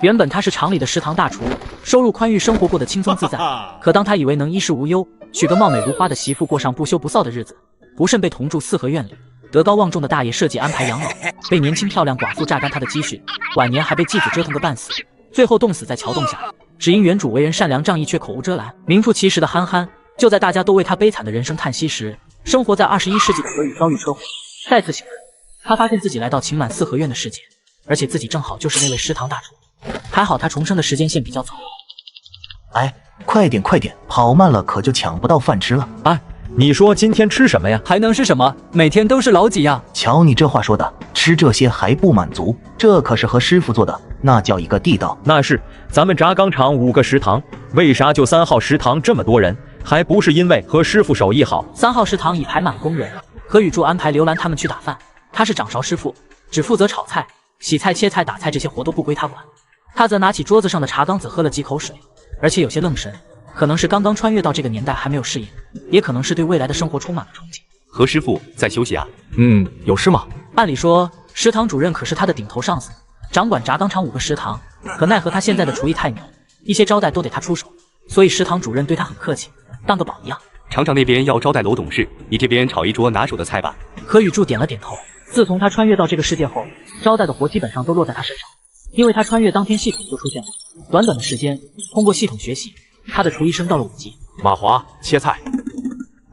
原本他是厂里的食堂大厨，收入宽裕，生活过得轻松自在。可当他以为能衣食无忧，娶个貌美如花的媳妇，过上不羞不臊的日子，不慎被同住四合院里德高望重的大爷设计安排养老，被年轻漂亮寡妇榨干他的积蓄，晚年还被继子折腾个半死，最后冻死在桥洞下，只因原主为人善良仗义，却口无遮拦，名副其实的憨憨。就在大家都为他悲惨的人生叹息时，生活在21世纪的何宇遭遇车祸，再次醒来，他发现自己来到情满四合院的世界，而且自己正好就是那位食堂大厨。还好他重生的时间线比较早。哎，快点快点，跑慢了可就抢不到饭吃了。哎，你说今天吃什么呀？还能是什么？每天都是老几样。瞧你这话说的，吃这些还不满足？这可是和师傅做的，那叫一个地道。那是，咱们轧钢厂5个食堂，为啥就3号食堂这么多人？还不是因为和师傅手艺好。3号食堂已排满工人，何宇柱安排刘兰他们去打饭，他是掌勺师傅，只负责炒菜、洗菜、切菜、打菜，这些活都不归他管。他则拿起桌子上的茶缸子喝了几口水，而且有些愣神，可能是刚刚穿越到这个年代还没有适应，也可能是对未来的生活充满了憧憬。何师傅在休息啊？有事吗？按理说食堂主任可是他的顶头上司，掌管轧钢厂5个食堂，可奈何他现在的厨艺太牛，一些招待都得他出手，所以食堂主任对他很客气，当个宝一样。厂长那边要招待娄董事，你这边炒一桌拿手的菜吧。何宇柱点了点头。自从他穿越到这个世界后，招待的活基本上都落在他身上，因为他穿越当天系统就出现了，短短的时间，通过系统学习，他的厨艺升到了5级。马华切菜。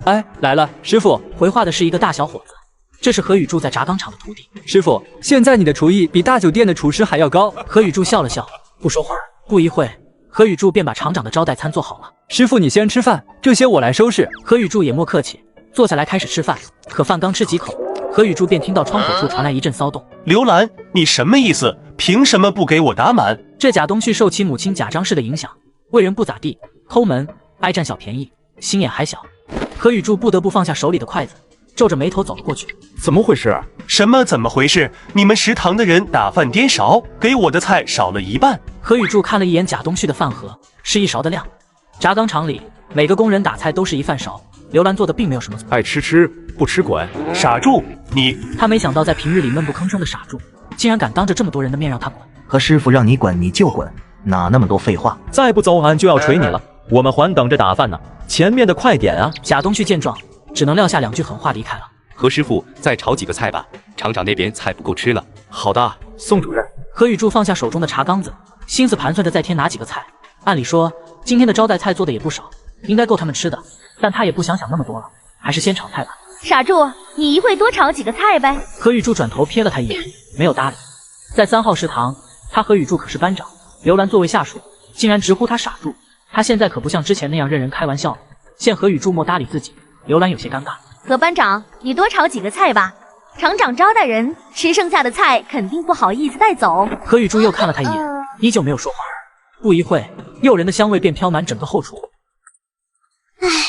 哎，来了，师傅。回话的是一个大小伙子，这是何宇柱在轧钢厂的徒弟。师傅，现在你的厨艺比大酒店的厨师还要高。何宇柱笑了笑，不说话。不一会，何宇柱便把厂长的招待餐做好了。师傅，你先吃饭，这些我来收拾。何宇柱也莫客气，坐下来开始吃饭。可饭刚吃几口，何宇柱便听到窗口处传来一阵骚动。刘兰，你什么意思？凭什么不给我打满？这贾东旭受其母亲贾张氏的影响，为人不咋地，抠门，爱占小便宜，心眼还小。何宇柱不得不放下手里的筷子，皱着眉头走了过去。怎么回事？什么怎么回事？你们食堂的人打饭颠勺，给我的菜少了一半。何宇柱看了一眼贾东旭的饭盒，是1勺的量。轧钢厂里每个工人打菜都是1饭勺，刘兰做的并没有什么错。爱吃吃，不吃滚。傻柱，你……他没想到在平日里闷不吭声的傻柱，竟然敢当着这么多人的面让他滚。和师傅让你滚你就滚，哪那么多废话？再不走俺就要捶你了，我们还等着打饭呢，前面的快点啊！贾东旭见状，只能撂下2句狠话离开了。何师傅再炒几个菜吧，厂长那边菜不够吃了。好的，宋主任。何宇柱放下手中的茶缸子，心思盘算着再添拿几个菜。按理说今天的招待菜做的也不少，应该够他们吃的，但他也不想那么多了，还是先炒菜吧。傻柱，你一会多炒几个菜呗。何宇柱转头瞥了他一眼，没有搭理。在3号食堂，他何宇柱可是班长，刘兰作为下属，竟然直呼他傻柱。他现在可不像之前那样任人开玩笑了。见何宇柱莫搭理自己，刘兰有些尴尬。何班长，你多炒几个菜吧，厂长招待人，吃剩下的菜肯定不好意思带走。何宇柱又看了他一眼，依旧没有说话。不一会，诱人的香味便飘满整个后厨。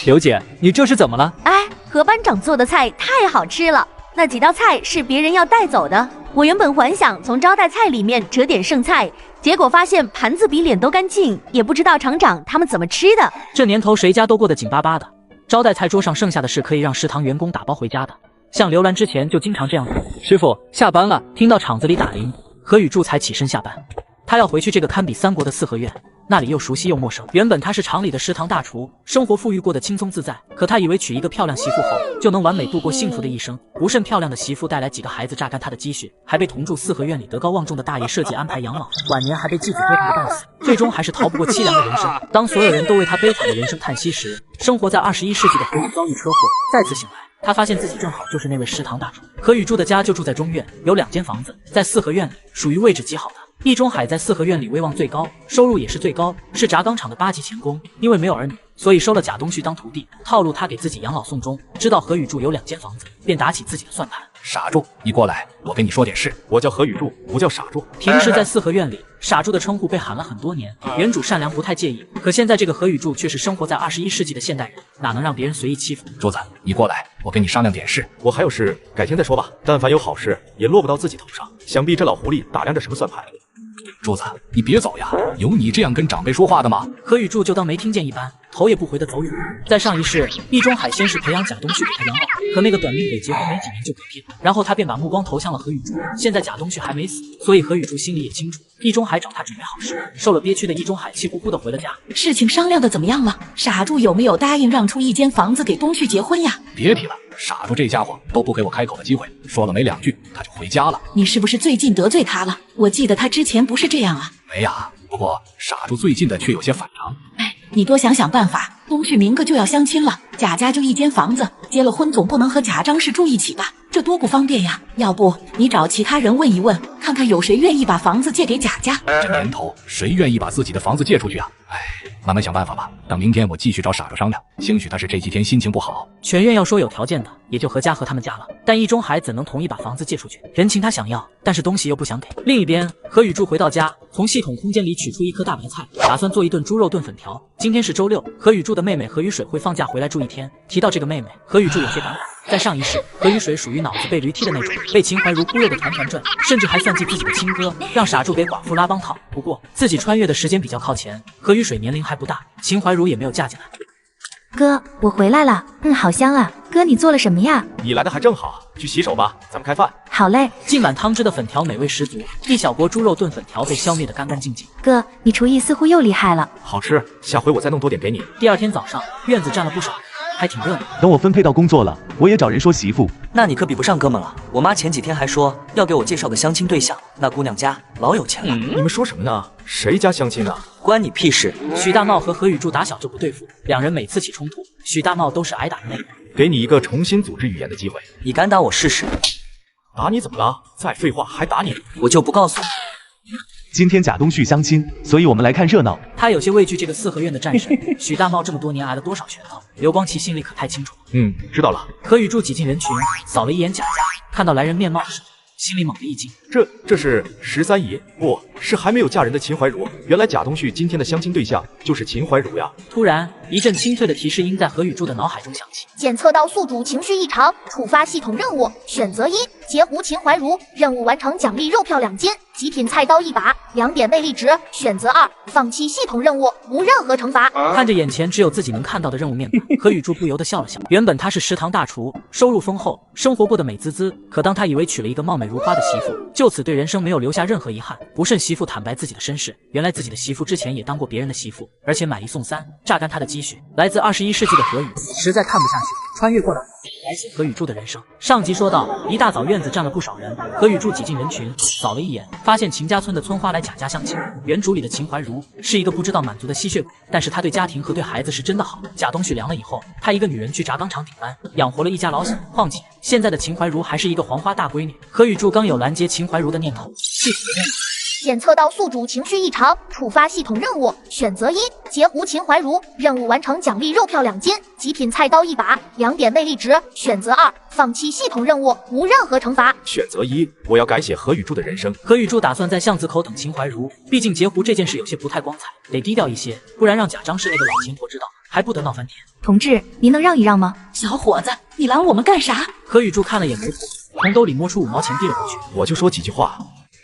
刘姐，你这是怎么了？哎，何班长做的菜太好吃了，那几道菜是别人要带走的。我原本还想从招待菜里面折点剩菜，结果发现盘子比脸都干净，也不知道厂长他们怎么吃的。这年头谁家都过得紧巴巴的，招待菜桌上剩下的是可以让食堂员工打包回家的。像刘兰之前就经常这样做。师傅，下班了。听到厂子里打铃，何宇柱才起身下班。他要回去这个堪比3国的四合院，那里又熟悉又陌生。原本他是厂里的食堂大厨，生活富裕过得轻松自在，可他以为娶一个漂亮媳妇后就能完美度过幸福的一生，不甚漂亮的媳妇带来几个孩子榨干他的积蓄，还被同住四合院里德高望重的大爷设计安排养老，晚年还被继子折腾个半死，最终还是逃不过凄凉的人生。当所有人都为他悲惨的人生叹息时，生活在21世纪的何宇遭遇车祸，再次醒来，他发现自己正好就是那位食堂大厨。何宇柱的家就住在中院，有2间房子，在四合院里，属于位置极好的。易中海在四合院里威望最高，收入也是最高，是轧钢厂的8级钳工。因为没有儿女，所以收了贾东旭当徒弟，套路他给自己养老送终。知道何宇柱有2间房子，便打起自己的算盘。傻柱，你过来，我跟你说点事。我叫何宇柱，不叫傻柱。平时在四合院里，傻柱的称呼被喊了很多年，原主善良不太介意，可现在这个何宇柱却是生活在21世纪的现代人，哪能让别人随意欺负？柱子，你过来，我跟你商量点事。我还有事，改天再说吧。但凡有好事，也落不到自己头上。想必这老狐狸打量着什么算盘。柱子，你别走呀！有你这样跟长辈说话的吗？何宇柱就当没听见一般，头也不回的走远了。在上一世，易中海先是培养贾东旭给他养老，可那个短命鬼结婚没几年就嗝屁了，然后他便把目光投向了何雨珠。现在贾东旭还没死，所以何雨珠心里也清楚，易中海找他准备好事。受了憋屈的易中海气呼呼的回了家。事情商量的怎么样了？傻柱有没有答应让出一间房子给东旭结婚呀？别提了，傻住这家伙都不给我开口的机会，说了没2句他就回家了。你是不是最近得罪他了？我记得他之前不是这样啊。没呀，不过傻住最近的却有些反常。哎，你多想想办法。东旭明个就要相亲了，贾家就一间房子，结了婚总不能和贾张氏住一起吧？这多不方便呀！要不你找其他人问一问，看看有谁愿意把房子借给贾家。这年头谁愿意把自己的房子借出去啊？哎，慢慢想办法吧。等明天我继续找傻柱商量。兴许他是这几天心情不好。全院要说有条件的，也就何家和他们家了。但易中海怎能同意把房子借出去？人情他想要，但是东西又不想给。另一边，何雨柱回到家，从系统空间里取出一颗大白菜，打算做一顿猪肉炖粉条。今天是周六，何雨柱的妹妹何雨水会放假回来住1天。提到这个妹妹，何雨柱有些感慨。在上一世，何雨水属于脑子被驴踢的那种，被秦怀如忽悠的团团转，甚至还算计自己的亲哥，让傻柱给寡妇拉帮套。不过自己穿越的时间比较靠前，何雨水年龄还不大，秦怀如也没有嫁进来。哥，我回来了。好香啊。哥，你做了什么呀？你来的还正好，去洗手吧，咱们开饭。好嘞。浸满汤汁的粉条美味十足，一小锅猪肉炖粉条被消灭得干干净净。哥，你厨艺似乎又厉害了。好吃，下回我再弄多点给你。第二天早上，院子站了不少人，还挺热闹。等我分配到工作了，我也找人说媳妇。那你可比不上哥们了。我妈前几天还说要给我介绍个相亲对象，那姑娘家老有钱了。你们说什么呢？谁家相亲啊？关你屁事！许大茂和何雨柱打小就不对付，两人每次起冲突，许大茂都是挨打的那个。给你一个重新组织语言的机会。你敢打我试试？打你怎么了？再废话还打你？我就不告诉你。今天贾东旭相亲，所以我们来看热闹。他有些畏惧这个四合院的战神。许大茂这么多年挨了多少拳头，刘光奇心里可太清楚了。知道了。何雨柱挤进人群，扫了一眼贾家，看到来人面貌时，心里猛地一惊。这是13姨，不是还没有嫁人的秦怀茹。原来贾东旭今天的相亲对象就是秦怀茹呀。突然，一阵清脆的提示音在何雨柱的脑海中响起。检测到宿主情绪异常，触发系统任务，选择1，截胡秦怀茹，任务完成奖励肉票2斤，极品菜刀1把，2点魅力值。选择2，放弃系统任务，无任何惩罚。看着眼前只有自己能看到的任务面板，何雨柱不由得笑了笑。原本他是食堂大厨，收入丰厚，生活过得美滋滋。可当他以为娶了一个貌美如花的媳妇，就此对人生没有留下任何遗憾。不慎媳妇坦白自己的身世，原来自己的媳妇之前也当过别人的媳妇，而且买1送3，榨干他的积蓄。来自21世纪的何雨实在看不下去，穿越过来改写何雨柱的人生。上集说到，一大早院子站了不少人，何雨柱挤进人群，扫了一眼，发现秦家村的村花来贾家相亲。原主里的秦怀茹是一个不知道满足的吸血鬼，但是她对家庭和对孩子是真的好。贾东旭凉了以后，她一个女人去轧钢厂顶班，养活了一家老小。况且现在的秦怀茹还是一个黄花大闺女。何雨柱刚有拦截秦怀茹的念头，系统的任务。检测到宿主情绪异常，触发系统任务，选择1，截胡秦怀茹，任务完成奖励肉票2斤，极品菜刀1把，2点魅力值。选择2，放弃系统任务，无任何惩罚。选择1，我要改写何雨柱的人生。何雨柱打算在巷子口等秦怀茹，毕竟截胡这件事有些不太光彩，得低调一些，不然让贾张氏那个老钱婆知道，还不得闹翻天。同志，您能让一让吗？小伙子，你拦我们干啥？何雨柱看了眼媒婆，从兜里摸出5毛钱递了过去。我就说几句话。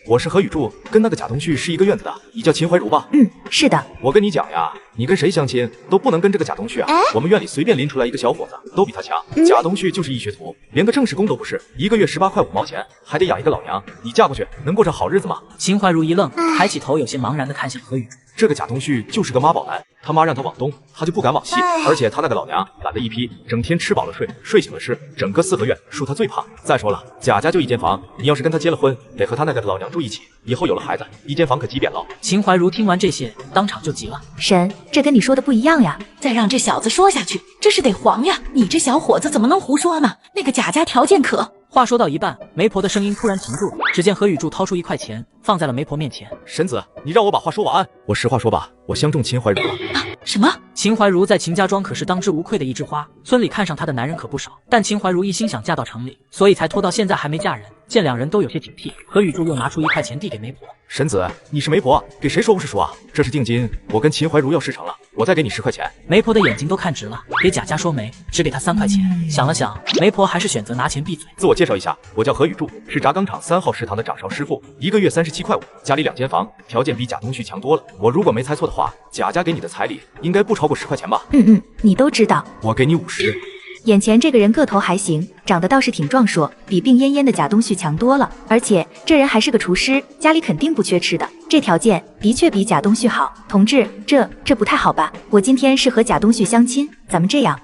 我是何雨柱，跟那个贾东旭是一个院子的，你叫秦怀茹吧？是的。我跟你讲呀，你跟谁相亲都不能跟这个贾东旭啊。我们院里随便拎出来一个小伙子，都比他强。贾东旭就是一学徒，连个正式工都不是，1个月18块5毛钱，还得养一个老娘。你嫁过去能过上好日子吗？秦怀茹一愣，抬起头，有些茫然地看向何雨柱。这个贾东旭就是个妈宝男，他妈让他往东，他就不敢往西，而且他那个老娘懒得一批，整天吃饱了睡，睡醒了吃，整个4合院数他最胖。再说了，贾家就1间房，你要是跟他结了婚，得和他那个老娘住一起，以后有了孩子，1间房可挤扁了。秦怀茹听完这些，当场就急了。神，这跟你说的不一样呀！再让这小子说下去，这是得黄呀！你这小伙子怎么能胡说呢？那个贾家条件可……话说到一半，媒婆的声音突然停住了。只见何雨柱掏出1块钱，放在了媒婆面前。神子，你让我把话说完。我实话说吧，我相中秦怀茹了。什么？秦怀茹在秦家庄可是当之无愧的一枝花，村里看上她的男人可不少。但秦怀茹一心想嫁到城里，所以才拖到现在还没嫁人。见两人都有些警惕，何雨柱又拿出1块钱递给媒婆。神子，你是媒婆，给谁说不是说啊？这是定金，我跟秦怀茹要事成了，我再给你10块钱。媒婆的眼睛都看直了，给贾家说媒，只给他3块钱。想了想，媒婆还是选择拿钱闭嘴。自我介绍一下，我叫何雨柱，是轧钢厂3号食堂的掌勺师傅，1个月37块5，家里2间房，条件比贾东旭强多了。我如果没猜错的话，贾家给你的彩礼应该不超过10块钱吧？你都知道。我给你50。眼前这个人个头还行，长得倒是挺壮硕，比病恹恹的贾东旭强多了。而且这人还是个厨师，家里肯定不缺吃的，这条件的确比贾东旭好。同志，这不太好吧？我今天是和贾东旭相亲，咱们这样，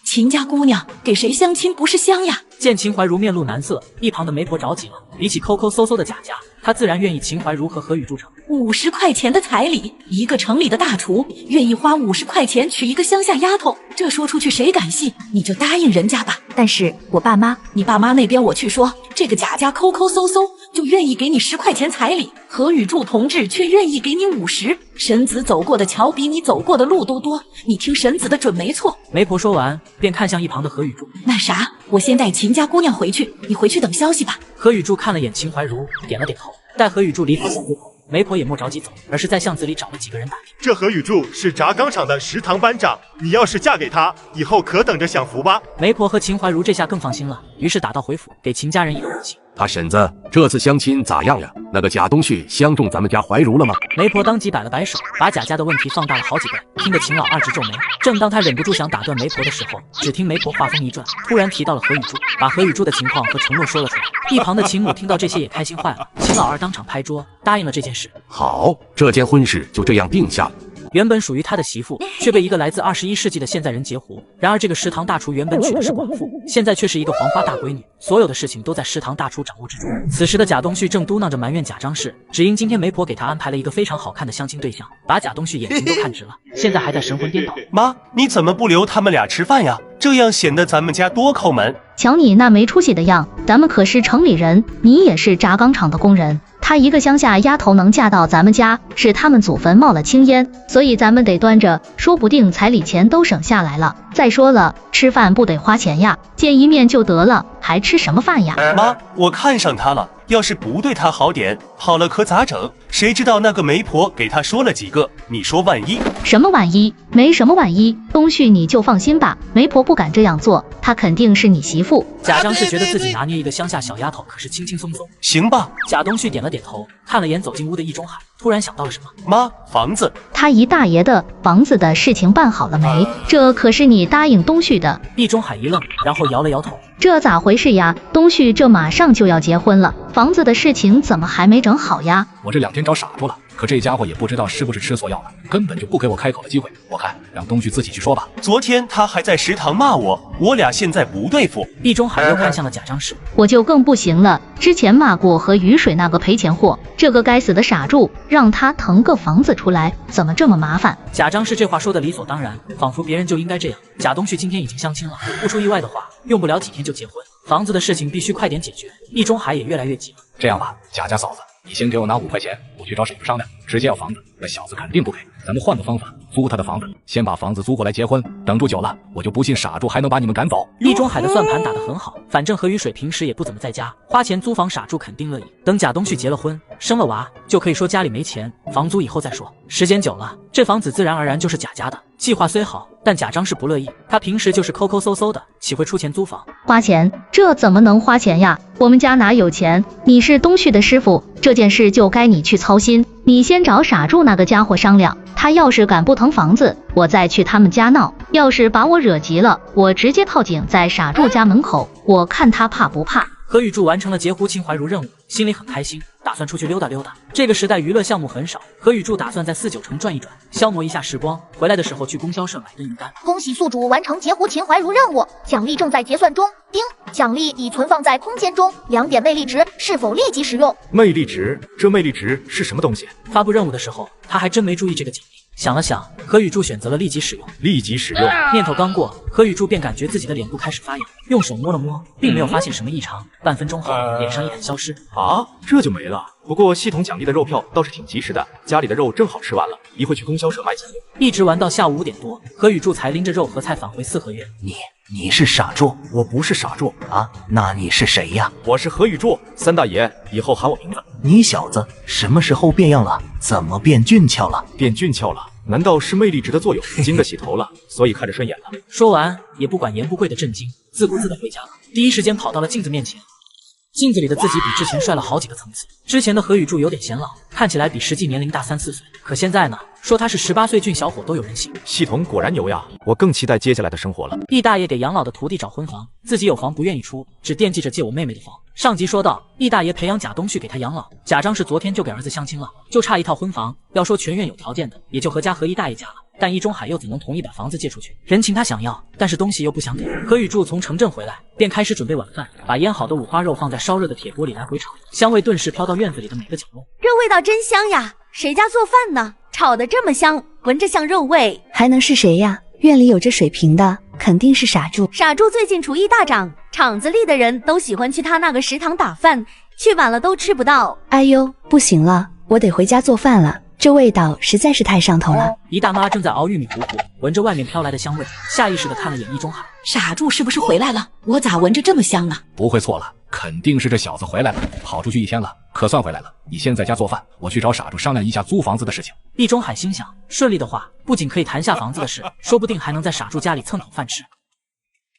秦家姑娘给谁相亲不是香呀？见秦怀茹面露难色，一旁的媒婆着急了。比起抠抠搜搜的贾家，她自然愿意秦怀茹和何雨柱成。50块钱的彩礼，一个城里的大厨愿意花50块钱娶一个乡下丫头，这说出去谁敢信？你就答应人家吧。但是我爸妈，你爸妈那边我去说，这个贾家抠抠搜搜就愿意给你10块钱彩礼，何雨柱同志却愿意给你50。神子走过的桥比你走过的路都多，你听神子的准没错。媒婆说完，便看向一旁的何雨柱。那啥，我先带秦家姑娘回去，你回去等消息吧。何雨柱看了眼秦怀茹，点了点头。待何雨柱离开巷子口，媒婆也莫着急走，而是在巷子里找了几个人打听。这何雨柱是轧钢厂的食堂班长，你要是嫁给他，以后可等着享福吧。媒婆和秦怀茹这下更放心了，于是打道回府，给秦家人一个恭喜。大婶子，这次相亲咋样呀？那个贾东旭相中咱们家怀茹了吗？媒婆当即摆了摆手，把贾家的问题放大了好几倍，听得秦老二直皱眉。正当他忍不住想打断媒婆的时候，只听媒婆话锋一转，突然提到了何雨柱，把何雨柱的情况和承诺说了出来。一旁的秦母听到这些也开心坏了，秦老二当场拍桌答应了这件事。好，这件婚事就这样定下了。原本属于他的媳妇，却被一个来自21世纪的现在人截胡。然而这个食堂大厨原本娶的是寡妇，现在却是一个黄花大闺女，所有的事情都在食堂大厨掌握之中。此时的贾东旭正嘟囔着埋怨贾张氏，只因今天媒婆给他安排了一个非常好看的相亲对象，把贾东旭眼睛都看直了，现在还在神魂颠倒。妈，你怎么不留他们俩吃饭呀？这样显得咱们家多抠门。瞧你那没出息的样，咱们可是城里人，你也是轧钢厂的工人。她一个乡下丫头能嫁到咱们家，是他们祖坟冒了青烟，所以咱们得端着，说不定彩礼钱都省下来了。再说了，吃饭不得花钱呀，见一面就得了，还吃什么饭呀？妈，我看上他了，要是不对他好点，好了可咋整？谁知道那个媒婆给他说了几个，你说万一？什么万一？没什么万一，东旭你就放心吧，媒婆不敢这样做，她肯定是你媳妇。贾张氏觉得自己拿捏一个乡下小丫头可是轻轻松松。行吧。贾东旭点了点头，看了眼走进屋的易中海，突然想到了什么。妈，房子。他姨大爷的房子的事情办好了没？这可是你答应东旭的。易中海一愣，然后摇了摇头。这咋回事呀？东旭这马上就要结婚了，房子的事情怎么还没整好呀？我这2天找傻住了，可这家伙也不知道是不是吃错药了，根本就不给我开口的机会。我看让东旭自己去说吧。昨天他还在食堂骂我俩现在不对付。易中海又看向了贾张氏，我就更不行了，之前骂过和雨水那个赔钱货，这个该死的傻柱，让他腾个房子出来，怎么这么麻烦？贾张氏这话说的理所当然，仿佛别人就应该这样。贾东旭今天已经相亲了，不出意外的话，用不了几天就结婚，房子的事情必须快点解决。易中海也越来越急了。这样吧，贾家嫂子，你先给我拿5块钱，我去找婶子商量，直接要房子，那小子肯定不给。咱们换个方法，租他的房子，先把房子租过来结婚，等住久了，我就不信傻柱还能把你们赶走。易中海的算盘打得很好，反正何雨水平时也不怎么在家，花钱租房傻柱肯定乐意。等贾东旭结了婚，生了娃，就可以说家里没钱，房租以后再说。时间久了，这房子自然而然就是贾家的。计划虽好，但贾张氏不乐意，他平时就是抠抠搜搜的，岂会出钱租房？花钱？这怎么能花钱呀？我们家哪有钱？你是东旭的师傅，这件事就该你去操心。你先找傻柱那个家伙商量，他要是敢不腾房子，我再去他们家闹。要是把我惹急了，我直接套警在傻柱家门口，我看他怕不怕。何雨柱完成了截胡秦怀茹任务，心里很开心，打算出去溜达溜达。这个时代娱乐项目很少，何雨柱打算在4、9城转一转，消磨一下时光。回来的时候去供销社买顿鱼干。恭喜宿主完成截胡秦怀茹任务，奖励正在结算中。叮，奖励已存放在空间中，2点魅力值，是否立即使用？魅力值？这魅力值是什么东西？发布任务的时候，他还真没注意这个奖励。想了想，何雨柱选择了立即使用。立即使用，念头刚过，何雨柱便感觉自己的脸部开始发痒，用手摸了摸，并没有发现什么异常。半分钟后，脸上一痕消失。啊，这就没了。不过系统奖励的肉票倒是挺及时的，家里的肉正好吃完了，一会去供销社卖钱。一直玩到下午5点多，何宇柱才拎着肉和菜返回四合院。你是傻柱？我不是傻柱啊，那你是谁呀？我是何宇柱，三大爷以后喊我名字。你小子什么时候变样了？怎么变俊俏了？变俊俏了？难道是魅力值的作用？经得洗头了，所以看着顺眼了。说完也不管严不贵的震惊，自顾自的回家了。第一时间跑到了镜子面前。镜子里的自己比之前帅了好几个层次。之前的何宇柱有点显老，看起来比实际年龄大3、4岁。可现在呢，说他是18岁俊小伙都有人信。系统果然牛呀！我更期待接下来的生活了。易大爷给养老的徒弟找婚房，自己有房不愿意出，只惦记着借我妹妹的房。上集说到，易大爷培养贾东旭给他养老，贾张氏昨天就给儿子相亲了，就差一套婚房。要说全院有条件的，也就何家和易大爷家了。但易中海又怎能同意把房子借出去？人情他想要，但是东西又不想给。何宇柱从城镇回来，便开始准备晚饭，把腌好的五花肉放在烧热的铁锅里来回炒，香味顿时飘到院子里的每个角落。这味道真香呀！谁家做饭呢？炒得这么香，闻着像肉味，还能是谁呀？院里有这水平的，肯定是傻柱。傻柱最近厨艺大涨，厂子里的人都喜欢去他那个食堂打饭，去晚了都吃不到。哎呦，不行了，我得回家做饭了。这味道实在是太上头了。姨大妈正在熬玉米糊糊，闻着外面飘来的香味，下意识地看了眼易中海。傻柱是不是回来了？我咋闻着这么香呢？不会错了，肯定是这小子回来了，跑出去1天了，可算回来了。你先在家做饭，我去找傻柱商量一下租房子的事情。易中海心想，顺利的话，不仅可以谈下房子的事，说不定还能在傻柱家里蹭口饭吃。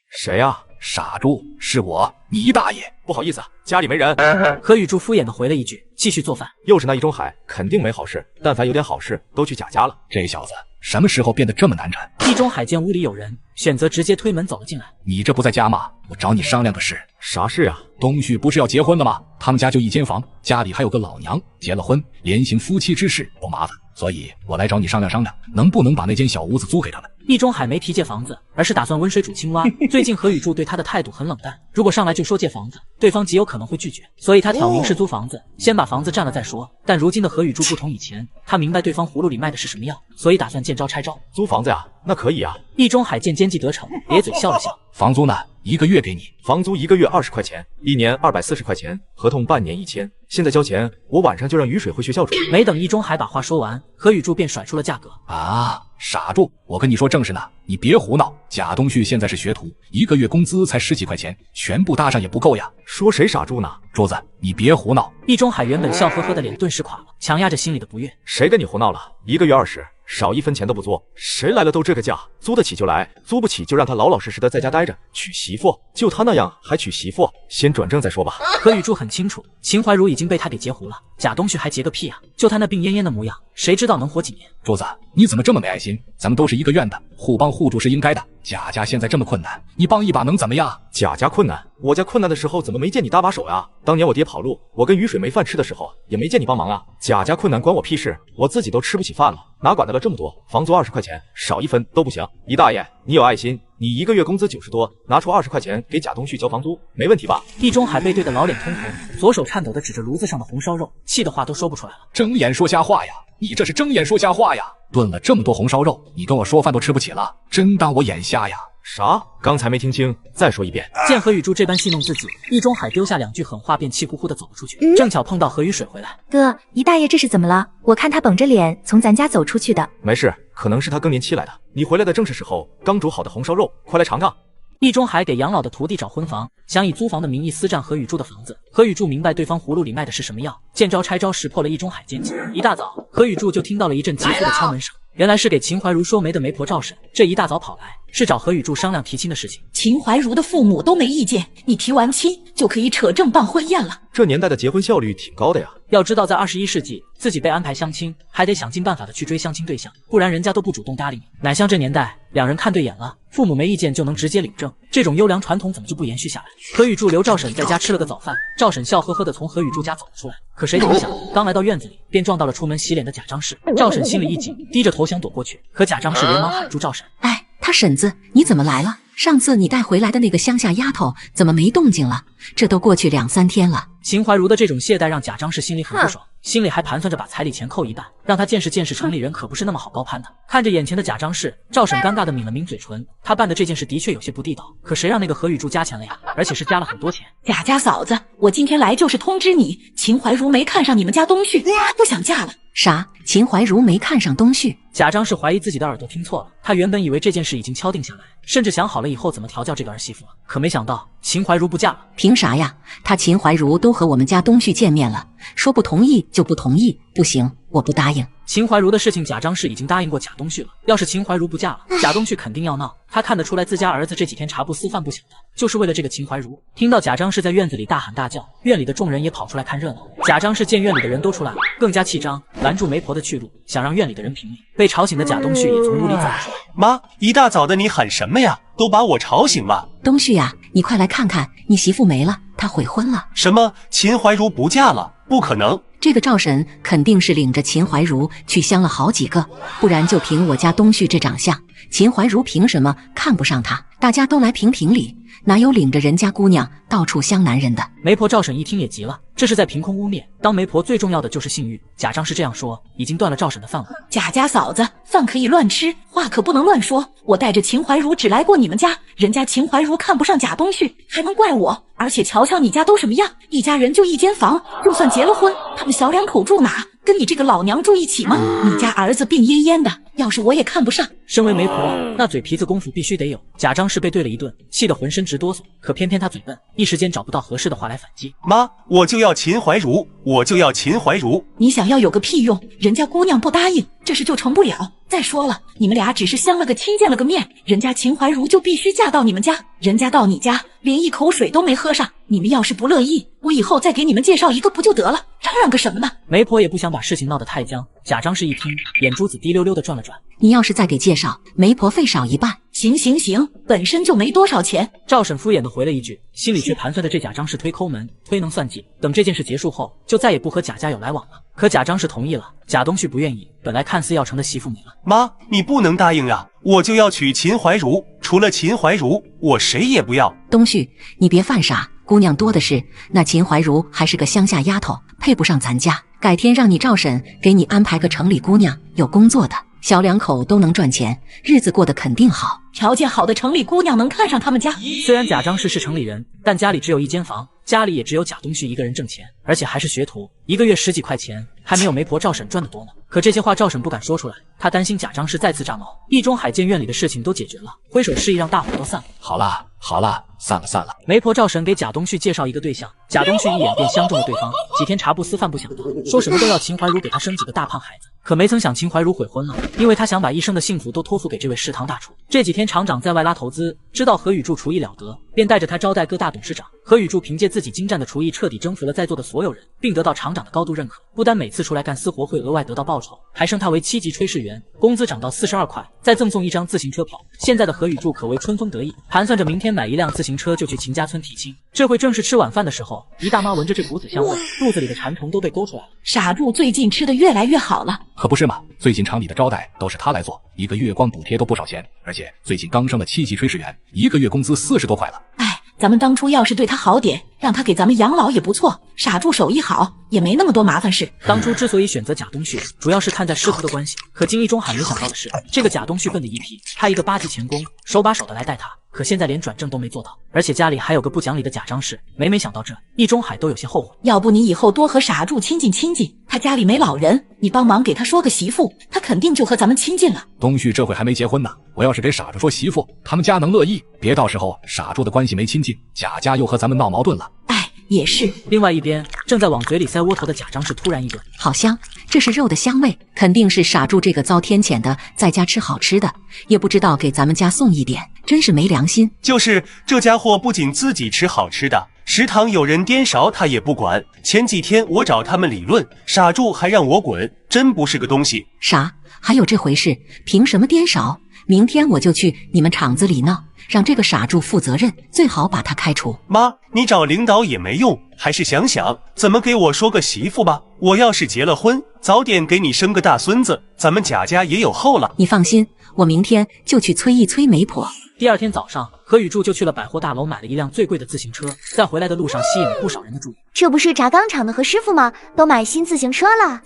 谁呀？傻柱，是我，你大爷。不好意思，家里没人。何宇柱敷衍的回了一句，继续做饭。又是那易中海，肯定没好事，但凡有点好事，都去贾家了。这小子什么时候变得这么难缠？易中海见屋里有人，选择直接推门走了进来。你这不在家吗？我找你商量个事。啥事啊？东旭不是要结婚了吗？他们家就1间房，家里还有个老娘，结了婚，连行夫妻之事不麻烦，所以我来找你商量商量，能不能把那间小屋子租给他们？易中海没提借房子，而是打算温水煮青蛙。最近何宇柱对他的态度很冷淡，如果上来就说借房子，对方极有可能会拒绝，所以他挑明是租房子，先把房子占了再说。但如今的何宇柱不同以前，他明白对方葫芦里卖的是什么药，所以打算见招拆招。租房子呀？那可以啊。易中海见奸计得逞，咧嘴笑了笑。房租呢？1个月给你。房租1个月20块钱，1年240块钱，合同半年1000。现在交钱，我晚上就让雨水回学校住。没等易中海把话说完，何宇柱便甩出了价格。啊，傻柱，我跟你说正事呢，你别胡闹。贾东旭现在是学徒，1个月工资才10几块钱，全部搭上也不够呀。说谁傻柱呢？柱子，你别胡闹。易中海原本笑呵呵的脸顿时垮了，强压着心里的不悦。谁跟你胡闹了？1个月20，少1分钱都不租。谁来了都这个价，租得起就来，租不起就让他老老实实的在家待着。娶媳妇，就他那样还娶媳妇？先转正再说吧。何宇柱很清楚，秦怀茹已经被他给截胡了，贾东旭还结个屁啊！就他那病恹恹的模样，谁知道能活几年？柱子，你怎么这么没爱心？咱们都是一个院的，互帮互助是应该的。贾家现在这么困难，你帮一把能怎么样？贾家困难？我家困难的时候怎么没见你搭把手呀？当年我爹跑路，我跟雨水没饭吃的时候，也没见你帮忙啊。贾家困难关我屁事？我自己都吃不起饭了，哪管得了这么多？房租20块钱，少1分都不行。姨大爷，你有爱心，你1个月工资90多，拿出20块钱给贾东旭交房租，没问题吧？易中海被对得老脸通红，左手颤抖的指着炉子上的红烧肉，气的话都说不出来了。睁眼说瞎话呀！你这是睁眼说瞎话呀！炖了这么多红烧肉，你跟我说饭都吃不起了，真当我眼瞎呀？啥？刚才没听清，再说一遍。见何宇柱这般戏弄自己，易中海丢下2句狠话，便气呼呼的走了出去。正巧碰到何雨水回来。哥，姨大爷这是怎么了？我看他绷着脸从咱家走出去的。没事，可能是他更年期来的。你回来的正是时候，刚煮好的红烧肉，快来尝尝。易中海给养老的徒弟找婚房，想以租房的名义私占何宇柱的房子。何宇柱明白对方葫芦里卖的是什么药，见招拆招，识破了易中海奸计。一大早，何宇柱就听到了一阵急促的敲门声，原来是给秦怀茹说媒的媒婆赵婶，这一大早跑来是找何宇柱商量提亲的事情。秦怀茹的父母都没意见，你提完亲就可以扯证办婚宴了。这年代的结婚效率挺高的呀。要知道在21世纪，自己被安排相亲，还得想尽办法的去追相亲对象，不然人家都不主动搭理你。哪像这年代，2人看对眼了，父母没意见就能直接领证，这种优良传统怎么就不延续下来？何宇柱留赵婶在家吃了个早饭，赵婶笑呵呵的从何宇柱家走了出来。可谁成想，刚来到院子里，便撞到了出门洗脸的贾张氏。赵婶心里一紧，低着头想躲过去，可贾张氏连忙喊住赵婶。哎，他婶子，你怎么来了？上次你带回来的那个乡下丫头怎么没动静了？这都过去2、3天了。秦怀茹的这种懈怠让贾张氏心里很不爽，心里还盘算着把彩礼钱扣一半，让他见识见识城里人可不是那么好高攀的。看着眼前的贾张氏，赵婶尴尬的抿了抿嘴唇，他办的这件事的确有些不地道，可谁让那个何雨柱加钱了呀？而且是加了很多钱。贾家嫂子，我今天来就是通知你，秦怀茹没看上你们家东旭，不想嫁了。啥？秦怀茹没看上东旭？贾张氏怀疑自己的耳朵听错了，他原本以为这件事已经敲定下来，甚至想好了以后怎么调教这个儿媳妇了，可没想到秦怀茹不嫁了。凭啥呀？他秦怀茹都和我们家东旭见面了，说不同意就不同意，不行，我不答应。秦怀茹的事情，贾张氏已经答应过贾东旭了。要是秦怀茹不嫁了，贾东旭肯定要闹。他看得出来，自家儿子这几天茶不思饭不想的，就是为了这个秦怀茹。听到贾张氏在院子里大喊大叫，院里的众人也跑出来看热闹。贾张氏见院里的人都出来了，更加气张，拦住媒婆的去路，想让院里的人评理。被吵醒的贾东旭也从屋里走了出来。妈，一大早的你喊什么呀？都把我吵醒了。东旭呀，你快来看看，你媳妇没了，她悔婚了。什么？秦怀茹不嫁了？不可能！这个赵婶肯定是领着秦怀茹去相了好几个，不然就凭我家东旭这长相，秦怀茹凭什么看不上他？大家都来评评理，哪有领着人家姑娘到处相男人的？媒婆赵婶一听也急了，这是在凭空污蔑。当媒婆最重要的就是性欲，贾张氏这样说，已经断了赵婶的饭碗。贾家嫂子，饭可以乱吃，话可不能乱说。我带着秦怀茹只来过你们家，人家秦怀茹看不上贾东旭，还能怪我？而且瞧瞧你家都什么样，一家人就一间房，就算结了婚，他们小两口住哪？跟你这个老娘住一起吗？你家儿子病恹恹的，要是我也看不上。身为媒婆，那嘴皮子功夫必须得有。贾张氏被对了一顿，气得浑身直哆嗦，可偏偏他嘴笨，一时间找不到合适的话来反击。妈，我就要秦怀茹，我就要秦怀茹。你想要有个屁用？人家姑娘不答应，这事就成不了。再说了，你们俩只是相了个亲，见了个面，人家秦怀茹就必须嫁到你们家，人家到你家连一口水都没喝上。你们要是不乐意，我以后再给你们介绍一个不就得了？嚷嚷个什么呢？媒婆也不想把事情闹得太僵。贾张氏一听，眼珠子滴溜溜的转了转。你要是再给介绍，媒婆费少一半。行行行，本身就没多少钱。赵婶敷衍的回了一句，心里却盘算着这贾张氏忒抠门，忒能算计。等这件事结束后，就再也不和贾家有来往了。可贾张氏同意了，贾东旭不愿意。本来看似要成的媳妇没了。妈，你不能答应呀！我就要娶秦怀茹，除了秦怀茹，我谁也不要。东旭，你别犯傻，姑娘多的是，那秦怀茹还是个乡下丫头，配不上咱家。改天让你赵婶给你安排个城里姑娘，有工作的，小两口都能赚钱，日子过得肯定好。条件好的城里姑娘能看上他们家？虽然贾张氏是城里人，但家里只有一间房，家里也只有贾东旭一个人挣钱，而且还是学徒，一个月10几块钱，还没有媒婆赵婶赚得多呢。可这些话赵婶不敢说出来，她担心贾张氏再次炸毛。易中海见院里的事情都解决了，挥手示意让大伙都散了。好了好了，散了散了。媒婆赵婶给贾东旭介绍一个对象，贾东旭一眼便相中了对方，几天茶不思饭不想的，说什么都要秦怀茹给他生几个大胖孩子。可没曾想秦怀茹悔婚了，因为他想把一生的幸福都托付给这位食堂大厨。这几天厂长在外拉投资，知道何雨柱厨艺了得，便带着他招待各大董事长。何雨柱凭借自己精湛的厨艺，彻底征服了在座的所有人，并得到厂长的高度认可。不单每次出来干私活会额外得到报酬，还升他为7级炊事员，工资涨到42块，再赠送一张自行车票。现在的何雨柱可谓春风得意，盘算着明天买一辆自行车就去秦家村提亲。这会正是吃晚饭的时候，姨大妈闻着这股子香味，肚子里的馋虫都被勾出来了。傻柱最近吃的越来越好了，可不是嘛？最近厂里的招待都是他来做，一个月光补贴都不少钱，而且最近刚升了7级炊事员，一个月工资40多块了。哎，咱们当初要是对他好点，让他给咱们养老也不错。傻柱手艺好，也没那么多麻烦事。当初之所以选择贾东旭，主要是看在师徒的关系。可金一中海没想到的是，这个贾东旭笨的一批，他一个8级钳工，手把手的来带他。可现在连转正都没做到，而且家里还有个不讲理的贾张氏。每每想到这，易中海都有些后悔。要不你以后多和傻柱亲近亲近，他家里没老人，你帮忙给他说个媳妇，他肯定就和咱们亲近了。东旭这会还没结婚呢，我要是给傻柱说媳妇，他们家能乐意？别到时候傻柱的关系没亲近，贾家又和咱们闹矛盾了。哎，也是。另外一边，正在往嘴里塞窝头的贾张氏突然一顿，好香，这是肉的香味，肯定是傻柱这个遭天谴的在家吃好吃的，也不知道给咱们家送一点，真是没良心。就是这家伙不仅自己吃好吃的，食堂有人颠勺他也不管。前几天我找他们理论，傻柱还让我滚，真不是个东西。啥？还有这回事？凭什么颠勺？明天我就去你们厂子里闹，让这个傻柱负责任，最好把他开除。妈，你找领导也没用，还是想想怎么给我说个媳妇吧。我要是结了婚，早点给你生个大孙子，咱们贾家也有后了。你放心，我明天就去催一催媒婆。第二天早上，何雨柱就去了百货大楼买了一辆最贵的自行车，在回来的路上吸引了不少人的注意。这不是轧钢厂的何师傅吗？都买新自行车了。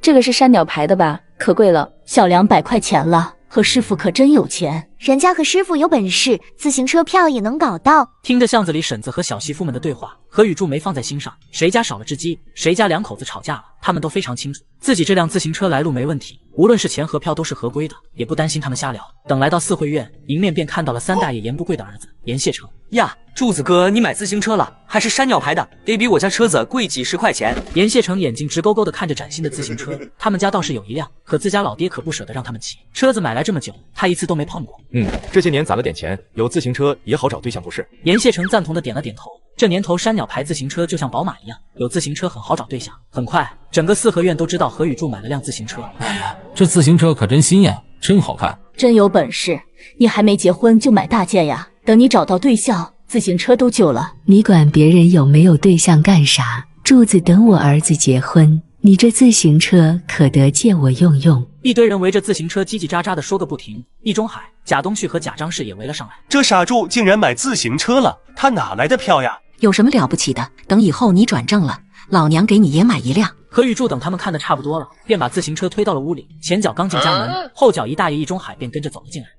这个是山鸟牌的吧？可贵了，小200块钱了。何师傅可真有钱，人家何师傅有本事，自行车票也能搞到。听着巷子里婶子和小媳妇们的对话，何雨柱没放在心上，谁家少了只鸡，谁家2口子吵架了，他们都非常清楚，自己这辆自行车来路没问题，无论是钱和票都是合规的，也不担心他们瞎聊。等来到四惠院，迎面便看到了三大爷严不贵的儿子严谢成。呀，柱子哥，你买自行车了，还是山鸟牌的，得比我家车子贵几十块钱。严谢成眼睛直勾勾的看着崭新的自行车，他们家倒是有一辆，可自家老爹可不舍得让他们骑。车子买来这么久，他一次都没碰过。这些年攒了点钱，有自行车也好找对象不是？严谢成赞同的点了点头。这年头山鸟牌自行车就像宝马一样，有自行车很好找对象。很快，整个四合院都知道何雨柱买了辆自行车。哎呀，这自行车可真新艳，真好看。真有本事，你还没结婚就买大件呀？等你找到对象，自行车都旧了。你管别人有没有对象干啥？柱子，等我儿子结婚，你这自行车可得借我用用。一堆人围着自行车叽叽喳喳的说个不停，易中海、贾东旭和贾张氏也围了上来。这傻柱竟然买自行车了，他哪来的票呀？有什么了不起的？等以后你转正了，老娘给你也买一辆。何雨柱等他们看的差不多了，便把自行车推到了屋里，前脚刚进家门，后脚一大爷易中海便跟着走了进来。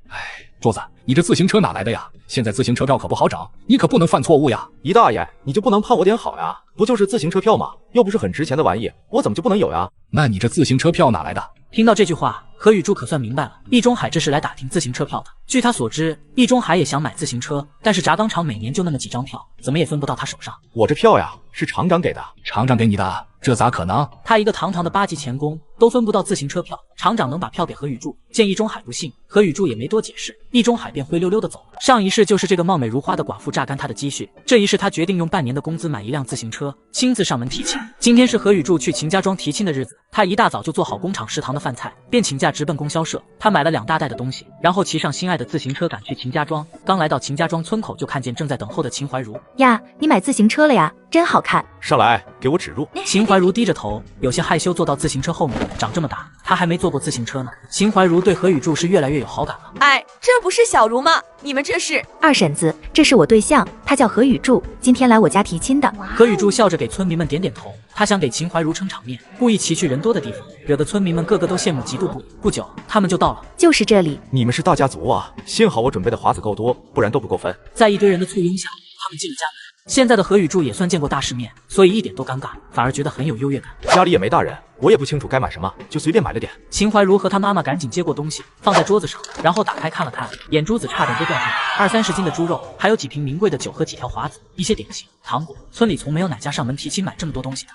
柱子，你这自行车哪来的呀？现在自行车票可不好找，你可不能犯错误呀。姨大爷，你就不能盼我点好呀？不就是自行车票吗？又不是很值钱的玩意，我怎么就不能有呀？那你这自行车票哪来的？听到这句话，何雨柱可算明白了，易中海这是来打听自行车票的。据他所知，易中海也想买自行车，但是轧钢厂每年就那么几张票，怎么也分不到他手上。我这票呀，是厂长给的。厂长给你的？这咋可能？他一个堂堂的8级钳工都分不到自行车票，厂长能把票给何雨柱？见易中海不信，何雨柱也没多解释，易中海便灰溜溜的走了。上一世就是这个貌美如花的寡妇榨干他的积蓄，这一世他决定用半年的工资买一辆自行车，亲自上门提亲。今天是何雨柱去秦家庄提亲的日子，他一大早就做好工厂食堂的饭菜，便请假直奔供销社。他买了2大袋的东西，然后骑上心爱的自行车赶去秦家庄。刚来到秦家庄村口，就看见正在等候的秦怀茹。呀，你买自行车了呀？真好看。上来，给我指路。秦怀茹低着头，有些害羞，坐到自行车后面。长这么大，他还没坐过自行车呢。秦怀茹对何雨柱是越来越有好感了。哎，这不是小茹吗？你们这是？二婶子，这是我对象，他叫何雨柱，今天来我家提亲的。何雨柱笑着给村民们点点头，他想给秦怀茹撑场面，故意骑去人多的地方，惹得村民们个个都羡慕嫉妒不已。不久，他们就到了，就是这里。你们是大家族啊！幸好我准备的华子够多，不然都不够分。在一堆人的簇拥下，他们进了家门。现在的何雨柱也算见过大世面，所以一点都尴尬，反而觉得很有优越感。家里也没大人，我也不清楚该买什么，就随便买了点。秦怀茹和她妈妈赶紧接过东西，放在桌子上，然后打开看了看，眼珠子差点就掉下来。20-30斤的猪肉，还有几瓶名贵的酒和几条华子，一些点心、糖果。村里从没有哪家上门提亲买这么多东西的。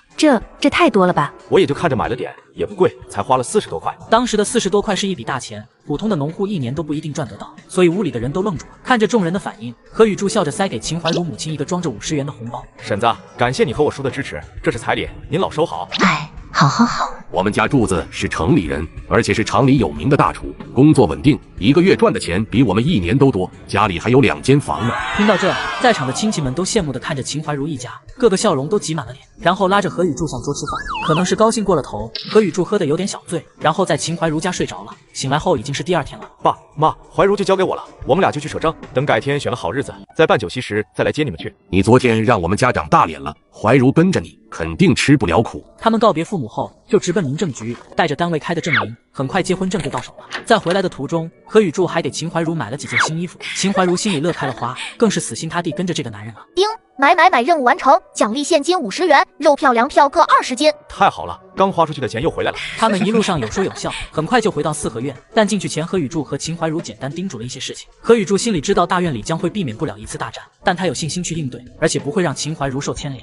这太多了吧？我也就看着买了点，也不贵，才花了40多块。当时的40多块是一笔大钱，普通的农户1年都不一定赚得到，所以屋里的人都愣住了。看着众人的反应，何雨柱笑着塞给秦怀茹母亲一个装着50元的红包。婶子，感谢你和我叔的支持，这是彩礼，您老收好。好好好。我们家柱子是城里人，而且是厂里有名的大厨，工作稳定，1个月赚的钱比我们1年都多，家里还有2间房呢。听到这，在场的亲戚们都羡慕地看着秦怀茹一家，个个笑容都挤满了脸，然后拉着何雨柱上桌吃饭。可能是高兴过了头，何雨柱喝得有点小醉，然后在秦怀茹家睡着了。醒来后已经是第2天了。爸妈，怀茹就交给我了，我们俩就去扯证，等改天选了好日子，在办酒席时再来接你们去。你昨天让我们家长大脸了，怀茹跟着你肯定吃不了苦。他们告别父母后，就直奔民政局，带着单位开的证明。很快结婚证就到手了。在回来的途中，何雨柱还给秦怀茹买了几件新衣服。秦怀茹心里乐开了花，更是死心塌地跟着这个男人了。丁，买，任务完成，奖励现金50元，肉票、粮票各20斤。太好了，刚花出去的钱又回来了。他们一路上有说有笑，很快就回到四合院。但进去前，何雨柱和秦怀茹简单叮嘱了一些事情。何雨柱心里知道大院里将会避免不了一次大战，但他有信心去应对，而且不会让秦怀茹受牵连。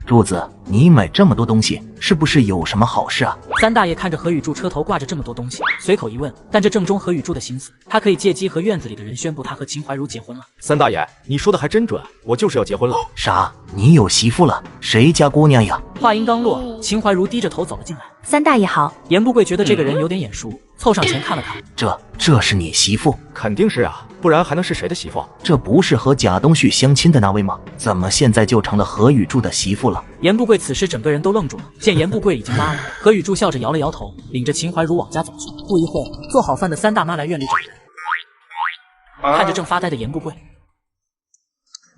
柱子，你买这么多东西，是不是有什么好事啊？三大爷看着何雨柱车头挂着这么多东西，随口一问，但这正中何雨柱的心思，他可以借机和院子里的人宣布他和秦怀茹结婚了。三大爷，你说的还真准，我就是要结婚了。啥？你有媳妇了？谁家姑娘呀？话音刚落，秦怀茹低着头走了进来。三大爷好。严不贵觉得这个人有点眼熟，凑上前看了看。这是你媳妇？肯定是啊，不然还能是谁的媳妇？这不是和贾东旭相亲的那位吗？怎么现在就成了何雨柱的媳妇了？严不贵此时整个人都愣住了，见严不贵已经拉了，何雨柱笑着摇了摇头，领着秦怀茹往家走去。不一会儿，做好饭的三大妈来院里找人，看着正发呆的严不贵。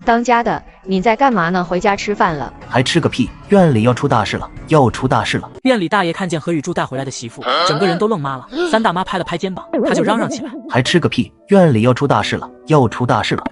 当家的，你在干嘛呢？回家吃饭了？还吃个屁！院里要出大事了，要出大事了！院里大爷看见何雨柱带回来的媳妇，整个人都愣妈了。三大妈拍了拍肩膀，他就嚷嚷起来：还吃个屁！院里要出大事了，要出大事了！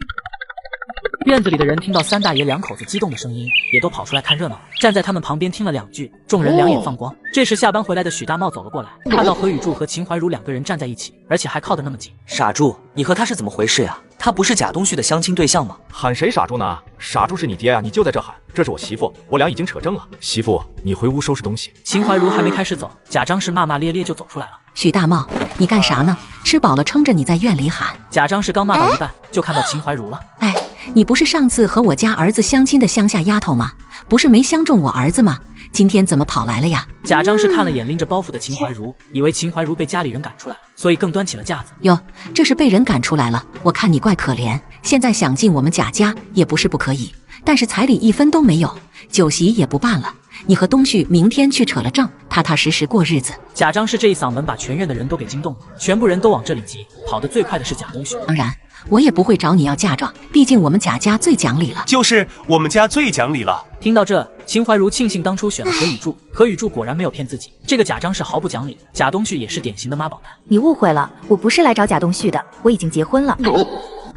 院子里的人听到三大爷两口子激动的声音，也都跑出来看热闹。站在他们旁边听了两句，众人两眼放光。这时下班回来的许大茂走了过来，看到何雨柱和秦怀茹两个人站在一起，而且还靠得那么近。傻柱，你和他是怎么回事呀？他不是贾东旭的相亲对象吗？喊谁傻柱呢？傻柱是你爹啊！你就在这喊，这是我媳妇，我俩已经扯正了。媳妇，你回屋收拾东西。秦怀茹还没开始走，贾张氏骂骂咧咧就走出来了。许大茂，你干啥呢？吃饱了撑着你在院里喊。贾张氏刚骂到一半，就看到秦怀茹了。哎，你不是上次和我家儿子相亲的乡下丫头吗？不是没相中我儿子吗？今天怎么跑来了呀？贾张氏看了眼拎着包袱的秦怀茹，以为秦怀茹被家里人赶出来了，所以更端起了架子。哟，这是被人赶出来了，我看你怪可怜，现在想进我们贾家也不是不可以，但是彩礼1分都没有，酒席也不办了。你和东旭明天去扯了证，踏踏实实过日子。贾张氏这一嗓门把全院的人都给惊动了，全部人都往这里挤，跑得最快的是贾东旭。当然，我也不会找你要嫁妆，毕竟我们贾家最讲理了。就是我们家最讲理了。听到这，秦怀茹庆幸当初选了何雨柱，何雨柱果然没有骗自己，这个贾张是毫不讲理，贾东旭也是典型的妈宝男。你误会了，我不是来找贾东旭的，我已经结婚了。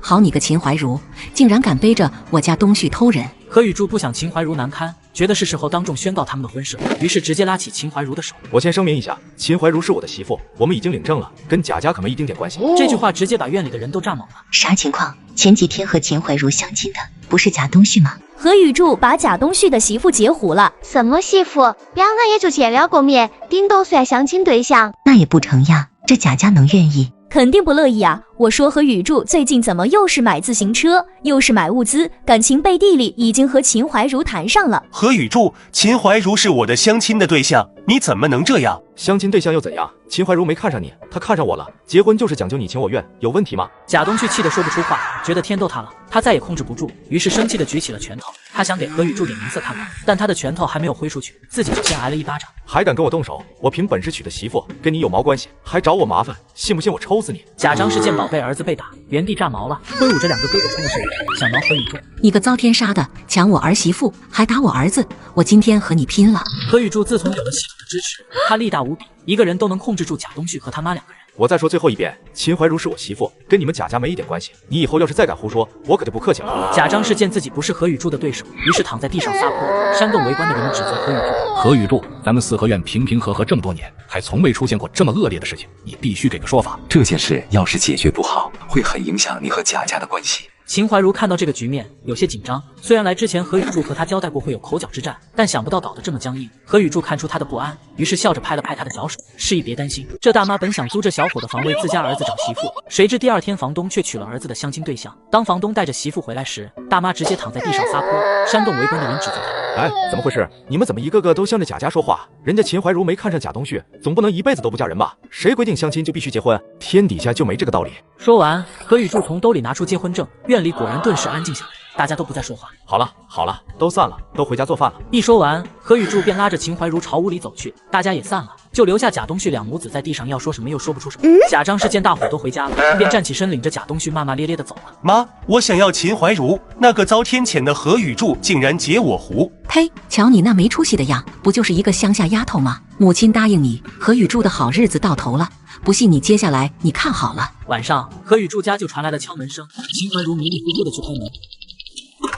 好你个秦怀茹，竟然敢背着我家东旭偷人！何雨柱不想秦怀茹难堪，觉得是时候当众宣告他们的婚事，于是直接拉起秦怀茹的手。我先声明一下，秦怀茹是我的媳妇，我们已经领证了，跟贾家可没一丁点关系。这句话直接把院里的人都炸懵了。啥情况？前几天和秦怀茹相亲的不是贾东旭吗？何雨柱把贾东旭的媳妇截胡了。什么媳妇？两人也就见了个面，顶多算相亲对象，那也不成呀，这贾家能愿意？肯定不乐意啊！我说何雨柱最近怎么又是买自行车，又是买物资，感情背地里已经和秦怀茹谈上了。何雨柱，秦怀茹是我的相亲的对象，你怎么能这样？相亲对象又怎样？秦怀茹没看上你，她看上我了。结婚就是讲究你情我愿，有问题吗？贾东旭气得说不出话，觉得天都塌了，他再也控制不住，于是生气地举起了拳头。他想给何雨柱点名色看看，但他的拳头还没有挥出去，自己就先挨了一巴掌。还敢跟我动手？我凭本事娶的媳妇，跟你有毛关系？还找我麻烦？信不信我抽死你？贾张氏见宝贝儿子被打，原地炸毛了，挥舞着2个胳膊冲了上去，想挠何雨柱。你个遭天杀的，抢我儿媳妇，还打我儿子，我今天和你拼了！何雨柱自从有了系统的支持，他力大无比，一个人都能控制住贾东旭和他妈2个人。我再说最后一遍，秦怀茹是我媳妇，跟你们贾家没一点关系。你以后要是再敢胡说，我可就不客气了。贾张氏见自己不是何雨柱的对手，于是躺在地上撒泼，煽动围观的人们指责何雨柱。何雨柱，咱们四合院平平和和这么多年，还从未出现过这么恶劣的事情，你必须给个说法。这件事要是解决不好，会很影响你和贾家的关系。秦怀茹看到这个局面，有些紧张。虽然来之前何雨柱和他交代过会有口角之战，但想不到搞得这么僵硬。何雨柱看出他的不安，于是笑着拍了拍他的脚手，示意别担心。这大妈本想租这小伙的房为自家儿子找媳妇，谁知第2天房东却娶了儿子的相亲对象。当房东带着媳妇回来时，大妈直接躺在地上撒泼，煽动围观的人指责他。哎，怎么回事？你们怎么一个个都向着贾家说话？人家秦怀茹没看上贾东旭，总不能一辈子都不嫁人吧？谁规定相亲就必须结婚？天底下就没这个道理。说完，何雨柱从兜里拿出结婚证，院里果然顿时安静下来，大家都不再说话。好了好了，都散了，都回家做饭了。一说完，何雨柱便拉着秦怀茹朝屋里走去，大家也散了，就留下贾东旭2母子在地上要说什么又说不出什么。贾张氏见大伙都回家了，便站起身领着贾东旭骂骂咧咧的走了。妈，我想要秦怀茹，那个遭天谴的何雨柱竟然截我胡。呸！瞧你那没出息的样，不就是一个乡下丫头吗？母亲答应你，何雨柱的好日子到头了，不信你接下来你看好了。晚上，何雨柱家就传来了敲门声，秦怀茹迷迷糊糊的去开门。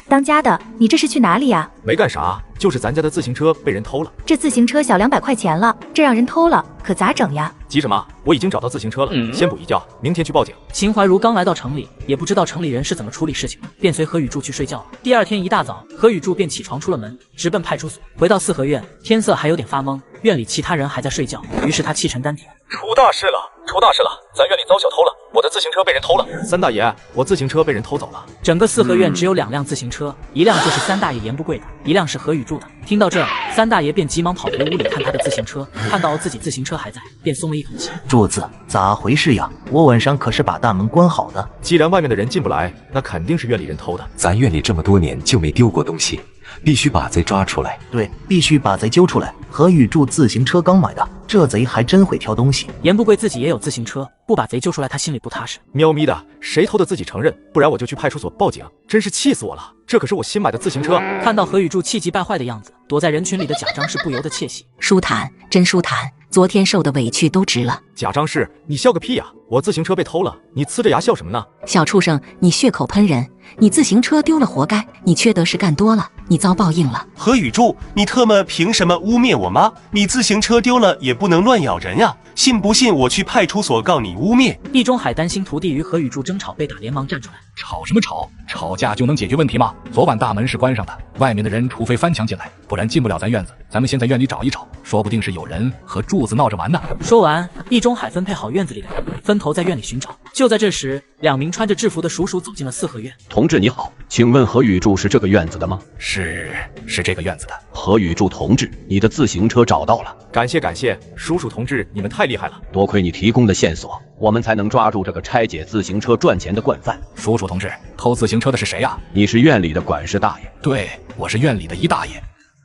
当家的，你这是去哪里呀？没干啥，就是咱家的自行车被人偷了。这自行车小200块钱了，这让人偷了，可咋整呀？急什么？我已经找到自行车了，先补一觉，明天去报警。秦怀茹刚来到城里，也不知道城里人是怎么处理事情的，便随何雨柱去睡觉了。第2天一大早，何雨柱便起床出了门，直奔派出所。回到四合院，天色还有点发蒙，院里其他人还在睡觉，于是他气沉丹田：出大事了！出大事了，咱院里遭小偷了，我的自行车被人偷了。三大爷，我自行车被人偷走了。整个四合院只有2辆自行车，一辆就是三大爷严不贵的，一辆是何宇柱的。听到这，三大爷便急忙跑回屋里看他的自行车，看到自己自行车还在，便松了一口气。柱子，咋回事呀？我晚上可是把大门关好的。既然外面的人进不来，那肯定是院里人偷的。咱院里这么多年就没丢过东西，必须把贼抓出来。对，必须把贼揪出来。何宇柱自行车刚买的，这贼还真会挑东西。严不贵自己也有自行车，不把贼揪出来，他心里不踏实。喵咪的，谁偷的自己承认，不然我就去派出所报警。真是气死我了，这可是我新买的自行车。看到何宇柱气急败坏的样子，躲在人群里的贾张氏不由得窃喜。舒坦，真舒坦，昨天受的委屈都值了。贾张氏，你笑个屁呀！我自行车被偷了，你呲着牙笑什么呢？小畜生，你血口喷人，你自行车丢了活该，你缺德事干多了，你遭报应了。何宇柱，你特么凭什么污蔑我妈？你自行车丢了也不能乱咬人呀！信不信我去派出所告你污蔑？易中海担心徒弟与何宇柱争吵被打，连忙站出来。吵什么吵？吵架就能解决问题吗？昨晚大门是关上的，外面的人除非翻墙进来，不然进不了咱院子。咱们先在院里找一找，说不定是有人和柱子闹着玩呢。说完，易中海分配好院子里的人，分头在院里寻找。就在这时，2名穿着制服的叔叔走进了四合院。同志你好，请问何宇柱是这个院子的吗？是这个院子的。何宇柱同志，你的自行车找到了。感谢，叔叔同志，你们太厉害了。多亏你提供的线索，我们才能抓住这个拆解自行车赚钱的惯犯。叔叔同志，偷自行车的是谁呀？你是院里的管事大爷。对，我是院里的一大爷。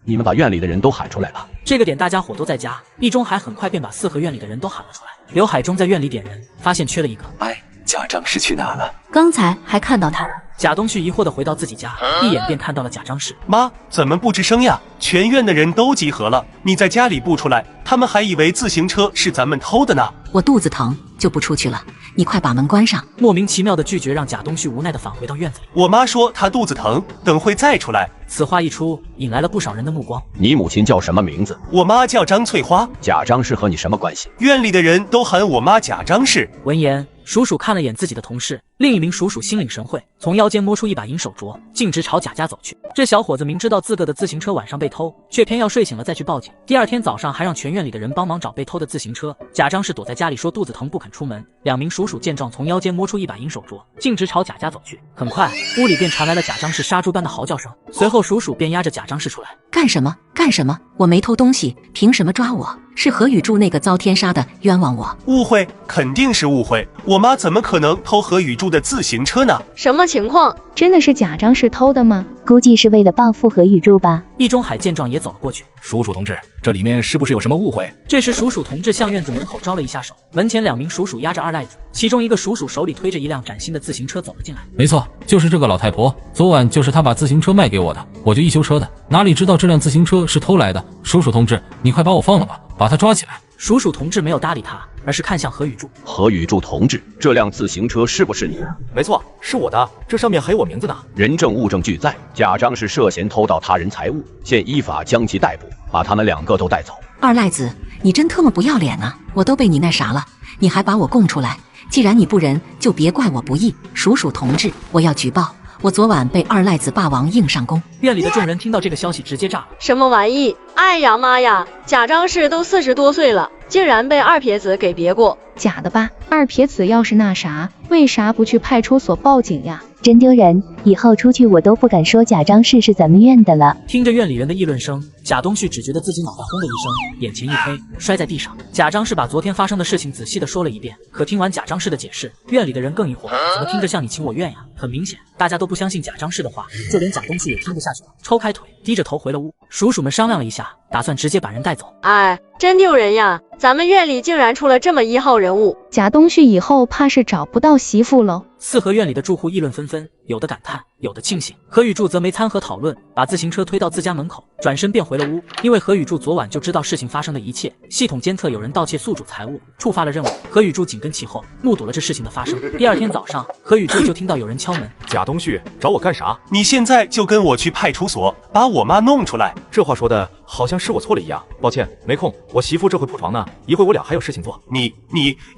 你们把院里的人都喊出来了。这个点大家伙都在家，易中海很快便把四合院里的人都喊了出来。刘海中在院里点人，发现缺了一个。哎，贾张氏去哪了？刚才还看到他了。贾东旭疑惑地回到自己家，一眼便看到了贾张氏。妈，怎么不吱声呀？全院的人都集合了，你在家里不出来，他们还以为自行车是咱们偷的呢。我肚子疼，就不出去了。你快把门关上。莫名其妙的拒绝让贾东旭无奈地返回到院子里。我妈说她肚子疼，等会再出来。此话一出，引来了不少人的目光。你母亲叫什么名字？我妈叫张翠花。贾张氏和你什么关系？院里的人都喊我妈贾张氏。闻言，叔叔看了眼自己的同事，另一名叔叔心领神会，从腰间摸出一把银手镯，径直朝贾家走去。这小伙子明知道自个的自行车晚上被偷，却偏要睡醒了再去报警。第二天早上还让全院里的人帮忙找被偷的自行车。贾张氏躲在家里说肚子疼不肯出门。2名叔叔见状，从腰间摸出一把银手镯，径直朝贾家走去。很快，屋里便传来了贾张氏杀猪般的嚎叫声。随后，叔叔便押着贾张氏出来。干什么？干什么？我没偷东西，凭什么抓我？是何宇柱那个遭天杀的冤枉我。误会，肯定是误会。我妈怎么可能偷何宇柱的自行车呢？什么情况？真的是贾张氏偷的吗？估计是为了报复何宇柱吧。易中海见状也走了过去。叔叔同志，这里面是不是有什么误会？这时叔叔同志向院子门口招了一下手，门前2名叔叔押着二赖子，其中一个叔叔手里推着一辆崭新的自行车走了进来。没错，就是这个老太婆，昨晚就是她把自行车卖给我的，我就一修车的，哪里知道这辆自行车是偷来的。叔叔同志，你快把我放了吧，把他抓起来。叔叔同志没有搭理他，而是看向何宇柱。何宇柱同志，这辆自行车是不是你的？没错，是我的，这上面还有我名字呢。人证物证俱在，贾张氏涉嫌偷盗他人财物，现依法将其逮捕，把他们2个都带走。二赖子，你真特么不要脸啊！我都被你那啥了，你还把我供出来？既然你不仁，就别怪我不义。叔叔同志，我要举报。我昨晚被二赖子霸王硬上弓。院里的众人听到这个消息直接炸了。什么玩意？哎呀妈呀！贾张氏都40多岁了，竟然被二撇子给别过。假的吧？二撇子要是那啥，为啥不去派出所报警呀？真丢人！以后出去我都不敢说贾张氏是咱们院的了。听着院里人的议论声，贾东旭只觉得自己脑袋轰的一声，眼前一黑，摔在地上。贾张氏把昨天发生的事情仔细的说了一遍，可听完贾张氏的解释，院里的人更疑惑，怎么听着像你情我愿呀？很明显，大家都不相信贾张氏的话，就连贾东旭也听不下去了，抽开腿，低着头回了屋。叔叔们商量了一下，打算直接把人带走。哎，真丢人呀！咱们院里竟然出了这么1号人物，贾东旭以后怕是找不到媳妇喽。四合院里的住户议论纷纷，有的感叹，有的庆幸。何宇柱则没参和讨论，把自行车推到自家门口，转身便回了屋。因为何宇柱昨晚就知道事情发生的一切，系统监测有人盗窃宿主财物，触发了任务。何宇柱紧跟其后，目睹了这事情的发生。第2天早上，何宇柱就听到有人敲门。贾东旭，找我干啥？你现在就跟我去派出所，把我妈弄出来。这话说的好像是我错了一样，抱歉，没空。我媳妇这会铺床呢，一会我俩还有事情做。你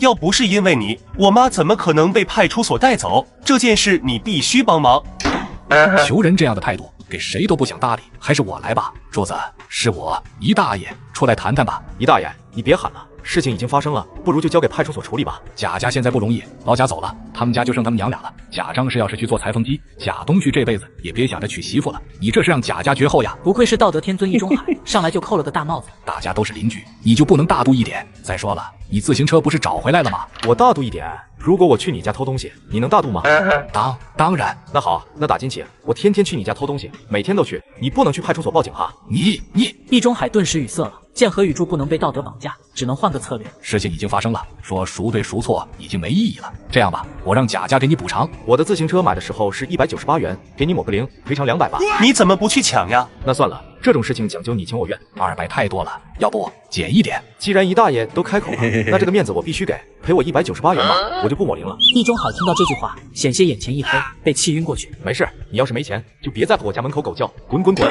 要不是因为你，我妈怎么可能被派出所带走？这件事你必须帮忙。求人这样的态度，给谁都不想搭理，还是我来吧。柱子，是我一大爷，出来谈谈吧。一大爷，你别喊了，事情已经发生了，不如就交给派出所处理吧。贾家现在不容易，老贾走了，他们家就剩他们娘俩了。贾张氏要是去做裁缝机，贾东旭这辈子也别想着娶媳妇了。你这是让贾家绝后呀！不愧是道德天尊易中海，上来就扣了个大帽子。大家都是邻居，你就不能大度一点？再说了，你自行车不是找回来了吗？我大度一点。如果我去你家偷东西，你能大度吗？当然。那好，那打金起，我天天去你家偷东西，每天都去，你不能去派出所报警哈。你易中海顿时语塞了，见何雨柱不能被道德绑架，只能换个策略。事情已经发生了，说孰对孰错已经没意义了。这样吧，我让贾家给你补偿。我的自行车买的时候是198元，给你抹个零，赔偿200吧。你怎么不去抢呀？那算了，这种事情讲究你情我愿，200太多了，要不减一点？既然姨大爷都开口了，那这个面子我必须给，赔我198元吧，我就不抹零了。易中海听到这句话，险些眼前一黑，被气晕过去。没事，你要是没钱，就别在我家门口狗叫，滚滚滚！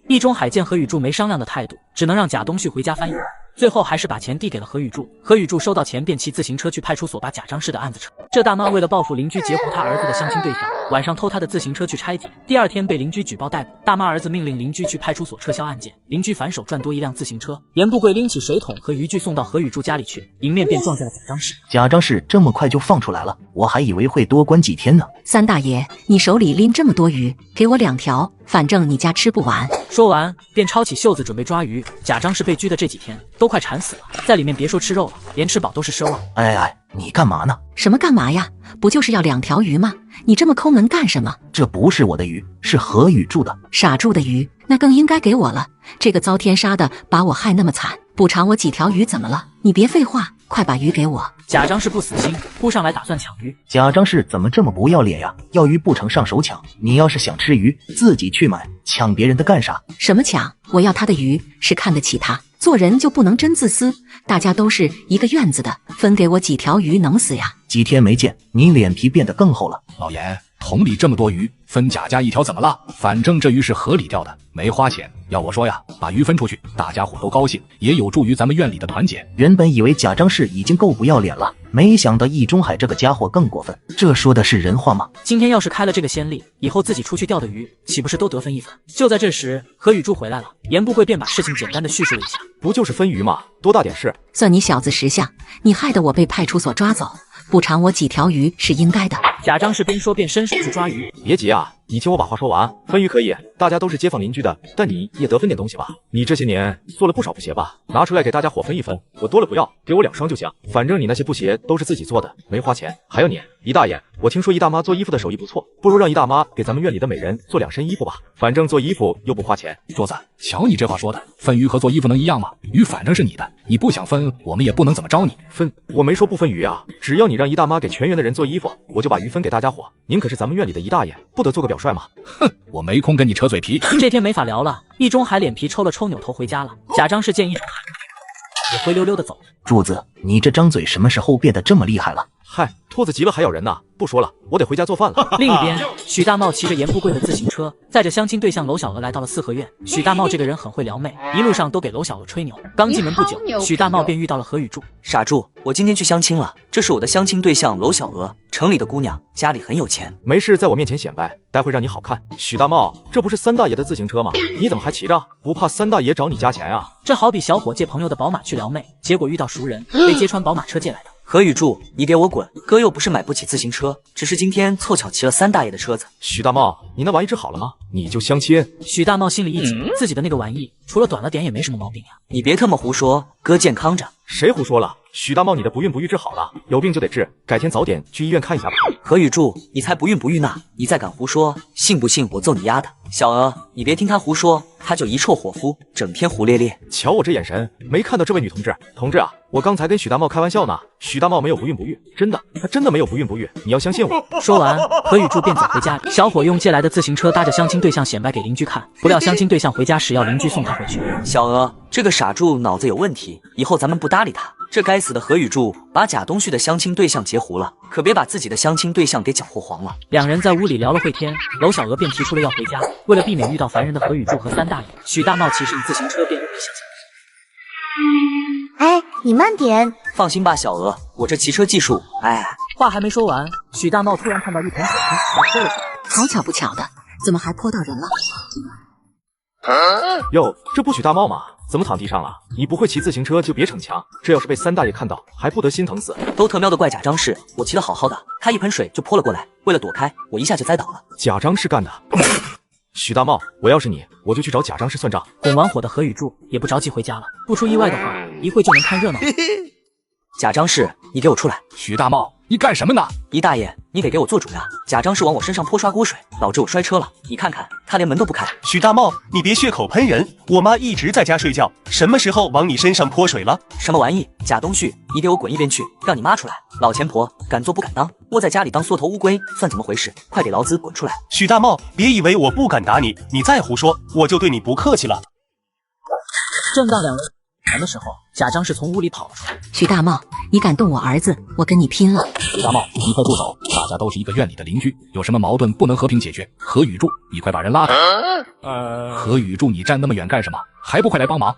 易中海见何雨柱没商量的态度，只能让贾东旭回家翻译。最后还是把钱递给了何雨柱。何雨柱收到钱便骑自行车去派出所把贾张氏的案子扯。这大妈为了报复邻居截胡他儿子的相亲对象，晚上偷他的自行车去拆解，第二天被邻居举报逮捕。大妈儿子命令邻居去派出所撤销案件，邻居反手赚多一辆自行车。严富贵拎起水桶和渔具送到何雨柱家里去，迎面便撞见了贾张氏。贾张氏这么快就放出来了，我还以为会多关几天呢。三大爷，你手里拎这么多鱼，给我2条，反正你家吃不完。说完便抄起袖子准备抓鱼。贾张氏被拘的这几天都快馋死了，在里面别说吃肉了，连吃饱都是奢望。哎，你干嘛呢？什么干嘛呀？不就是要2条鱼吗？你这么抠门干什么？这不是我的鱼，是何雨柱的。傻柱的鱼，那更应该给我了。这个遭天杀的把我害那么惨，补偿我几条鱼怎么了？你别废话，快把鱼给我。贾张氏不死心，扑上来打算抢鱼。贾张氏怎么这么不要脸呀？要鱼不成上手抢，你要是想吃鱼，自己去买，抢别人的干啥？什么抢？我要他的鱼是看得起他，做人就不能真自私。大家都是一个院子的，分给我几条鱼能死呀？几天没见，你脸皮变得更厚了。老严，桶里这么多鱼，分贾家1条怎么了？反正这鱼是河里钓的，没花钱。要我说呀，把鱼分出去，大家伙都高兴，也有助于咱们院里的团结。原本以为贾张氏已经够不要脸了，没想到易中海这个家伙更过分。这说的是人话吗？今天要是开了这个先例，以后自己出去钓的鱼，岂不是都得分1分？就在这时，何雨柱回来了，严不贵便把事情简单的叙述了一下。不就是分鱼吗？多大点事？算你小子识相，你害得我被派出所抓走，补偿我几条鱼是应该的。贾张氏边说边伸手去抓鱼。别急啊，你听我把话说完。分鱼可以，大家都是街坊邻居的，但你也得分点东西吧？你这些年做了不少布鞋吧？拿出来给大家伙分一分，我多了不要，给我2双就行。反正你那些布鞋都是自己做的，没花钱。还有你，姨大爷，我听说姨大妈做衣服的手艺不错，不如让姨大妈给咱们院里的美人做2身衣服吧。反正做衣服又不花钱。桌子，瞧你这话说的，分鱼和做衣服能一样吗？鱼反正是你的，你不想分，我们也不能怎么着你。分？我没说不分鱼啊，只要你让姨大妈给全园的人做衣服，我就把鱼分给大家伙。您可是咱们院里的姨大爷，不得做个表率吗？哼，我没空跟你扯嘴皮。这天没法聊了，易中海脸皮抽了抽，扭头回家了。贾张氏见易中海也灰溜溜的走。柱子，你这张嘴什么时候变得这么厉害了？嗨，兔子急了还咬人呢。不说了，我得回家做饭了。另一边，许大茂骑着严富贵的自行车，载着相亲对象娄小娥来到了4合院。许大茂这个人很会撩妹，一路上都给娄小娥吹牛。刚进门不久，许大茂便遇到了何雨柱。傻柱，我今天去相亲了，这是我的相亲对象娄小娥，城里的姑娘，家里很有钱。没事在我面前显摆，待会让你好看。许大茂，这不是三大爷的自行车吗？你怎么还骑着？不怕三大爷找你加钱啊？这好比小伙借朋友的宝马去撩妹，结果遇到熟人，被揭穿宝马车借来的。何雨柱，你给我滚！哥又不是买不起自行车，只是今天凑巧骑了三大爷的车子。许大茂，你那玩意治好了吗？你就相亲？许大茂心里一紧，自己的那个玩意除了短了点也没什么毛病呀。你别特么胡说，哥健康着。谁胡说了？许大茂，你的不孕不育治好了，有病就得治，改天早点去医院看一下吧。何雨柱，你才不孕不育呢！你再敢胡说，信不信我揍你丫的！小娥，你别听他胡说，他就一臭伙夫，整天胡咧咧。瞧我这眼神，没看到这位女同志？同志啊，我刚才跟许大茂开玩笑呢，许大茂没有不孕不育，真的，他真的没有不孕不育，你要相信我。说完，何雨柱便走回家里。小伙用借来的自行车搭着相亲对象显摆给邻居看，不料相亲对象回家时要邻居送他回去。小娥，这个傻柱脑子有问题，以后咱们不搭理他。这该死的何雨柱把贾东旭的相亲对象截胡了，可别把自己的相亲对象给搅和黄了。两人在屋里聊了会天，娄小娥便提出了要回家。为了避免遇到烦人的何雨柱和三大爷，许大茂骑着自行车便又没想哎，你慢点。放心吧，小娥，我这骑车技术，话还没说完，许大茂突然看到一桶水还泼了上来。好巧不巧的，怎么还泼到人了？哟，这不许大茂吗？怎么躺地上了？你不会骑自行车就别逞强，这要是被三大爷看到，还不得心疼死？都特喵的怪贾张氏，我骑得好好的，他一盆水就泼了过来，为了躲开，我一下就栽倒了。贾张氏干的。许大茂，我要是你，我就去找贾张氏算账。拱完火的何雨柱也不着急回家了，不出意外的话，一会就能看热闹。贾张氏，你给我出来！许大茂，你干什么呢？姨大爷，你得给我做主呀！贾张氏往我身上泼刷锅水，导致我摔车了。你看看，他连门都不开。许大茂，你别血口喷人！我妈一直在家睡觉，什么时候往你身上泼水了？什么玩意？贾东旭，你给我滚一边去！让你妈出来！老钱婆，敢做不敢当，窝在家里当缩头乌龟，算怎么回事？快给老子滚出来！许大茂，别以为我不敢打你，你再胡说，我就对你不客气了。正当两人谈的时候，贾张氏从屋里跑了出来。许大茂，你敢动我儿子，我跟你拼了！许大茂，你快住手！大家都是一个院里的邻居，有什么矛盾不能和平解决？何雨柱，你快把人拉开！何雨柱，你站那么远干什么？还不快来帮忙！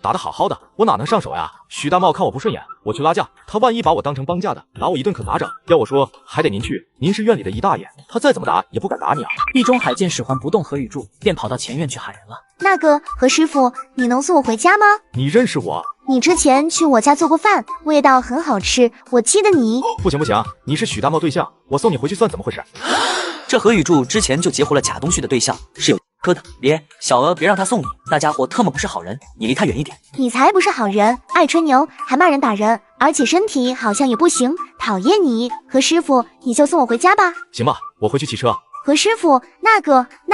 打得好好的，我哪能上手呀？许大茂看我不顺眼，我去拉架，他万一把我当成帮架的，拿我一顿可咋整？要我说，还得您去，您是院里的姨大爷，他再怎么打也不敢打你啊！地中海见使唤不动何雨柱，便跑到前院去喊人了。那个何师傅，你能送我回家吗？你认识我？你之前去我家做过饭，味道很好吃，我记得你。不行不行，你是许大茂对象，我送你回去算怎么回事？这何雨柱之前就截胡了贾东旭的对象，是有磕的。别，小娥，别让他送你，大家伙特么不是好人，你离他远一点。你才不是好人，爱吹牛，还骂人打人，而且身体好像也不行，讨厌你。何师傅，你就送我回家吧。行吧，我回去骑车。何师傅，那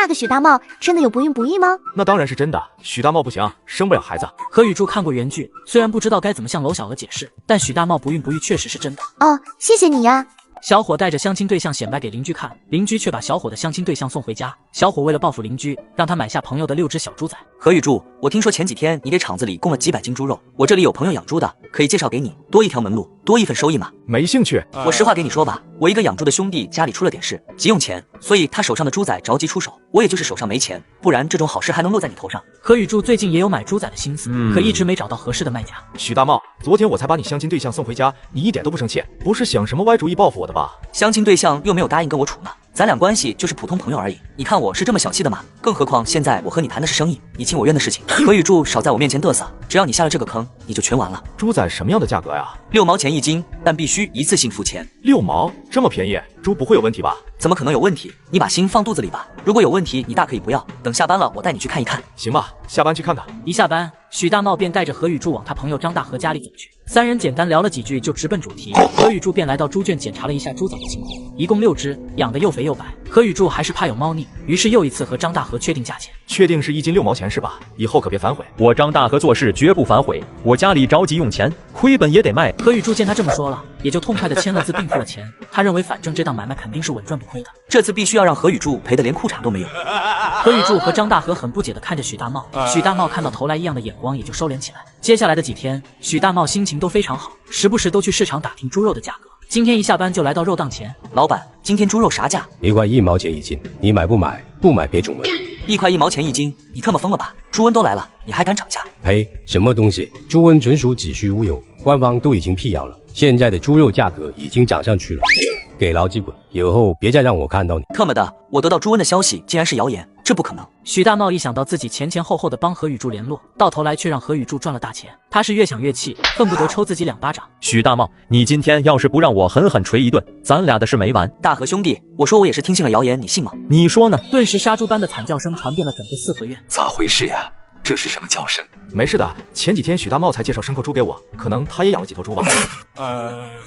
个许大茂真的有不孕不育吗？那当然是真的，许大茂不行，生不了孩子。何雨柱看过原剧，虽然不知道该怎么向娄小娥解释，但许大茂不孕不育确实是真的。哦，谢谢你呀。小伙带着相亲对象显摆给邻居看，邻居却把小伙的相亲对象送回家。小伙为了报复邻居，让他买下朋友的6只小猪仔。何雨柱，我听说前几天你给厂子里供了几百斤猪肉，我这里有朋友养猪的，可以介绍给你，多一条门路，多一份收益嘛。没兴趣。我实话给你说吧，我一个养猪的兄弟家里出了点事，急用钱，所以他手上的猪仔着急出手，我也就是手上没钱，不然这种好事还能落在你头上。何雨柱最近也有买猪仔的心思，可一直没找到合适的卖家。许大茂，昨天我才把你相亲对象送回家，你一点都不生气，不是想什么歪主意报复我的吧？相亲对象又没有答应跟我处呢，咱俩关系就是普通朋友而已。你看我是这么小气的吗？更何况现在我和你谈的是生意，你情我愿的事情。何雨柱少在我面前嘚瑟，只要你下了这个坑，你就全完了。猪仔什么样的价格呀？6毛钱一斤，但必须一次性付钱。6毛？这么便宜，猪不会有问题吧？怎么可能有问题？你把心放肚子里吧，如果有问题，你大可以不要，等下班了我带你去看一看。行吧，下班去看看。一下班，许大茂便带着何雨柱往他朋友张大河家里走去。三人简单聊了几句，就直奔主题。何雨柱便来到猪圈检查了一下猪仔的情况，一共6只，养得又肥又白。何雨柱还是怕有猫腻，于是又一次和张大河确定价钱。确定是1斤6毛钱是吧？以后可别反悔。我张大河做事绝不反悔，我家里着急用钱，亏本也得卖。何雨柱见他这么说了，也就痛快的签了字并付了钱。他认为反正这档买卖肯定是稳赚不亏的，这次必须要让何雨柱赔得连裤衩都没有。何雨柱和张大河很不解地看着许大茂，许大茂看到投来异样的眼光也就收敛起来。接下来的几天，许大茂心情都非常好，时不时都去市场打听猪肉的价格。今天一下班就来到肉档前，老板，今天猪肉啥价？1块1毛钱一斤，你买不买？不买别肿了。1块1毛钱一斤，你特么疯了吧？猪瘟都来了，你还敢涨价？呸！什么东西？猪瘟纯属子虚乌有，官方都已经辟谣了。现在的猪肉价格已经涨上去了，给牢记滚！以后别再让我看到你。特么的，我得到猪瘟的消息竟然是谣言，这不可能！许大茂一想到自己前后后的帮何雨柱联络，到头来却让何雨柱赚了大钱，他是越想越气，恨不得抽自己2巴掌。许大茂，你今天要是不让我狠狠捶一顿，咱俩的事没完。大河兄弟，我说我也是听信了谣言，你信吗？你说呢？顿时杀猪般的惨叫声传遍了整个4合院。咋回事呀？这是什么叫声？没事的，前几天许大茂才介绍牲口猪给我，可能他也养了几头猪吧。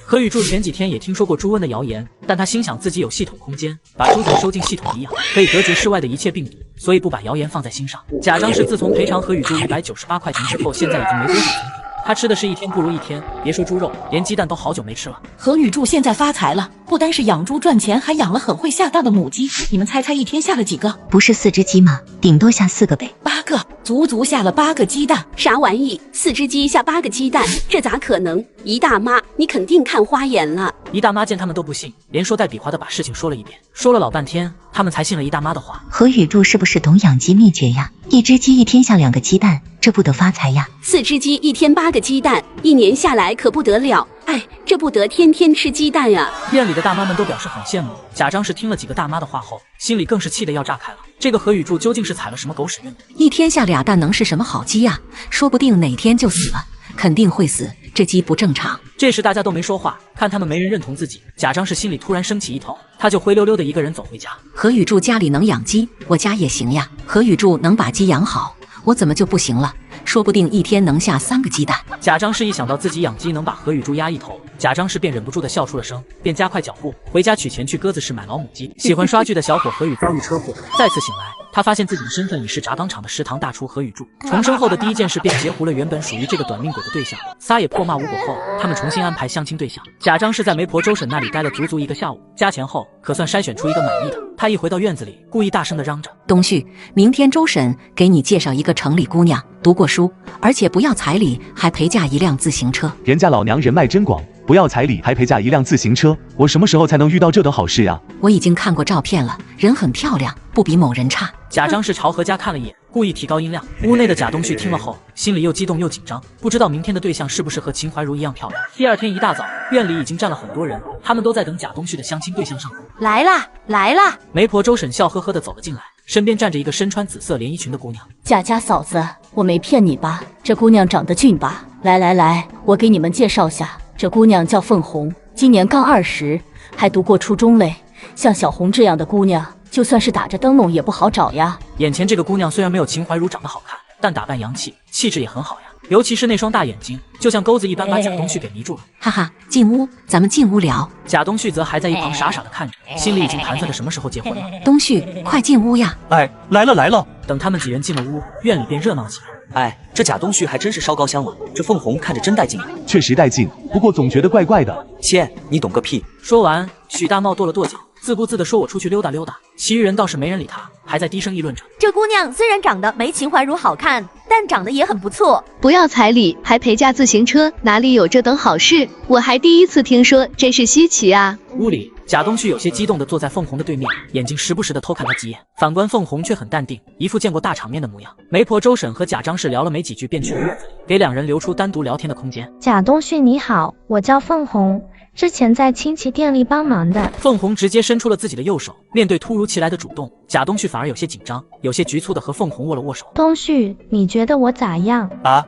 何雨柱前几天也听说过猪瘟的谣言，但他心想自己有系统空间，把猪仔收进系统里养，可以隔绝室外的一切病毒，所以不把谣言放在心上。贾张氏自从赔偿何雨柱198块钱之后，现在已经没多少钱了。他吃的是一天不如一天，别说猪肉，连鸡蛋都好久没吃了。何雨柱现在发财了，不单是养猪赚钱，还养了很会下蛋的母鸡。你们猜猜一天下了几个？不是4只鸡吗？顶多下4个呗。 8个，足足下了8个鸡蛋。啥玩意？4只鸡下8个鸡蛋，这咋可能？姨大妈，你肯定看花眼了。姨大妈见他们都不信，连说带比划的把事情说了一遍，说了老半天，他们才信了姨大妈的话。何雨柱是不是懂养鸡秘诀呀？1只鸡一天下2个鸡蛋，这不得发财呀？4只鸡一天8个鸡蛋，1年下来可不得了。哎，这不得天天吃鸡蛋呀！院里的大妈们都表示很羡慕。贾张氏听了几个大妈的话后，心里更是气得要炸开了。这个何雨柱究竟是踩了什么狗屎运？一天下俩蛋能是什么好鸡呀？说不定哪天就死了，肯定会死，这鸡不正常。这时大家都没说话，看他们没人认同自己，贾张氏心里突然升起一头，他就灰溜溜的一个人走回家。何雨柱家里能养鸡，我家也行呀。何雨柱能把鸡养好，我怎么就不行了？说不定一天能下3个鸡蛋。贾张氏一想到自己养鸡能把何雨柱压一头，贾张氏便忍不住的笑出了声，便加快脚步回家取钱去鸽子市买老母鸡。喜欢刷剧的小伙何雨遭遇车祸，再次醒来，他发现自己的身份已是轧钢厂的食堂大厨何雨柱。重生后的第一件事便截胡了原本属于这个短命鬼的对象，撒野破骂无果后，他们重新安排相亲对象。贾张氏在媒婆周婶那里待了足足1个下午，加钱后可算筛选出一个满意的。他一回到院子里，故意大声的嚷着：“东旭，明天周婶给你介绍一个城里姑娘，读过书，而且不要彩礼，还陪嫁1辆自行车。人家老娘人脉真广，不要彩礼还陪嫁1辆自行车，我什么时候才能遇到这等好事呀？”我已经看过照片了，人很漂亮，不比某人差。贾张氏朝何家看了一眼，故意提高音量。屋内的贾东旭听了后，心里又激动又紧张，不知道明天的对象是不是和秦怀茹一样漂亮。第二天一大早，院里已经站了很多人，他们都在等贾东旭的相亲对象上门。来啦，来啦！媒婆周婶笑呵呵的走了进来，身边站着一个身穿紫色连衣裙的姑娘。贾家嫂子，我没骗你吧？这姑娘长得俊吧？来，我给你们介绍下，这姑娘叫凤红，今年刚20，还读过初中嘞。像小红这样的姑娘，就算是打着灯笼也不好找呀。眼前这个姑娘虽然没有秦怀茹长得好看，但打扮洋气，气质也很好呀。尤其是那双大眼睛，就像钩子一般把贾东旭给迷住了。哈哈，进屋，咱们进屋聊。贾东旭则还在一旁傻傻的看着，心里已经盘算着什么时候结婚了。东旭，快进屋呀！哎，来了。等他们几人进了屋，院里便热闹起来。哎，这贾东旭还真是烧高香了，这凤红看着真带劲啊。确实带劲，不过总觉得怪怪的。切，你懂个屁！说完，许大茂跺了跺脚，自顾自地说：“我出去溜达溜达。”其余人倒是没人理他，还在低声议论着：“这姑娘虽然长得没秦怀茹好看，但长得也很不错。不要彩礼，还陪嫁自行车，哪里有这等好事？我还第一次听说，真是稀奇啊！”屋里，贾东旭有些激动地坐在凤红的对面，眼睛时不时地偷看她几眼。反观凤红却很淡定，一副见过大场面的模样。媒婆周婶和贾张氏聊了没几句，便去了院子里，给2人留出单独聊天的空间。贾东旭你好，我叫凤红，之前在亲戚店里帮忙的。凤红直接伸出了自己的右手，面对突如其来的主动，贾东旭反而有些紧张，有些局促地和凤红握了握手。东旭，你觉得我咋样？啊，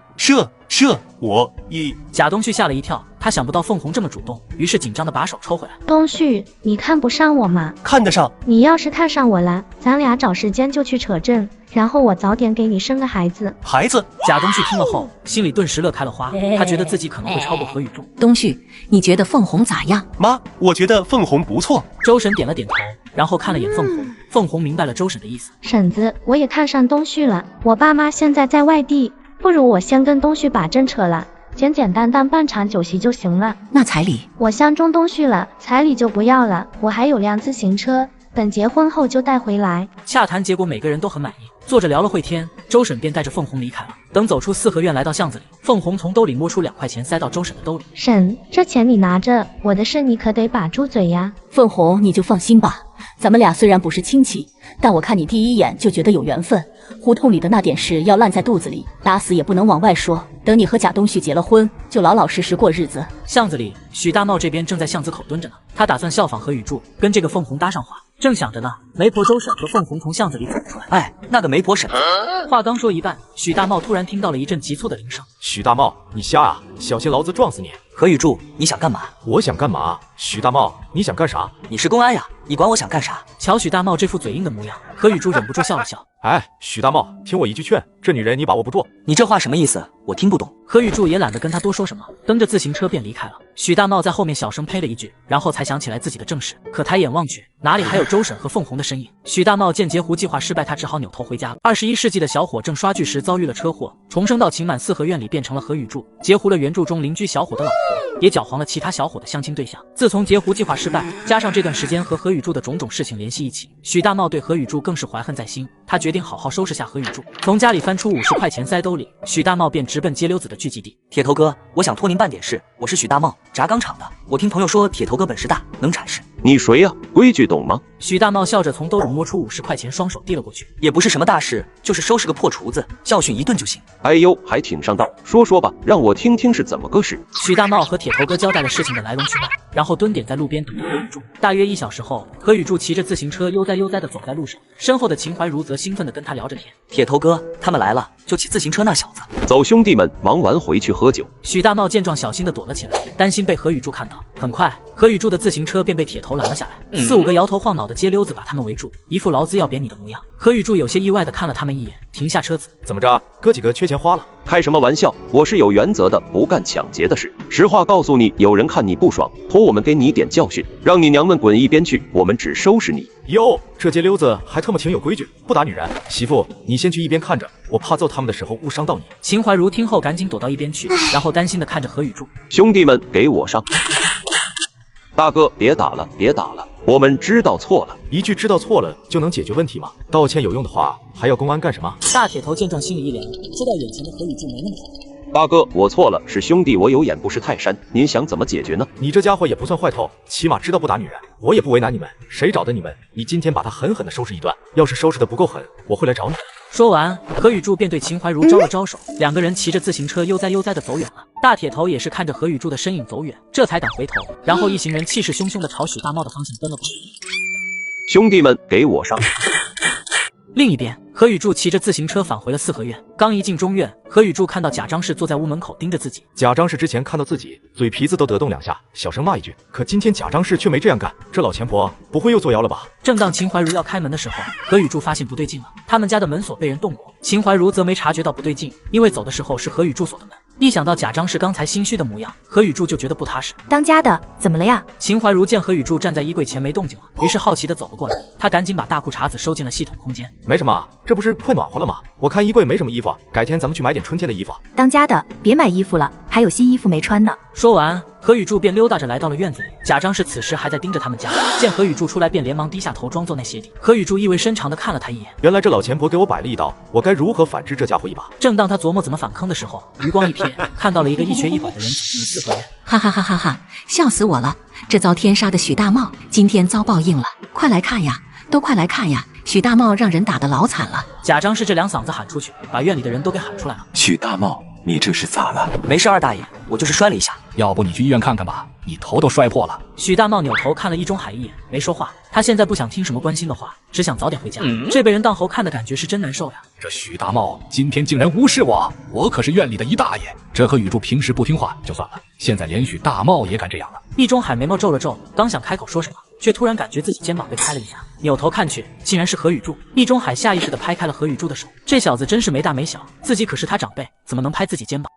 我贾东旭吓了一跳，他想不到凤红这么主动，于是紧张地把手抽回来。东旭，你看不上我吗？看得上。你要是看上我了，咱俩找时间就去扯证，然后我早点给你生个孩子。孩子？贾东旭听了后，心里顿时乐开了花，他觉得自己可能会超过何雨柱。东旭，你觉得凤红咋样？妈，我觉得凤红不错。周婶点了点头，然后看了眼凤红。凤红明白了周婶的意思。婶子，我也看上东旭了，我爸妈现在在外地，不如我先跟东旭把证扯了，简简单单办场酒席就行了。那彩礼？我相中东旭了，彩礼就不要了，我还有辆自行车，等结婚后就带回来。洽谈结果每个人都很满意，坐着聊了会天，周婶便带着凤红离开了。等走出4合院来到巷子里，凤红从兜里摸出2块钱塞到周婶的兜里。婶，这钱你拿着，我的事你可得把住嘴呀。凤红，你就放心吧，咱们俩虽然不是亲戚，但我看你第一眼就觉得有缘分。胡同里的那点事要烂在肚子里，打死也不能往外说。等你和贾东旭结了婚，就老老实实过日子。巷子里，许大茂这边正在巷子口蹲着呢，他打算效仿何雨柱，跟这个凤红搭上话。正想着呢，媒婆周婶和凤红从巷子里走出来。哎，那个媒婆婶。话刚说一半，许大茂突然听到了一阵急促的铃声。许大茂，你瞎啊！小心老子撞死你！何雨柱，你想干嘛？我想干嘛？许大茂，你想干啥？你是公安呀，你管我想干啥？瞧许大茂这副嘴硬的模样，何雨柱忍不住笑了笑。哎，许大茂，听我一句劝，这女人你把握不住。你这话什么意思？我听不懂。何雨柱也懒得跟他多说什么，蹬着自行车便离开了。许大茂在后面小声呸了一句，然后才想起来自己的正事，可抬眼望去，哪里还有周婶和凤红的身影？许大茂见截胡计划失败，他只好扭头回家了。21世纪的小伙正刷剧时遭遇了车祸，重生到情满4合院里变成了何雨柱，截胡了原著中邻居小伙的老婆，也搅黄了其他小伙的相亲对象。自从截胡计划失败，加上这段时间和何雨柱的种种事情联系一起，许大茂对何雨柱更是怀恨在心。他决定好好收拾下何雨柱，从家里翻出50块钱塞兜里，许大茂便直奔街溜子的聚集地。铁头哥，我想托您办点事，我是许大茂，轧钢厂的。我听朋友说铁头哥本事大，能铲事。你谁呀？规矩懂吗？许大茂笑着从兜里摸出50块钱，双手递了过去。也不是什么大事，就是收拾个破厨子，教训一顿就行。哎呦，还挺上道，说说吧，让我听听是怎么个事。许大茂和铁头哥交代了事情的来龙去脉，然后蹲点在路边等着何雨柱。大约1小时后，何雨柱骑着自行车悠哉悠哉地走在路上，身后的秦怀如则兴奋地跟他聊着天。铁头哥，他们来了，就骑自行车那小子。走，兄弟们，忙完回去喝酒。许大茂见状，小心地躲了起来，担心被何雨柱看到。很快，何雨柱的自行车便被铁头拦了下来，4、5个摇头晃脑的街溜子把他们围住，一副老子要扁你的模样。何雨柱有些意外地看了他们一眼，停下车子。怎么着，哥几个缺钱花了？开什么玩笑，我是有原则的，不干抢劫的事。实话告诉你，有人看你不爽，托我们给你点教训，让你娘们滚一边去，我们只收拾你。哟，这街溜子还特么挺有规矩，不打女人。媳妇，你先去一边看着，我怕揍他们的时候误伤到你。秦怀如听后赶紧躲到一边去，然后担心地看着何雨柱。兄弟们，给我上！大哥，别打了，别打了，我们知道错了。一句知道错了就能解决问题吗？道歉有用的话，还要公安干什么？大铁头见状心里一凉，知道眼前的何雨柱没那么好。大哥，我错了，是兄弟我有眼不识泰山，您想怎么解决呢？你这家伙也不算坏透，起码知道不打女人，我也不为难你们，谁找的你们？你今天把他狠狠地收拾一顿，要是收拾的不够狠，我会来找你。说完，何雨柱便对秦怀如招了招手，两个人骑着自行车悠哉悠哉地走远了。大铁头也是看着何雨柱的身影走远，这才敢回头，然后一行人气势汹汹地朝许大茂的方向奔了过去。兄弟们，给我上！另一边，何雨柱骑着自行车返回了四合院。刚一进中院，何雨柱看到贾张氏坐在屋门口盯着自己。贾张氏之前看到自己，嘴皮子都得动2下，小声骂一句。可今天贾张氏却没这样干，这老钱婆不会又作妖了吧？正当秦怀如要开门的时候，何雨柱发现不对劲了，他们家的门锁被人动过。秦怀如则没察觉到不对劲，因为走的时候是何雨柱锁的门。一想到贾张氏刚才心虚的模样，何雨柱就觉得不踏实。当家的怎么了呀？秦怀如见何雨柱站在衣柜前没动静了，于是好奇地走了过来。他赶紧把大裤衩子收进了系统空间。没什么，这不是快暖和了吗？我看衣柜没什么衣服，改天咱们去买点春天的衣服。当家的别买衣服了，还有新衣服没穿呢。说完，何雨柱便溜达着来到了院子里。贾张氏此时还在盯着他们家，见何雨柱出来便连忙低下头装作那鞋底。何雨柱意味深长地看了他一眼，原来这老钱婆给我摆了一刀，我该如何反制这家伙一把？正当他琢磨怎么反坑的时候，余光一瞥，看到了一个一瘸一拐的人走进了四合院。哈哈哈哈哈！笑死我了！这遭天杀的许大茂今天遭报应了，快来看呀，都快来看呀！许大茂让人打得老惨了。贾张氏这2嗓子喊出去，把院里的人都给喊出来了。许大茂，你这是咋了？没事，二大爷，我就是摔了一下。要不你去医院看看吧，你头都摔破了。许大茂扭头看了易中海一眼，没说话。他现在不想听什么关心的话，只想早点回家。这被人当猴看的感觉是真难受呀。这许大茂今天竟然无视我，我可是院里的一大爷。这何雨柱平时不听话就算了，现在连许大茂也敢这样了。易中海眉毛皱了皱，刚想开口说什么，却突然感觉自己肩膀被拍了一下，扭头看去，竟然是何雨柱。易中海下意识地拍开了何雨柱的手，这小子真是没大没小，自己可是他长辈，怎么能拍自己肩膀？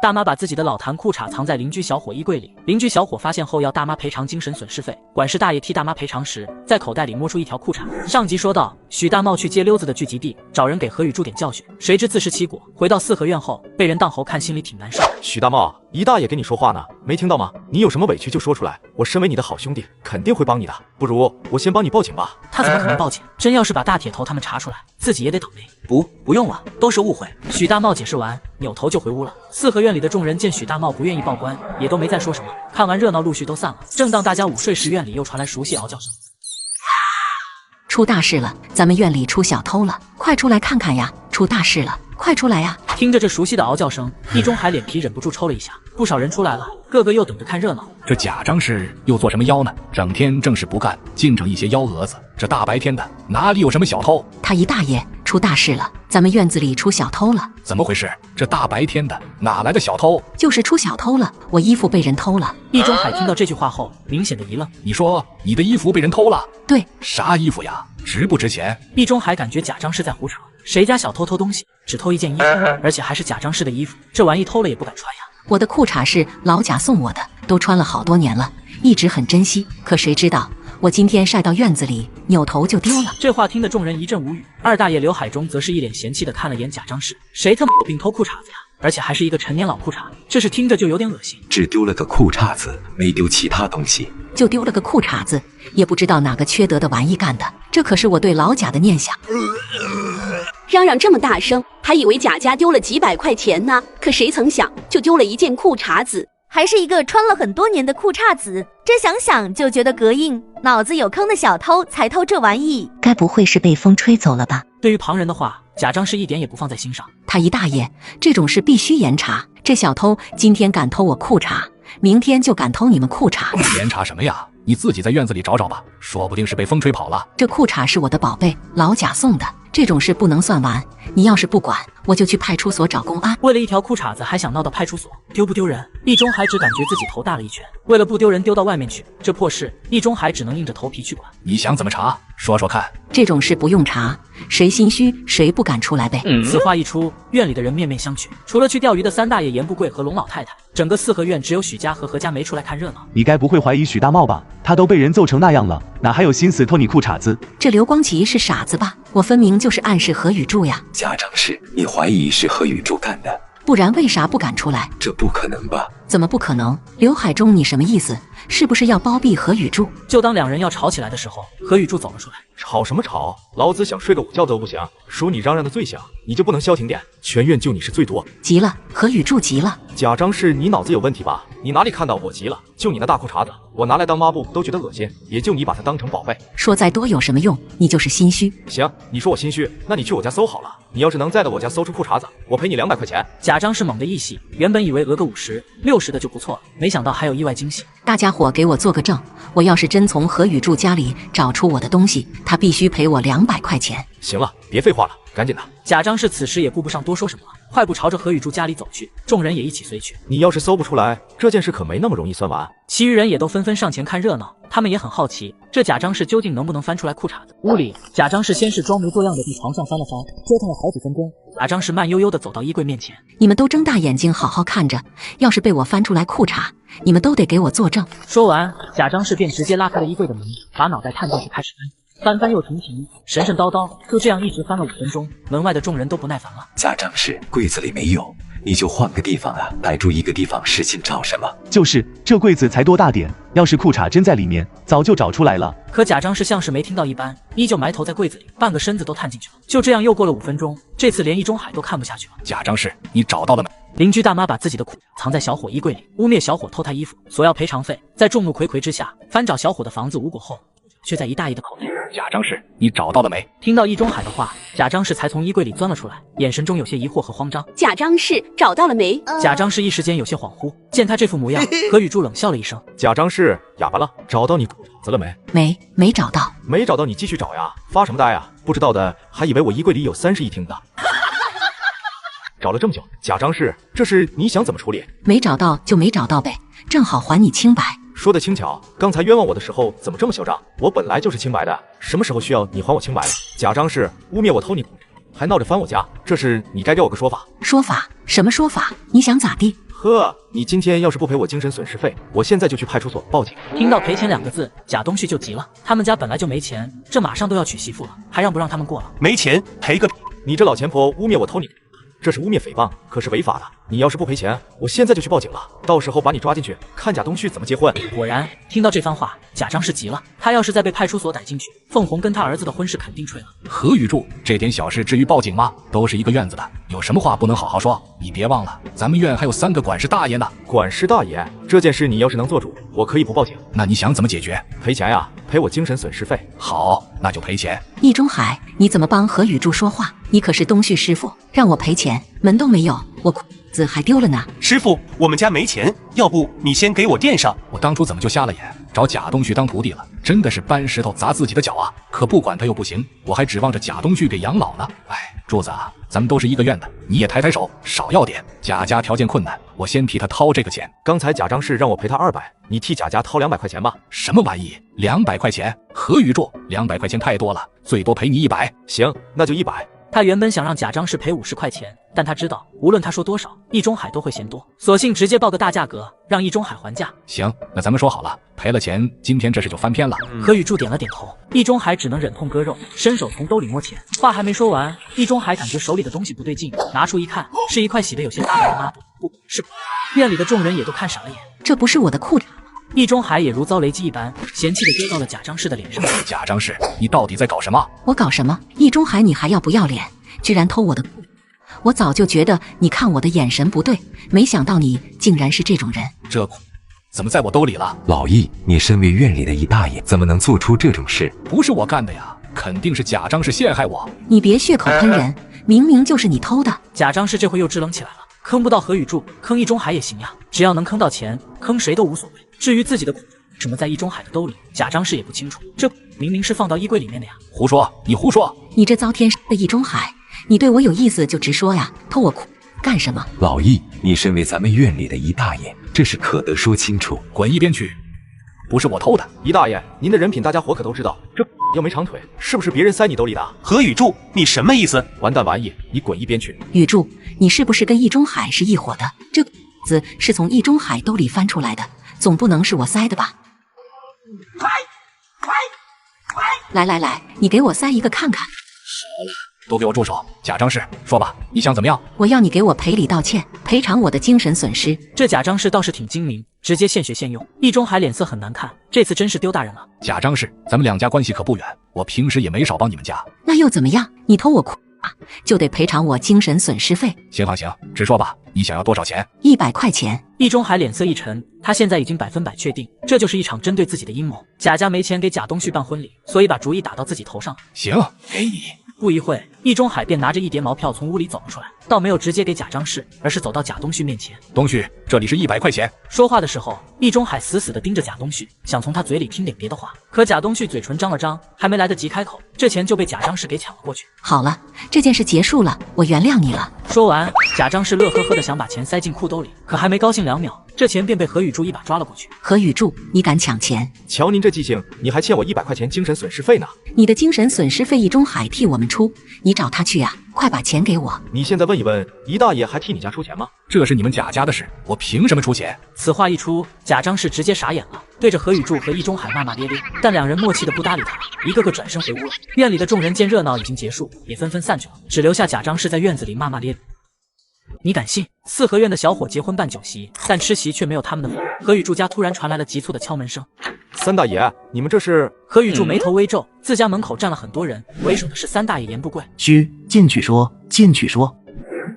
大妈把自己的老坛裤衩藏在邻居小伙衣柜里，邻居小伙发现后要大妈赔偿精神损失费。管事大爷替大妈赔偿时，在口袋里摸出一条裤衩。上集说到，许大茂去街溜子的聚集地，找人给何雨柱点教训，谁知自食其果，回到四合院后被人当猴看，心里挺难受。许大茂，一大爷给你说话呢，没听到吗？你有什么委屈就说出来，我身为你的好兄弟，肯定会帮你的。不如我先帮你报警吧。他怎么可能报警？真要是把大铁头他们查出来，自己也得倒霉。不用了，都是误会。许大茂解释完，扭头就回屋了。四合院里的众人见许大茂不愿意报官，也都没再说什么。看完热闹，陆续都散了。正当大家午睡时，院里又传来熟悉嗷叫声。出大事了，咱们院里出小偷了，快出来看看呀！出大事了，快出来呀！听着这熟悉的嗷叫声，易中海脸皮忍不住抽了一下。不少人出来了，个个又等着看热闹。这贾张氏又做什么妖呢？整天正事不干，净整一些幺蛾子。这大白天的，哪里有什么小偷？他姨大爷，出大事了，咱们院子里出小偷了。怎么回事？这大白天的，哪来的小偷？就是出小偷了，我衣服被人偷了。易中海听到这句话后，明显的一愣。你说你的衣服被人偷了？对。啥衣服呀？值不值钱？易中海感觉贾张氏在胡扯，谁家小偷偷东西，只偷一件衣服，而且还是贾张氏的衣服，这玩意偷了也不敢穿呀。我的裤衩是老贾送我的，都穿了好多年了，一直很珍惜。可谁知道我今天晒到院子里，扭头就丢了。这话听得众人一阵无语。二大爷刘海中则是一脸嫌弃的看了眼贾张氏，谁他妈有病偷裤衩子呀？而且还是一个陈年老裤衩，这是听着就有点恶心。只丢了个裤衩子，没丢其他东西。就丢了个裤衩子，也不知道哪个缺德的玩意干的。这可是我对老贾的念想。嚷嚷这么大声，还以为贾家丢了几百块钱呢，可谁曾想就丢了一件裤衩子。还是一个穿了很多年的裤衩子，这想想就觉得膈应。脑子有坑的小偷才偷这玩意，该不会是被风吹走了吧？对于旁人的话，贾张氏一点也不放在心上。他姨大爷，这种事必须严查。这小偷今天敢偷我裤衩，明天就敢偷你们裤衩。严查什么呀？你自己在院子里找找吧，说不定是被风吹跑了。这裤衩是我的宝贝，老贾送的，这种事不能算完。你要是不管，我就去派出所找公安。为了一条裤衩子还想闹到派出所，丢不丢人？易中海只感觉自己头大了一圈，为了不丢人丢到外面去，这破事易中海只能硬着头皮去管。你想怎么查？说说看。这种事不用查，谁心虚谁不敢出来呗。此话一出，院里的人面面相觑。除了去钓鱼的三大爷严不贵和龙老太太，整个四合院只有许家和何家没出来看热闹。你该不会怀疑许大茂吧？他都被人揍成那样了，哪还有心思偷你裤衩子？这刘光奇是傻子吧？我分明就是暗示何雨柱呀。家长是你怀疑是何雨柱干的，不然为啥不敢出来？这不可能吧？怎么不可能？刘海中，你什么意思？是不是要包庇何雨柱？就当两人要吵起来的时候，何雨柱走了出来。吵什么吵？老子想睡个午觉都不行，数你嚷嚷的最响，你就不能消停点？全院就你是最多。急了，何雨柱急了。贾张氏，你脑子有问题吧？你哪里看到我急了？就你那大裤衩子，我拿来当抹布都觉得恶心，也就你把它当成宝贝。说再多有什么用？你就是心虚。行，你说我心虚，那你去我家搜好了。你要是能在我家搜出裤衩子，我赔你200块钱。贾张氏猛地一喜，原本以为讹个50、60的就不错了，没想到还有意外惊喜。大家伙给我做个证，我要是真从何雨柱家里找出我的东西，他必须赔我200块钱。行了，别废话了，赶紧的。贾张氏此时也顾不上多说什么了，快步朝着何雨柱家里走去，众人也一起随去。你要是搜不出来，这件事可没那么容易算完。其余人也都纷纷上前看热闹，他们也很好奇，这贾张氏究竟能不能翻出来裤衩子。屋里，贾张氏先是装模作样的地床上翻了翻，折腾了好几分钟。贾张氏慢悠悠的走到衣柜面前，你们都睁大眼睛好好看着，要是被我翻出来裤衩，你们都得给我作证。说完，贾张氏便直接拉开了衣柜的门，把脑袋探进去开始翻翻又停停，神神叨叨，就这样一直翻了5分钟。门外的众人都不耐烦了。贾张氏，柜子里没有，你就换个地方啊，逮住一个地方使劲找什么？就是这柜子才多大点，要是裤衩真在里面，早就找出来了。可贾张氏像是没听到一般，依旧埋头在柜子里，半个身子都探进去了。就这样又过了5分钟，这次连易中海都看不下去了。贾张氏，你找到了没？邻居大妈把自己的裤藏在小伙衣柜里，污蔑小伙偷她衣服，索要赔偿费。在众目睽睽之下，翻找小伙的房子无果后，却在一大爷的口袋。贾张氏，你找到了没？听到易中海的话，贾张氏才从衣柜里钻了出来，眼神中有些疑惑和慌张。贾张氏，找到了没？贾张氏一时间有些恍惚，见他这副模样，何雨柱冷笑了一声。贾张氏，哑巴了，找到你裤衩子了没？没找到。没找到你继续找呀，发什么呆呀？不知道的还以为我衣柜里有30亿听的。找了这么久，贾张氏，这事你想怎么处理？没找到就没找到呗，正好还你清白。说的轻巧，刚才冤枉我的时候怎么这么嚣张？我本来就是清白的，什么时候需要你还我清白了？贾张氏污蔑我偷你裤衩，还闹着翻我家，这事你该给我个说法。说法？什么说法？你想咋地？呵，你今天要是不赔我精神损失费，我现在就去派出所报警。听到赔钱2个字，贾东旭就急了。他们家本来就没钱，这马上都要娶媳妇了，还让不让他们过了？没钱赔个屁！你这老钱婆污蔑我偷你，这是污蔑诽谤，可是违法的。你要是不赔钱，我现在就去报警了，到时候把你抓进去，看贾东旭怎么结婚。果然，听到这番话，贾张氏急了。他要是再被派出所逮进去，凤红跟他儿子的婚事肯定吹了。何雨柱，这点小事至于报警吗？都是一个院子的，有什么话不能好好说？你别忘了，咱们院还有3个管事大爷呢。管事大爷，这件事你要是能做主，我可以不报警。那你想怎么解决？赔钱呀，赔我精神损失费。好，那就赔钱。易中海，你怎么帮何雨柱说话？你可是东旭师傅，让我赔钱，门都没有，我裤子还丢了呢。师傅，我们家没钱，要不你先给我垫上。我当初怎么就瞎了眼，找贾东旭当徒弟了？真的是搬石头砸自己的脚啊！可不管他又不行，我还指望着贾东旭给养老呢。哎，柱子啊，咱们都是一个院的，你也抬抬手，少要点。贾家条件困难，我先替他掏这个钱。刚才贾张氏让我赔他200，你替贾家掏200块钱吧。什么玩意？200块钱？何雨柱，200块钱太多了，最多赔你100。行，那就100。他原本想让贾张氏赔50块钱，但他知道无论他说多少，易中海都会嫌多，索性直接报个大价格，让易中海还价。行，那咱们说好了，赔了钱，今天这事就翻篇了。何雨柱点了点头，易中海只能忍痛割肉，伸手从兜里摸钱。话还没说完，易中海感觉手里的东西不对劲，拿出一看，是一块洗得有些发霉的抹布，不是。院里的众人也都看傻了眼，这不是我的裤衩。易中海也如遭雷击一般，嫌弃地丢到了贾张氏的脸上。贾张氏，你到底在搞什么？我搞什么？易中海，你还要不要脸？居然偷我的裤！我早就觉得你看我的眼神不对，没想到你竟然是这种人。这怎么在我兜里了？老易，你身为院里的一大爷，怎么能做出这种事？不是我干的呀，肯定是贾张氏陷害我。你别血口喷人，明明就是你偷的。贾张氏这回又支棱起来了，坑不到何雨柱，坑易中海也行呀，只要能坑到钱，坑谁都无所谓。至于自己的什么在易中海的兜里，贾张氏也不清楚，这明明是放到衣柜里面的呀。胡说，你胡说！你这遭天的易中海，你对我有意思就直说呀，偷我干什么？老易，你身为咱们院里的一大爷，这事可得说清楚。滚一边去！不是我偷的。一大爷，您的人品大家伙可都知道，这又没长腿，是不是别人塞你兜里的？何雨柱，你什么意思？完蛋玩意，你滚一边去！雨柱，你是不是跟易中海是一伙的？这子是从易中海兜里翻出来的，总不能是我塞的吧？来，你给我塞一个看看。都给我住手！贾张氏，说吧，你想怎么样？我要你给我赔礼道歉，赔偿我的精神损失。这贾张氏倒是挺精明，直接现学现用。易中海脸色很难看，这次真是丢大人了。贾张氏，咱们两家关系可不远，我平时也没少帮你们家。那又怎么样？你偷我就得赔偿我精神损失费。行，直说吧，你想要多少钱？100块钱。易中海脸色一沉，他现在已经100%确定，这就是一场针对自己的阴谋。贾家没钱给贾东旭办婚礼，所以把主意打到自己头上。行，给你。不一会，易中海便拿着一叠毛票从屋里走了出来，倒没有直接给贾张氏，而是走到贾东旭面前。东旭，这里是100块钱。说话的时候，易中海死死地盯着贾东旭，想从他嘴里听点别的话。可贾东旭嘴唇张了张，还没来得及开口，这钱就被贾张氏给抢了过去。好了，这件事结束了，我原谅你了。说完，贾张氏乐呵呵地想把钱塞进裤兜里，可还没高兴2秒，这钱便被何雨柱一把抓了过去。何雨柱，你敢抢钱？瞧您这记性，你还欠我100块钱精神损失费呢。你的精神损失费易中海替我们出，你找他去呀，快把钱给我。你现在问一问，一大爷还替你家出钱吗？这是你们贾家的事，我凭什么出钱？此话一出，贾张氏直接傻眼了，对着何雨柱和易中海骂骂咧咧，但两人默契的不搭理他，一个个转身回屋了。院里的众人见热闹已经结束，也纷纷散去了，只留下贾张氏在院子里骂骂咧咧。你敢信四合院的小伙结婚办酒席，但吃席却没有他们的份。何雨柱家突然传来了急促的敲门声。三大爷，你们这是？何雨柱眉头微皱，自家门口站了很多人，为首的是三大爷严不贵。嘘，进去说，进去说。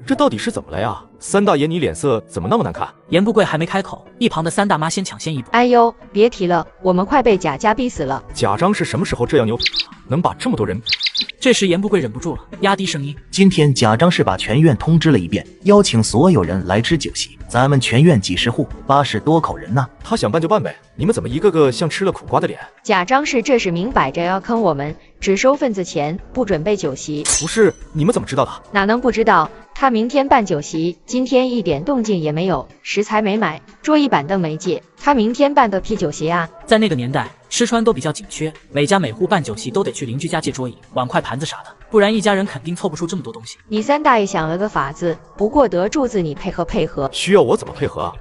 这到底是怎么了呀？三大爷，你脸色怎么那么难看？严不贵还没开口，一旁的三大妈先抢先一步。哎呦，别提了，我们快被贾家逼死了。贾张是什么时候这样牛皮了？能把这么多人？这时严不贵忍不住了，压低声音：今天贾张是把全院通知了一遍，邀请所有人来吃酒席，咱们全院几十户，80多口人呢。他想办就办呗，你们怎么一个个像吃了苦瓜的脸？贾张是这是明摆着要坑我们，只收份子钱，不准备酒席。不是，你们怎么知道的？哪能不知道？他明天办酒席，今天一点动静也没有，食材没买，桌椅板凳没借，他明天办个屁酒席啊！在那个年代，吃穿都比较紧缺，每家每户办酒席都得去邻居家借桌椅、碗筷、盘子啥的，不然一家人肯定凑不出这么多东西。你三大爷想了个法子，不过得柱子你配合配合。需要我怎么配合啊？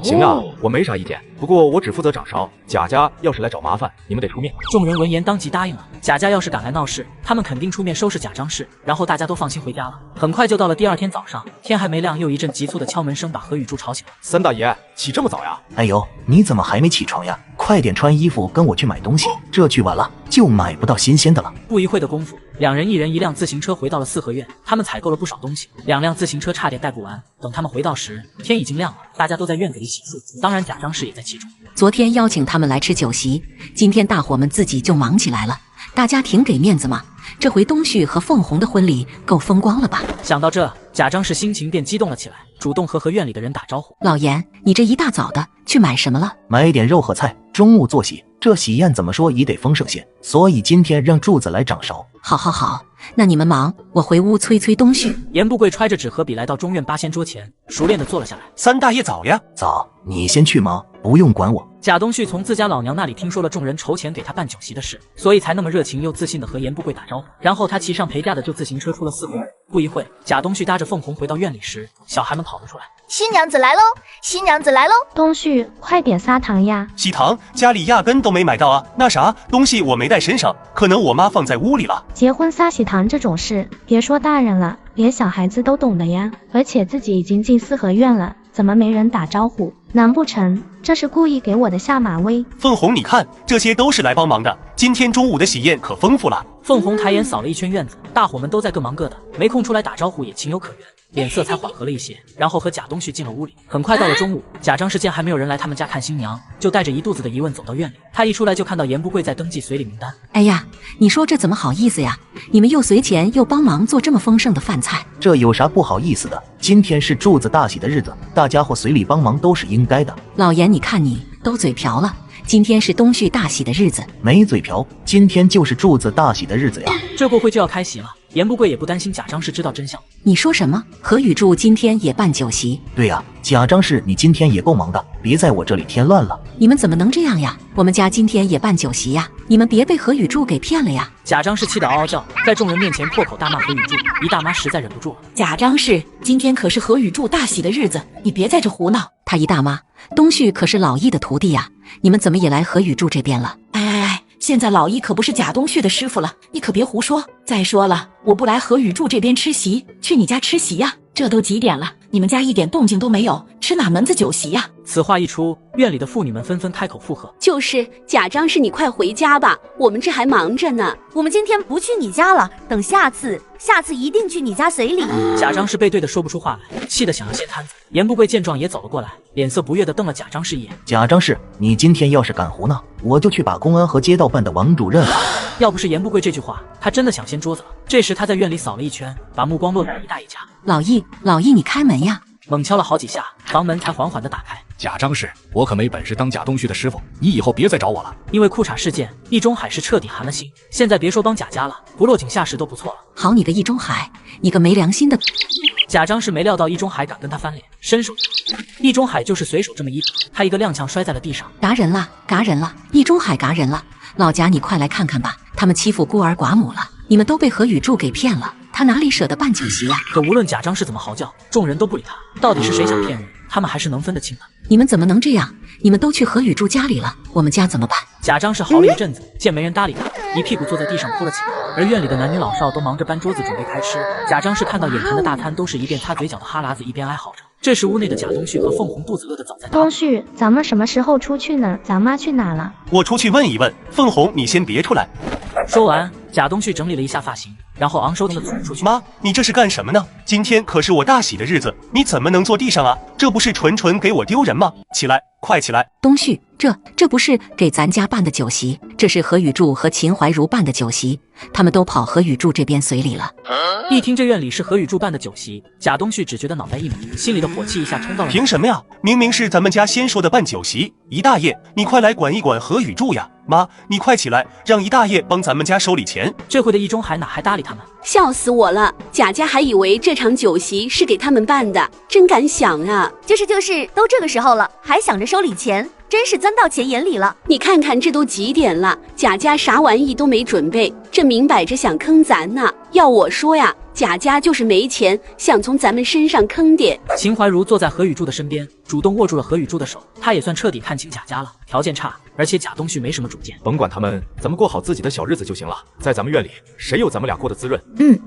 行啊，我没啥意见，不过我只负责掌勺。贾家要是来找麻烦，你们得出面。众人闻言当即答应了。贾家要是敢来闹事，他们肯定出面收拾贾张氏，然后大家都放心回家了。很快就到了第二天早上，天还没亮，又一阵急促的敲门声把何雨柱吵醒了。三大爷，起这么早呀？哎呦，你怎么还没起床呀？快点穿衣服跟我去买东西，这去晚了就买不到新鲜的了。不一会的功夫，两人一人一辆自行车回到了四合院。他们采购了不少东西，2辆自行车差点带不完。等他们回到时，天已经亮了，大家都在院子里洗漱，当然贾张氏也在其中。昨天邀请他们来吃酒席，今天大伙们自己就忙起来了，大家挺给面子嘛。这回东旭和凤红的婚礼够风光了吧？想到这，贾张氏心情便激动了起来，主动和院里的人打招呼。老严，你这一大早的去买什么了？买点肉和菜，中午做喜，这喜宴怎么说也得丰盛些，所以今天让柱子来掌勺。好，那你们忙，我回屋催东旭。严不贵揣着纸和笔来到中院八仙桌前，熟练地坐了下来。三大爷早呀！早，你先去忙，不用管我。贾东旭从自家老娘那里听说了众人筹钱给他办酒席的事，所以才那么热情又自信地和严不贵打招呼。然后他骑上陪嫁的旧自行车出了四合院。不一会，贾东旭搭着凤红回到院里时，小孩们跑了出来。新娘子来喽！新娘子来喽！东旭，快点撒糖呀！喜糖家里压根都没买到啊！那啥东西我没带身上，可能我妈放在屋里了。结婚撒喜糖这种事，别说大人了，连小孩子都懂的呀。而且自己已经进四合院了，怎么没人打招呼？难不成这是故意给我的下马威？凤红，你看，这些都是来帮忙的。今天中午的喜宴可丰富了。凤红抬眼扫了一圈院子，大伙们都在各忙各的，没空出来打招呼也情有可原，脸色才缓和了一些，然后和贾东旭进了屋里。很快到了中午，贾张氏见还没有人来他们家看新娘，就带着一肚子的疑问走到院里。他一出来就看到严不贵在登记随礼名单。哎呀，你说这怎么好意思呀？你们又随钱又帮忙做这么丰盛的饭菜，这有啥不好意思的？今天是柱子大喜的日子，大家伙随礼帮忙都是应该的。老严，你看你都嘴瓢了。今天是东旭大喜的日子，没嘴瓢，今天就是柱子大喜的日子呀。这过会就要开席了，严不贵也不担心贾张氏知道真相。你说什么？何雨柱今天也办酒席？对呀，贾张氏你今天也够忙的，别在我这里添乱了。你们怎么能这样呀？我们家今天也办酒席呀，你们别被何雨柱给骗了呀！贾张氏气得嗷嗷叫，在众人面前破口大骂何雨柱。姨大妈实在忍不住了，贾张氏，今天可是何雨柱大喜的日子，你别在这胡闹。他姨大妈，东旭可是老易的徒弟呀，你们怎么也来何雨柱这边了？哎，现在老易可不是贾东旭的师傅了，你可别胡说。再说了，我不来何雨柱这边吃席，去你家吃席呀？这都几点了，你们家一点动静都没有，吃哪门子酒席呀？此话一出，院里的妇女们纷纷开口附和。就是贾张氏，你快回家吧，我们这还忙着呢。我们今天不去你家了，等下次一定去你家随礼。贾张氏被对得说不出话来，气得想要掀摊子。严不贵见状也走了过来，脸色不悦地瞪了贾张氏一眼。贾张氏，你今天要是敢胡闹，我就去把公安和街道办的王主任。要不是严不贵这句话，他真的想掀桌子了。这时他在院里扫了一圈，把目光落在一大爷家。老易，你开门呀！猛敲了好几下，房门才缓缓地打开。贾张氏，我可没本事当贾东旭的师傅，你以后别再找我了。因为裤衩事件，易中海是彻底寒了心，现在别说帮贾家了，不落井下石都不错了。好你个易中海，你个没良心的！贾张氏没料到易中海敢跟他翻脸，伸手，易中海就是随手这么一他一个踉跄摔在了地上。嘎人了，易中海嘎人了！老贾，你快来看看吧，他们欺负孤儿寡母了，你们都被何雨柱给骗了，他哪里舍得办酒席呀？可无论贾张氏怎么嚎叫，众人都不理他。到底是谁想骗人，他们还是能分得清的。你们怎么能这样？你们都去何雨柱家里了，我们家怎么办？贾张氏嚎了一阵子，见没人搭理他，一屁股坐在地上哭了起来。而院里的男女老少都忙着搬桌子准备开吃。贾张氏看到眼前的大摊都是一边擦嘴角的哈喇子一边哀嚎着。这时屋内的贾东旭和凤红肚子饿得早在东旭，咱们什么时候出去呢？咱妈去哪了？我出去问一问。凤红，你先别出来。说完，贾东旭整理了一下发型，然后昂首挺胸出去。妈，你这是干什么呢？今天可是我大喜的日子，你怎么能坐地上啊？这不是纯给我丢人吗？起来，快起来！东旭，这不是给咱家办的酒席，这是何雨柱和秦怀茹办的酒席，他们都跑何雨柱这边随礼了。一听这院里是何雨柱办的酒席，贾东旭只觉得脑袋一凛，心里的火气一下冲到了。凭什么呀？明明是咱们家先说的办酒席，姨大爷，你快来管一管何雨柱呀！妈，你快起来，让姨大爷帮咱们家收礼钱。这回的易中海哪还搭理他们？笑死我了！贾家还以为这场酒席是给他们办的，真敢想啊！就是，都这个时候了，还想着收礼钱，真是钻到钱眼里了。你看看这都几点了，贾家啥玩意都没准备，这明摆着想坑咱呢。要我说呀，贾家就是没钱，想从咱们身上坑点。秦怀茹坐在何雨柱的身边，主动握住了何雨柱的手，他也算彻底看清贾家了。条件差，而且贾东旭没什么主见，甭管他们，咱们过好自己的小日子就行了。在咱们院里，谁有咱们俩过得滋润？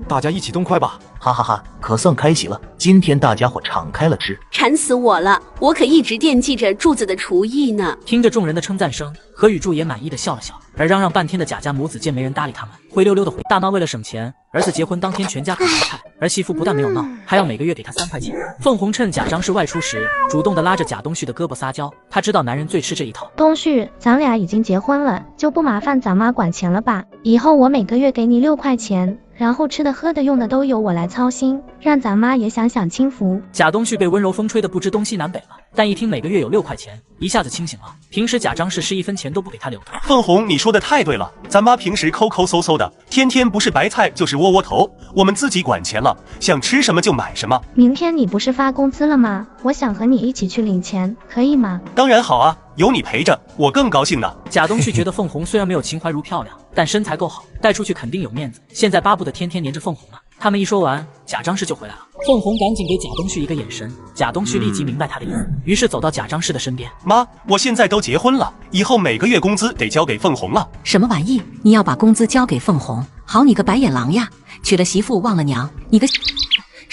大家一起动快吧！哈哈哈，可算开席了，今天大家伙敞开了吃。馋死我了，我可一直惦记着柱子的厨艺呢。听着众人的称赞声，何雨柱也满意的笑了笑。而嚷嚷半天的贾家母子见没人搭理他们，灰溜溜的回。大妈为了省钱，儿子结婚当天全家烤菜，儿媳妇不但没有闹，还要每个月给他3块钱。凤红趁贾张氏外出时，主动的拉着贾东旭的胳膊撒娇，他知道男人最吃这一套。东旭，咱俩已经结婚了，就不麻烦咱妈管钱了吧？以后我每个月给你6块钱。然后吃的喝的用的都由我来操心，让咱妈也享享清福。贾东旭被温柔风吹得不知东西南北了，但一听每个月有6块钱，一下子清醒了。平时贾张氏是1分钱都不给他留的。凤红，你说的太对了，咱妈平时抠抠搜搜的，天天不是白菜就是窝窝头，我们自己管钱了，想吃什么就买什么。明天你不是发工资了吗？我想和你一起去领钱，可以吗？当然好啊，有你陪着，我更高兴呢。贾东旭觉得凤红虽然没有秦怀茹漂亮，但身材够好，带出去肯定有面子。现在巴不得天天黏着凤红了。他们一说完，贾张氏就回来了。凤红赶紧给贾东旭一个眼神，贾东旭立即明白他的意思，于是走到贾张氏的身边。妈，我现在都结婚了，以后每个月工资得交给凤红了。什么玩意？你要把工资交给凤红？好你个白眼狼呀！娶了媳妇忘了娘，你个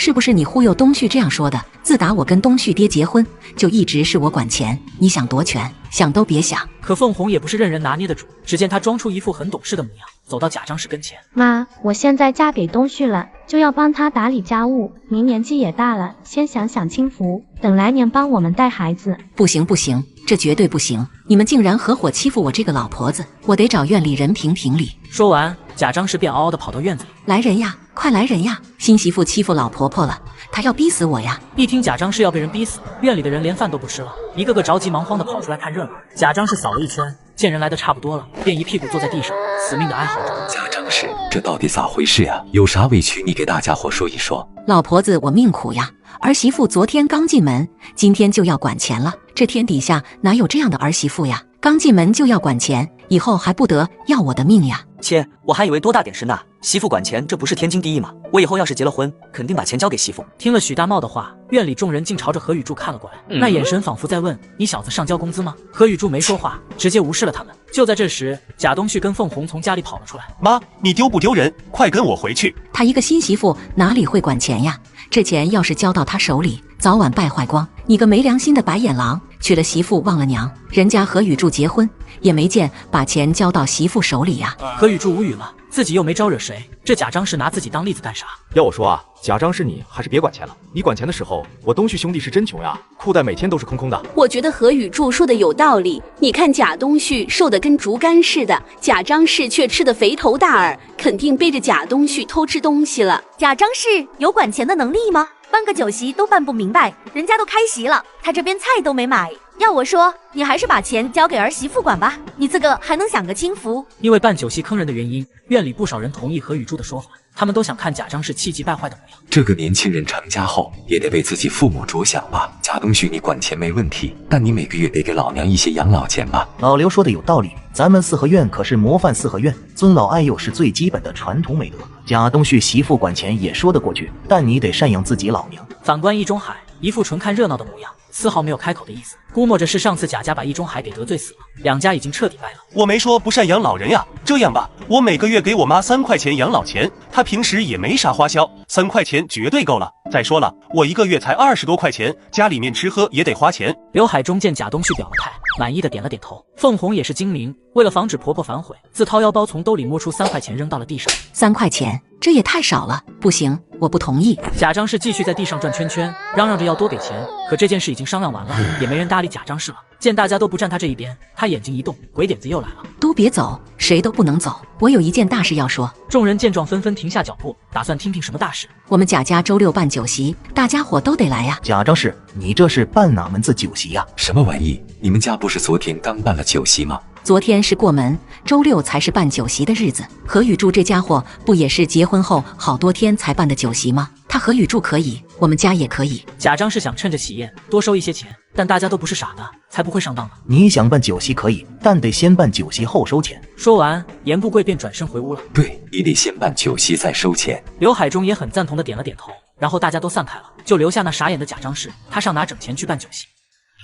是不是你忽悠东旭这样说的？自打我跟东旭爹结婚，就一直是我管钱，你想夺权，想都别想。可凤红也不是任人拿捏的主，只见她装出一副很懂事的模样，走到贾张氏跟前。妈，我现在嫁给东旭了，就要帮他打理家务。您年纪也大了，先享享清福，等来年帮我们带孩子。不行不行，这绝对不行！你们竟然合伙欺负我这个老婆子，我得找院里人评评理。说完，贾张氏便嗷嗷地跑到院子里。来人呀，快来人呀！新媳妇欺负老婆婆了，她要逼死我呀！一听贾张氏要被人逼死，院里的人连饭都不吃了，一个个着急忙慌地跑出来看热闹。贾张氏扫了一圈，见人来的差不多了，便一屁股坐在地上，死命地哀嚎着。贾张氏，这到底咋回事呀？有啥委屈你给大家伙说一说。老婆子，我命苦呀！儿媳妇昨天刚进门，今天就要管钱了。这天底下哪有这样的儿媳妇呀？刚进门就要管钱，以后还不得要我的命呀！切，我还以为多大点事呢，媳妇管钱，这不是天经地义吗？我以后要是结了婚，肯定把钱交给媳妇。听了许大茂的话，院里众人竟朝着何雨柱看了过来，那眼神仿佛在问：你小子上交工资吗？何雨柱没说话，直接无视了他们。就在这时，贾东旭跟凤红从家里跑了出来。妈，你丢不丢人？快跟我回去！他一个新媳妇哪里会管钱呀？这钱要是交到他手里，早晚败坏光。你个没良心的白眼狼，娶了媳妇忘了娘，人家何雨柱结婚也没见把钱交到媳妇手里呀。何雨柱无语了，自己又没招惹谁，这贾张氏拿自己当例子干啥？要我说啊，贾张是你还是别管钱了。你管钱的时候，我东旭兄弟是真穷呀，裤袋每天都是空空的。我觉得何雨柱说的有道理，你看贾东旭瘦得跟竹竿似的，贾张氏却吃得肥头大耳，肯定背着贾东旭偷吃东西了。贾张氏有管钱的能力吗？办个酒席都办不明白，人家都开席了，他这边菜都没买。要我说，你还是把钱交给儿媳妇管吧，你自个还能享个清福。因为办酒席坑人的原因，院里不少人同意何雨柱的说法，他们都想看贾张氏气急败坏的模样。这个年轻人成家后也得为自己父母着想吧。贾东旭，你管钱没问题，但你每个月得给老娘一些养老钱吧。老刘说的有道理，咱们四合院可是模范四合院，尊老爱幼是最基本的传统美德。贾东旭媳妇管钱也说得过去，但你得赡养自己老娘。反观易中海，一副纯看热闹的模样，丝毫没有开口的意思，估摸着是上次贾家把易中海给得罪死了，两家已经彻底掰了。我没说不赡养老人呀，这样吧，我每个月给我妈3块钱养老钱，她平时也没啥花销，3块钱绝对够了。再说了，我一个月才20多块钱，家里面吃喝也得花钱。刘海中见贾东旭表了态，满意的点了点头。凤红也是精明，为了防止婆婆反悔，自掏腰包从兜里摸出3块钱扔到了地上。3块钱，这也太少了，不行，我不同意。贾张氏继续在地上转圈圈，嚷嚷着要多给钱，可这件事已经商量完了，也没人搭理贾张氏了。见大家都不站他这一边，他眼睛一动，鬼点子又来了。都别走，谁都不能走，我有一件大事要说。众人见状纷纷停下脚步，打算听听什么大事。我们贾家周6办酒席，大家伙都得来呀。贾张氏，你这是办哪门子酒席呀？什么玩意？你们家不是昨天刚办了酒席吗？昨天是过门，周6才是办酒席的日子。何雨柱这家伙不也是结婚后好多天才办的酒席吗？他何雨柱可以，我们家也可以。贾张是想趁着喜宴多收一些钱，但大家都不是傻的，才不会上当呢。你想办酒席可以，但得先办酒席后收钱。说完，严不贵便转身回屋了。对，你得先办酒席再收钱。刘海中也很赞同的点了点头，然后大家都散开了，就留下那傻眼的贾张氏，他上哪整钱去办酒席？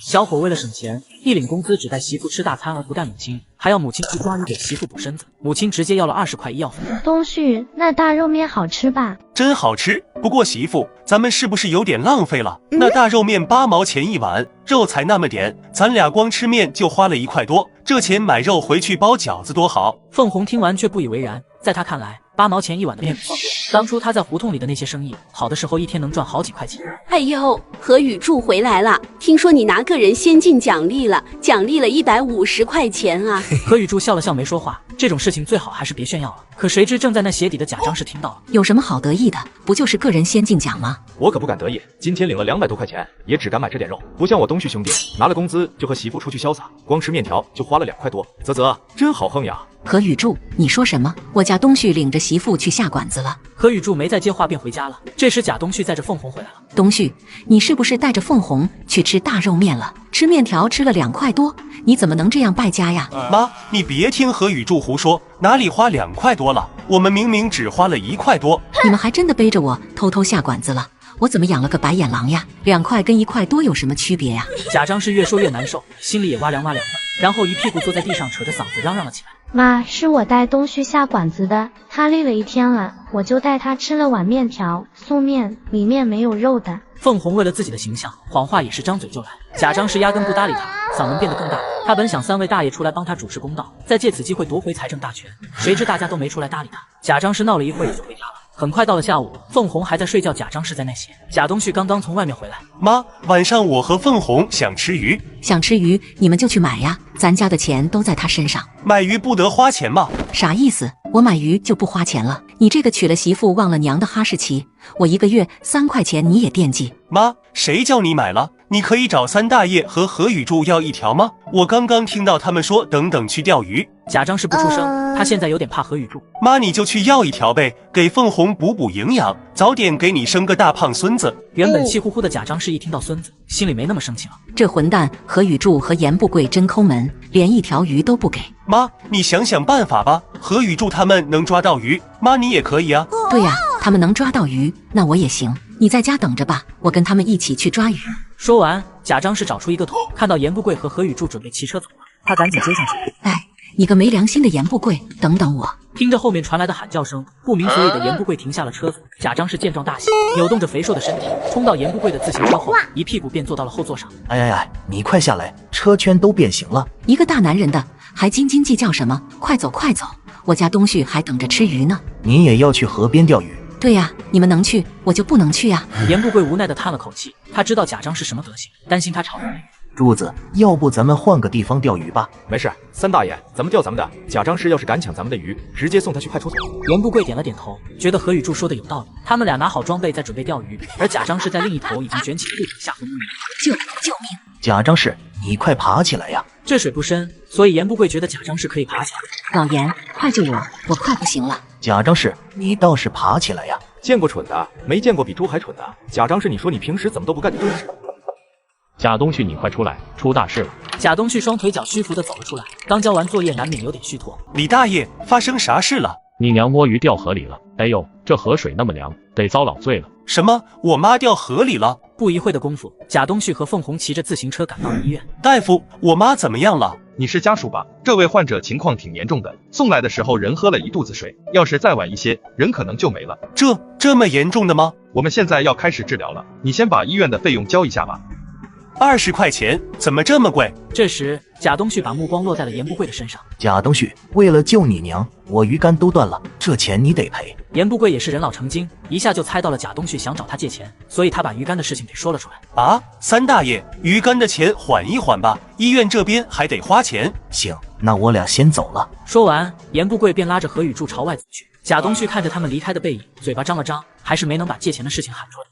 小伙为了省钱，一领工资只带媳妇吃大餐，而不带母亲，还要母亲去抓鱼给媳妇补身子。母亲直接要了20块医药费。东旭，那大肉面好吃吧？真好吃，不过媳妇，咱们是不是有点浪费了？那大肉面8毛钱一碗，肉才那么点，咱俩光吃面就花了1块多，这钱买肉回去包饺子多好。凤红听完却不以为然，在他看来，8毛钱一碗的面不方便。当初他在胡同里的那些生意，好的时候一天能赚好几块钱。哎呦，何雨柱回来了，听说你拿个人先进奖励了，奖励了150块钱啊！何雨柱笑了笑没说话，这种事情最好还是别炫耀了。可谁知正在那鞋底的贾张氏听到了，有什么好得意的？不就是个人先进奖吗？我可不敢得意，今天领了200多块钱，也只敢买这点肉，不像我东旭兄弟，拿了工资就和媳妇出去潇洒，光吃面条就花了2块多，啧，真好横呀！何雨柱，你说什么？我家东旭领着媳妇去下馆子了。何雨柱没再接话，便回家了。这时贾东旭载着凤红回来了。东旭，你是不是带着凤红去吃大肉面了？吃面条吃了2块多，你怎么能这样败家呀？妈，你别听何雨柱胡说，哪里花2块多了？我们明明只花了1块多。你们还真的背着我偷偷下馆子了。我怎么养了个白眼狼呀？2块跟1块多有什么区别呀？贾张是越说越难受，心里也哇凉哇凉的，然后一屁股坐在地上，扯着嗓子嚷嚷了起来。妈，是我带东旭下馆子的，他累了一天了，我就带他吃了碗面条，素面，里面没有肉的。凤红为了自己的形象，谎话也是张嘴就来。贾张氏压根不搭理他，嗓门变得更大。他本想3位大爷出来帮他主持公道，再借此机会夺回财政大权，谁知大家都没出来搭理他。贾张氏闹了一会也就回家了。很快到了下午，凤红还在睡觉，贾张氏在那写。贾东旭刚刚从外面回来，妈，晚上我和凤红想吃鱼。想吃鱼你们就去买呀，咱家的钱都在他身上。买鱼不得花钱吗？啥意思？我买鱼就不花钱了？你这个娶了媳妇忘了娘的哈士奇，我1个月3块钱你也惦记？妈，谁叫你买了？你可以找3大爷和何雨柱要1条吗？我刚刚听到他们说等等去钓鱼。贾张氏不出声，他现在有点怕何雨柱。妈，你就去要1条呗，给凤红补补营养，早点给你生个大胖孙子。原本气呼呼的贾张氏一听到孙子，心里没那么生气了。这混蛋何雨柱和严不贵真抠门，连1条鱼都不给。妈，你想想办法吧，何雨柱他们能抓到鱼，妈你也可以啊。对呀，他们能抓到鱼，那我也行。你在家等着吧，我跟他们一起去抓鱼。说完，贾张氏找出一个桶，看到严不贵和何雨柱准备骑车走了，他赶紧追上去。哎，你个没良心的严不贵，等等我！听着后面传来的喊叫声，不明所以的严不贵停下了车子。贾张氏见状大喜，扭动着肥硕的身体，冲到严不贵的自行车后，一屁股便坐到了后座上。哎，你快下来，车圈都变形了。一个大男人的还斤斤计较什么？快走快走，我家东旭还等着吃鱼呢。你也要去河边钓鱼？对呀，你们能去，我就不能去呀。严不贵无奈地叹了口气，他知道贾张是什么德行，担心他吵人。柱子，要不咱们换个地方钓鱼吧？没事，3大爷，咱们钓咱们的。贾张氏要是敢抢咱们的鱼，直接送他去派出所。严不贵点了点头，觉得何雨柱说的有道理。他们俩拿好装备，在准备钓鱼，而贾张氏在另一头已经卷起裤子下河摸鱼。救命！贾张氏，你快爬起来呀！这水不深，所以严不贵觉得贾张氏可以爬起来。老严，快救我，我快不行了。贾张氏，你倒是爬起来呀！见过蠢的，没见过比猪还蠢的。贾张氏，你说你平时怎么都不干这种事？贾东旭，你快出来，出大事了！贾东旭双腿脚虚浮地走了出来，刚交完作业，难免有点虚脱。李大爷，发生啥事了？你娘摸鱼掉河里了！哎呦，这河水那么凉，得遭老罪了。什么？我妈掉河里了？不一会的功夫，贾东旭和凤红骑着自行车赶到了医院。大夫，我妈怎么样了？你是家属吧？这位患者情况挺严重的，送来的时候人喝了1肚子水，要是再晚一些，人可能就没了。这么严重的吗？我们现在要开始治疗了，你先把医院的费用交一下吧。20块钱，怎么这么贵？这时，贾东旭把目光落在了严不贵的身上。贾东旭，为了救你娘，我鱼竿都断了，这钱你得赔。严不贵也是人老成精，一下就猜到了贾东旭想找他借钱，所以他把鱼竿的事情给说了出来。啊，3大爷，鱼竿的钱缓一缓吧，医院这边还得花钱。行，那我俩先走了。说完，严不贵便拉着何雨柱朝外走去。贾东旭看着他们离开的背影，嘴巴张了张，还是没能把借钱的事情喊出来。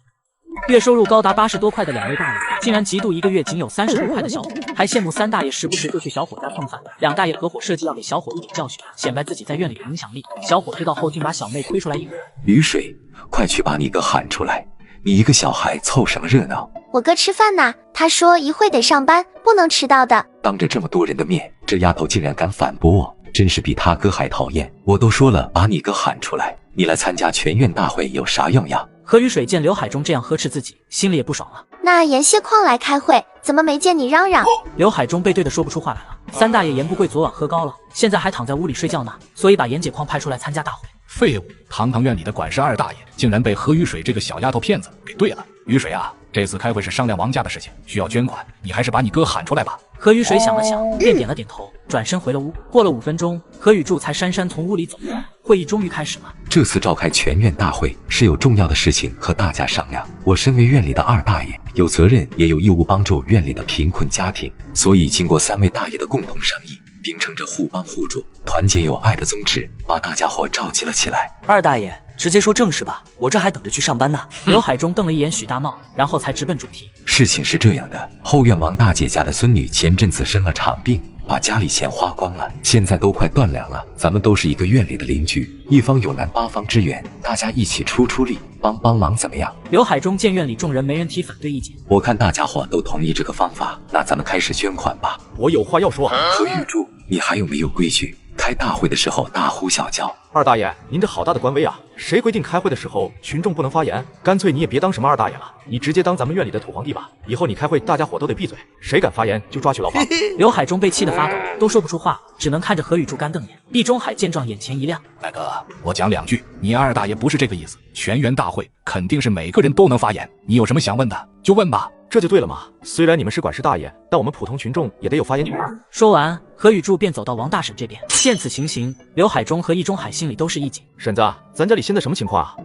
月收入高达80多块的2位大爷，竟然嫉妒1个月仅有30多块的小伙，还羡慕3大爷时不时就去小伙家蹭饭。2大爷合伙设计要给小伙一点教训，显摆自己在院里的影响力。小伙知道后，竟把小妹推出来应和。雨水，快去把你哥喊出来！你一个小孩凑什么热闹？我哥吃饭呢，他说一会得上班，不能迟到的。当着这么多人的面，这丫头竟然敢反驳我，真是比他哥还讨厌。我都说了，把你哥喊出来，你来参加全院大会有啥用呀？何雨水见刘海中这样呵斥自己，心里也不爽了。那严锡矿来开会，怎么没见你嚷嚷？刘海中被对的说不出话来了。3大爷严不贵昨晚喝高了，现在还躺在屋里睡觉呢，所以把严解矿派出来参加大会。废物！堂堂院里的管事2大爷，竟然被何雨水这个小丫头骗子给对了。雨水啊，这次开会是商量王家的事情，需要捐款，你还是把你哥喊出来吧。何雨水想了想，便点了点头，转身回了屋。过了5分钟，何雨柱才姗姗从屋里走出来。会议终于开始了。这次召开全院大会是有重要的事情和大家商量。我身为院里的2大爷，有责任也有义务帮助院里的贫困家庭，所以经过3位大爷的共同商议，秉承着互帮互助、团结友爱的宗旨，把大家伙召集了起来。2大爷，直接说正事吧，我这还等着去上班呢。刘海中瞪了一眼许大茂，然后才直奔主题。事情是这样的，后院王大姐家的孙女前阵子生了场病，把家里钱花光了，现在都快断粮了。咱们都是一个院里的邻居，一方有难八方支援，大家一起出力，帮忙怎么样？刘海中见院里众人没人提反对意见，我看大家伙都同意这个方法，那咱们开始捐款吧。我有话要说。何玉柱，你还有没有规矩？开大会的时候大呼小叫。二大爷，您这好大的官威啊！谁规定开会的时候群众不能发言？干脆你也别当什么二大爷了，你直接当咱们院里的土皇帝吧。以后你开会，大家伙都得闭嘴，谁敢发言就抓去牢房。刘海中被气得发抖，都说不出话，只能看着何雨柱干瞪眼。地中海见状，眼前一亮。那个，我讲2句，你二大爷不是这个意思。全员大会肯定是每个人都能发言，你有什么想问的就问吧。这就对了嘛。虽然你们是管事大爷，但我们普通群众也得有发言权。说完，何雨柱便走到王大婶这边。见此情形，刘海中和易中海心里都是一紧。婶子，咱家里现在什么情况啊？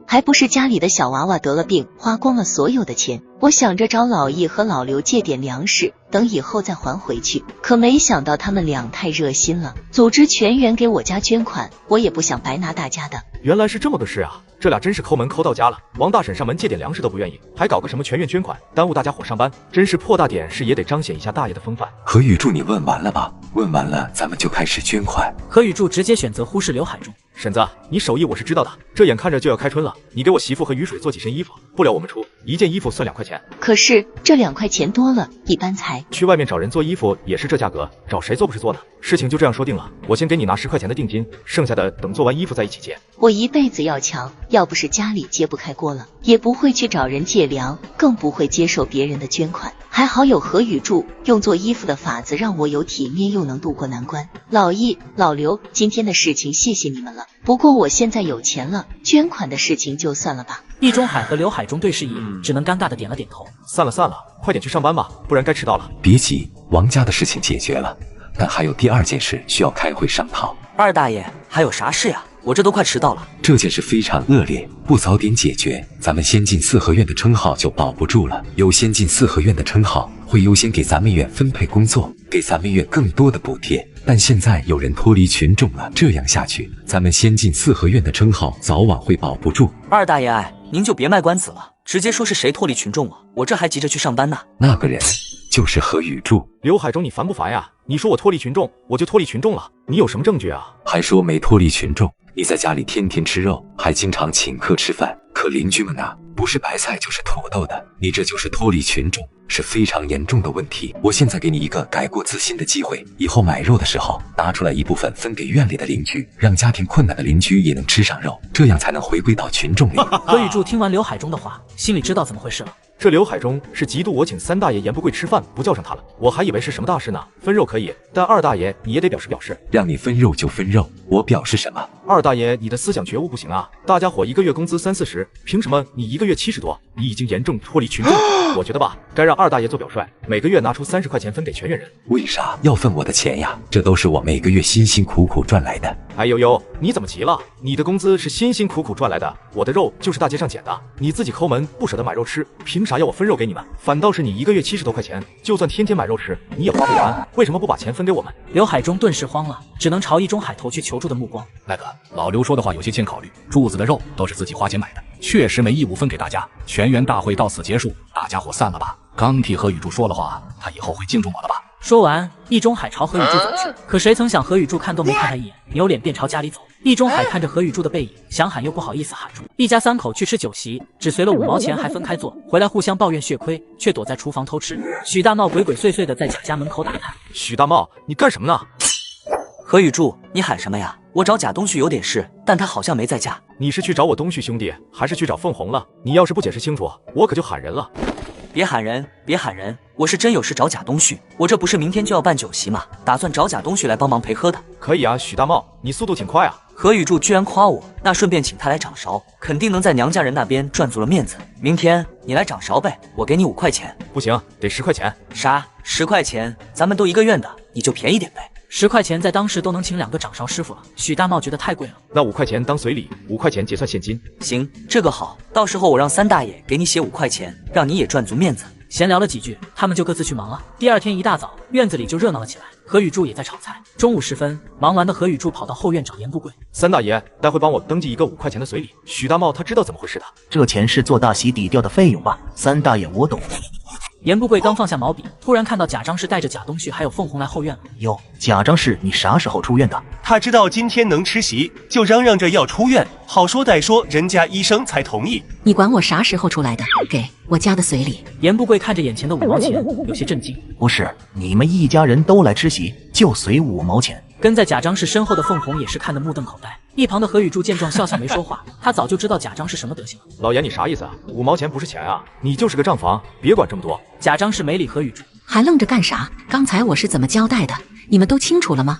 还不是家里的小娃娃得了病，花光了所有的钱。我想着找老易和老刘借点粮食，等以后再还回去。可没想到他们俩太热心了，组织全员给我家捐款。我也不想白拿大家的。原来是这么个事啊！这俩真是抠门抠到家了。王大婶上门借点粮食都不愿意，还搞个什么全员捐款，耽误大家伙上班，真是破大点事也得彰显一下大爷的风范。何雨柱，你问完了吧？问完了，咱们就开始捐款。何雨柱直接选择忽视刘海中。婶子，你手艺我是知道的，这眼看着就要开春了，你给我媳妇和雨水做几身衣服，不了我们出，一件衣服算2块钱。可是这2块钱多了，一般才去外面找人做衣服也是这价格，找谁做不是做呢？事情就这样说定了，我先给你拿10块钱的定金，剩下的等做完衣服再一起结。我一辈子要强，要不是家里揭不开锅了，也不会去找人借粮，更不会接受别人的捐款。还好有何雨柱用做衣服的法子让我有体面又能度过难关。老易、老刘，今天的事情谢谢你们了，不过我现在有钱了，捐款的事情就算了吧。易中海和刘海中对视一眼，只能尴尬的点了点头。散了，快点去上班吧，不然该迟到了。别急，王家的事情解决了，但还有第2件事需要开会商讨。二大爷，还有啥事呀？我这都快迟到了。这件事非常恶劣，不早点解决，咱们先进4合院的称号就保不住了。有先进4合院的称号，会优先给咱们院分配工作，给咱们院更多的补贴。但现在有人脱离群众了，这样下去，咱们先进4合院的称号早晚会保不住。二大爷，您就别卖关子了，直接说是谁脱离群众了，我这还急着去上班呢。那个人就是何雨柱。刘海中，你烦不烦呀？你说我脱离群众，我就脱离群众了，你有什么证据啊？还说没脱离群众，你在家里天天吃肉，还经常请客吃饭，可邻居们啊，不是白菜就是土豆的，你这就是脱离群众，是非常严重的问题。我现在给你一个改过自新的机会，以后买肉的时候拿出来一部分分给院里的邻居，让家庭困难的邻居也能吃上肉，这样才能回归到群众里。何雨柱听完刘海中的话，心里知道怎么回事了。这刘海中是嫉妒我请3大爷严不贵吃饭不叫上他了，我还以为是什么大事呢。分肉可以，但2大爷你也得表示。让你分肉就分肉，我表示什么？2大爷，你的思想觉悟不行啊！大家伙一个月工资30-40，凭什么你一个月70多？你已经严重脱离群众。我觉得吧，该让2大爷做表率，每个月拿出30块钱分给全院人。为啥要分我的钱呀？这都是我每个月辛辛苦苦赚来的。哎呦，你怎么急了？你的工资是辛辛苦苦赚来的，我的肉就是大街上捡的，你自己抠门不舍得买肉吃，凭啥要我分肉给你们？反倒是你一个月70多块钱，就算天天买肉吃，你也花不完，为什么不把钱分给我们？刘海中顿时慌了，只能朝易中海投去求助的目光。那个老刘说的话有些欠考虑，柱子的肉都是自己花钱买的，确实没义务分给大家。全员大会到此结束，大家伙散了吧。刚替何雨柱说了话，他以后会敬重我的吧。说完，易中海朝何雨柱走去，可谁曾想何雨柱看都没看他一眼，扭脸便朝家里走。易中海看着何雨柱的背影，想喊又不好意思喊出。一家3口去吃酒席，只随了5毛钱，还分开坐，回来互相抱怨血亏，却躲在厨房偷吃。许大茂鬼鬼祟祟的在贾家门口打探。许大茂，你干什么呢？何雨柱，你喊什么呀？我找贾东旭有点事，但他好像没在家。你是去找我东旭兄弟，还是去找凤红了？你要是不解释清楚，我可就喊人了。别喊人，别喊人，我是真有事找贾东旭，我这不是明天就要办酒席吗？打算找贾东旭来帮忙陪喝的。可以啊，许大茂，你速度挺快啊。何雨柱居然夸我，那顺便请他来掌勺，肯定能在娘家人那边赚足了面子。明天你来掌勺呗，我给你5块钱。不行，得10块钱。啥？10块钱？咱们都一个院的，你就便宜点呗。10块钱在当时都能请2个掌勺师傅了，许大茂觉得太贵了。那5块钱当随礼，5块钱结算现金。行，这个好，到时候我让3大爷给你写5块钱，让你也赚足面子。闲聊了几句，他们就各自去忙了。第2天一大早，院子里就热闹了起来。何雨柱也在炒菜。中午时分，忙完的何雨柱跑到后院找严不贵。3大爷，待会帮我登记一个5块钱的随礼。许大茂他知道怎么回事的，这钱是做大席抵掉的费用吧？3大爷，我懂。严不贵刚放下毛笔，突然看到贾张氏带着贾东旭还有凤红来后院了。哟，贾张氏，你啥时候出院的？他知道今天能吃席，就嚷嚷着要出院，好说歹说，人家医生才同意。你管我啥时候出来的？给我家的随礼。严不贵看着眼前的5毛钱，有些震惊。不是，你们一家人都来吃席，就随5毛钱？跟在贾张氏身后的凤红也是看得目瞪口呆。一旁的何雨柱见状笑笑没说话，他早就知道贾张是什么德行了。老爷，你啥意思啊？5毛钱不是钱啊！你就是个账房，别管这么多。贾张氏没理何雨柱，还愣着干啥？刚才我是怎么交代的？你们都清楚了吗？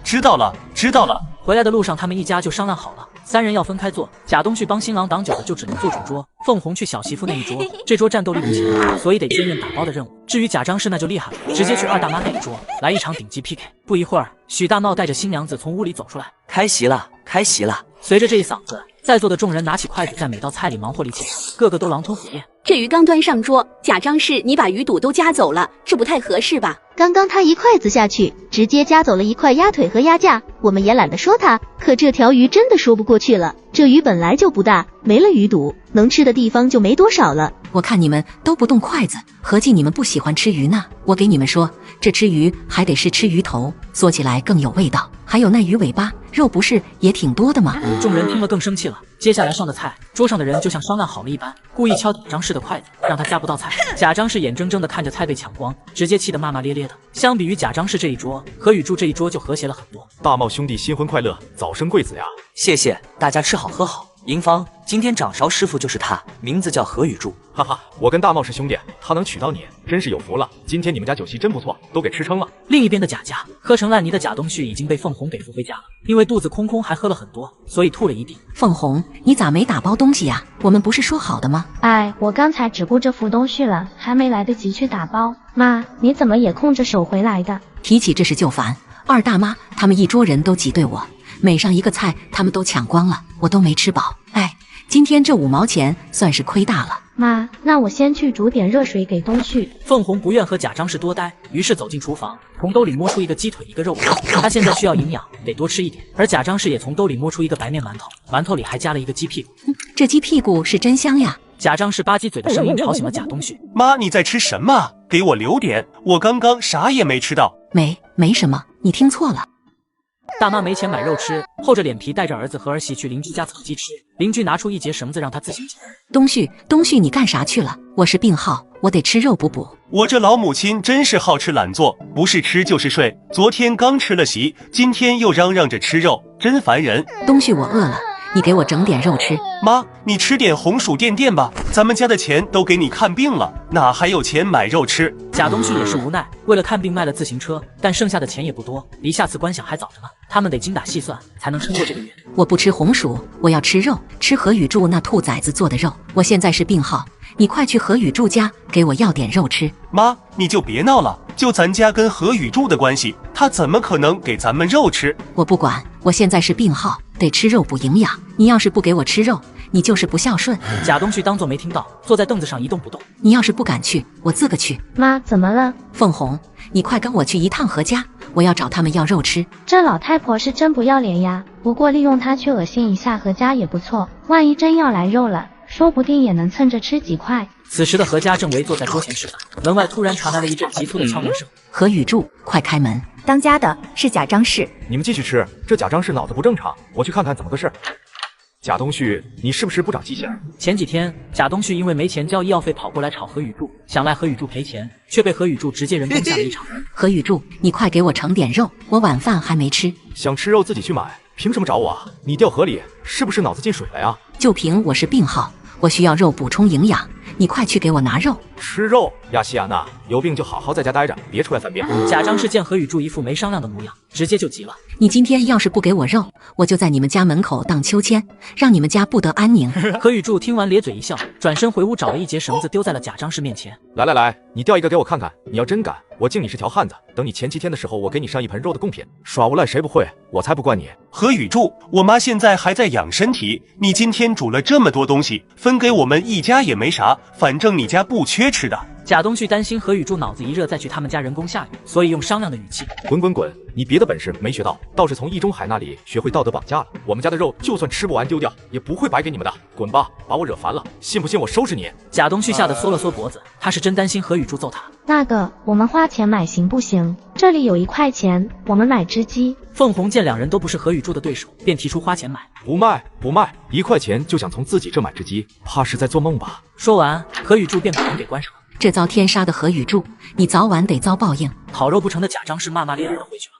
知道了，知道了。回来的路上，他们一家就商量好了，3人要分开坐。贾东旭帮新郎挡酒的就只能坐主桌，凤红去小媳妇那一桌，这桌战斗力不强，所以得兼任打包的任务。至于贾张氏那就厉害了，直接去二大妈那一桌来一场顶级 PK。不一会儿，许大茂带着新娘子从屋里走出来，开席了，开席了。随着这一嗓子，在座的众人拿起筷子，在每道菜里忙活力气，个个都狼吞虎咽。这鱼刚端上桌，贾张氏你把鱼肚都夹走了，这不太合适吧？刚刚他一筷子下去，直接夹走了1块鸭腿和鸭架，我们也懒得说他，可这条鱼真的说不过去了。这鱼本来就不大，没了鱼肚，能吃的地方就没多少了。我看你们都不动筷子，合计你们不喜欢吃鱼呢。我给你们说，这吃鱼还得是吃鱼头，嗦起来更有味道。还有那鱼尾巴，肉不是也挺多的吗？众人听了更生气了。接下来上的菜，桌上的人就像商量好了一般，故意敲贾张氏的筷子，让他夹不到菜。贾张氏眼睁睁的看着菜被抢光，直接气得骂骂咧咧的。相比于贾张氏这一桌，何雨柱这一桌就和谐了很多。大茂兄弟新婚快乐，早生贵子呀！谢谢大家，吃好喝好。银芳，今天掌勺师傅就是他，名字叫何雨柱。哈哈，我跟大茂是兄弟，他能娶到你，真是有福了。今天你们家酒席真不错，都给吃撑了。另一边的贾家，喝成烂泥的贾东旭已经被凤红给扶回家了，因为肚子空空还喝了很多，所以吐了一地。凤红，你咋没打包东西呀？我们不是说好的吗？哎，我刚才只顾着扶东旭了，还没来得及去打包。妈，你怎么也空着手回来的？提起这事就烦，二大妈他们一桌人都挤兑我，每上一个菜他们都抢光了，我都没吃饱。哎，今天这5毛钱算是亏大了。妈，那我先去煮点热水给东旭。凤红不愿和贾张氏多待，于是走进厨房，从兜里摸出一个鸡腿一个肉包，他现在需要营养，得多吃一点。而贾张氏也从兜里摸出一个白面馒头，馒头里还加了一个鸡屁股。这鸡屁股是真香呀！贾张氏吧唧嘴的声音吵醒了贾东旭。妈，你在吃什么？给我留点，我刚刚啥也没吃到。没什么，你听错了。大妈没钱买肉吃，厚着脸皮带着儿子和儿媳去邻居家蹭鸡吃。邻居拿出一截绳子让他自行解。东旭，你干啥去了？我是病号，我得吃肉补补。我这老母亲真是好吃懒做，不是吃就是睡。昨天刚吃了席，今天又嚷嚷着吃肉，真烦人。东旭，我饿了，你给我整点肉吃。妈，你吃点红薯垫垫吧，咱们家的钱都给你看病了，哪还有钱买肉吃？贾东旭也是无奈，为了看病卖了自行车，但剩下的钱也不多，离下次观想还早着呢。他们得精打细算，才能撑过这个月。我不吃红薯，我要吃肉，吃何雨柱那兔崽子做的肉。我现在是病号，你快去何雨柱家给我要点肉吃。妈，你就别闹了，就咱家跟何雨柱的关系，他怎么可能给咱们肉吃？我不管，我现在是病号，得吃肉补营养。你要是不给我吃肉，你就是不孝顺。贾东旭当作没听到，坐在凳子上一动不动。你要是不敢去，我自个去。妈，怎么了？凤红，你快跟我去一趟何家，我要找他们要肉吃。这老太婆是真不要脸呀！不过利用她去恶心一下何家也不错，万一真要来肉了，说不定也能蹭着吃几块。此时的何家正围坐在桌前吃饭，门外突然传来了一阵急促的敲门声。何雨柱，快开门！当家的是贾张氏。你们继续吃，这贾张氏脑子不正常，我去看看怎么个事。贾东旭，你是不是不长记性？前几天贾东旭因为没钱交医药费跑过来吵何雨柱，想赖何雨柱赔钱，却被何雨柱直接人工下了一场。何雨柱，你快给我盛点肉，我晚饭还没吃。想吃肉自己去买，凭什么找我啊？你掉河里是不是脑子进水了呀？就凭我是病号，我需要肉补充营养，你快去给我拿肉。吃肉？亚细亚娜，有病就好好在家待着，别出来犯病。贾张氏见何雨柱一副没商量的模样，直接就急了。你今天要是不给我肉，我就在你们家门口荡秋千，让你们家不得安宁。何雨柱听完咧嘴一笑，转身回屋找了一截绳子丢在了贾张氏面前。来，你掉一个给我看看，你要真敢，我敬你是条汉子。等你前7天的时候，我给你上一盆肉的贡品。耍无赖谁不会？我才不惯你。何雨柱，我妈现在还在养身体，你今天煮了这么多东西，分给我们一家也没啥，反正你家不缺吃的。贾东旭担心何雨柱脑子一热再去他们家人工下雨，所以用商量的语气：滚！你别的本事没学到，倒是从易中海那里学会道德绑架了。我们家的肉就算吃不完丢掉，也不会白给你们的。滚吧，把我惹烦了，信不信我收拾你？贾东旭吓得缩了缩脖子，他是真担心何雨柱揍他。那个，我们花钱买行不行？这里有1块钱，我们买只鸡。凤红见两人都不是何雨柱的对手，便提出花钱买。不卖，1块钱就想从自己这买只鸡，怕是在做梦吧？说完，何雨柱便把门给关上了。这遭天杀的何雨柱，你早晚得遭报应！讨肉不成的贾张氏骂骂咧咧的回去了。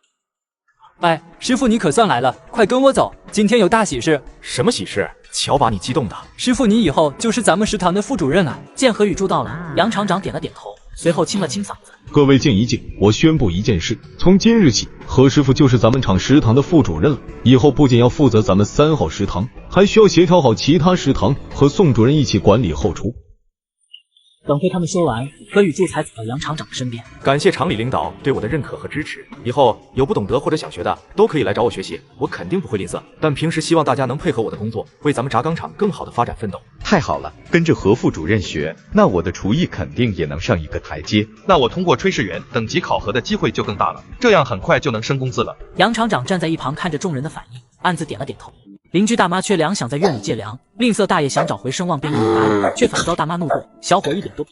哎，师傅你可算来了，快跟我走，今天有大喜事。什么喜事？瞧把你激动的！师傅你以后就是咱们食堂的副主任啊！见何雨柱到了，杨厂长点了点头，随后清了清嗓子。各位静一静，我宣布一件事，从今日起，何师傅就是咱们厂食堂的副主任了。以后不仅要负责咱们3号食堂，还需要协调好其他食堂，和宋主任一起管理后厨。等会他们说完，何雨柱才走到杨厂长的身边。感谢厂里领导对我的认可和支持，以后有不懂得或者想学的，都可以来找我学习，我肯定不会吝啬。但平时希望大家能配合我的工作，为咱们轧钢厂更好的发展奋斗。太好了，跟着何副主任学，那我的厨艺肯定也能上一个台阶。那我通过炊事员等级考核的机会就更大了，这样很快就能升工资了。杨厂长站在一旁看着众人的反应，暗自点了点头。邻居大妈缺粮想在院里借粮，吝啬大爷想找回声望变硬拉，却反遭大妈怒怼。小伙一点都不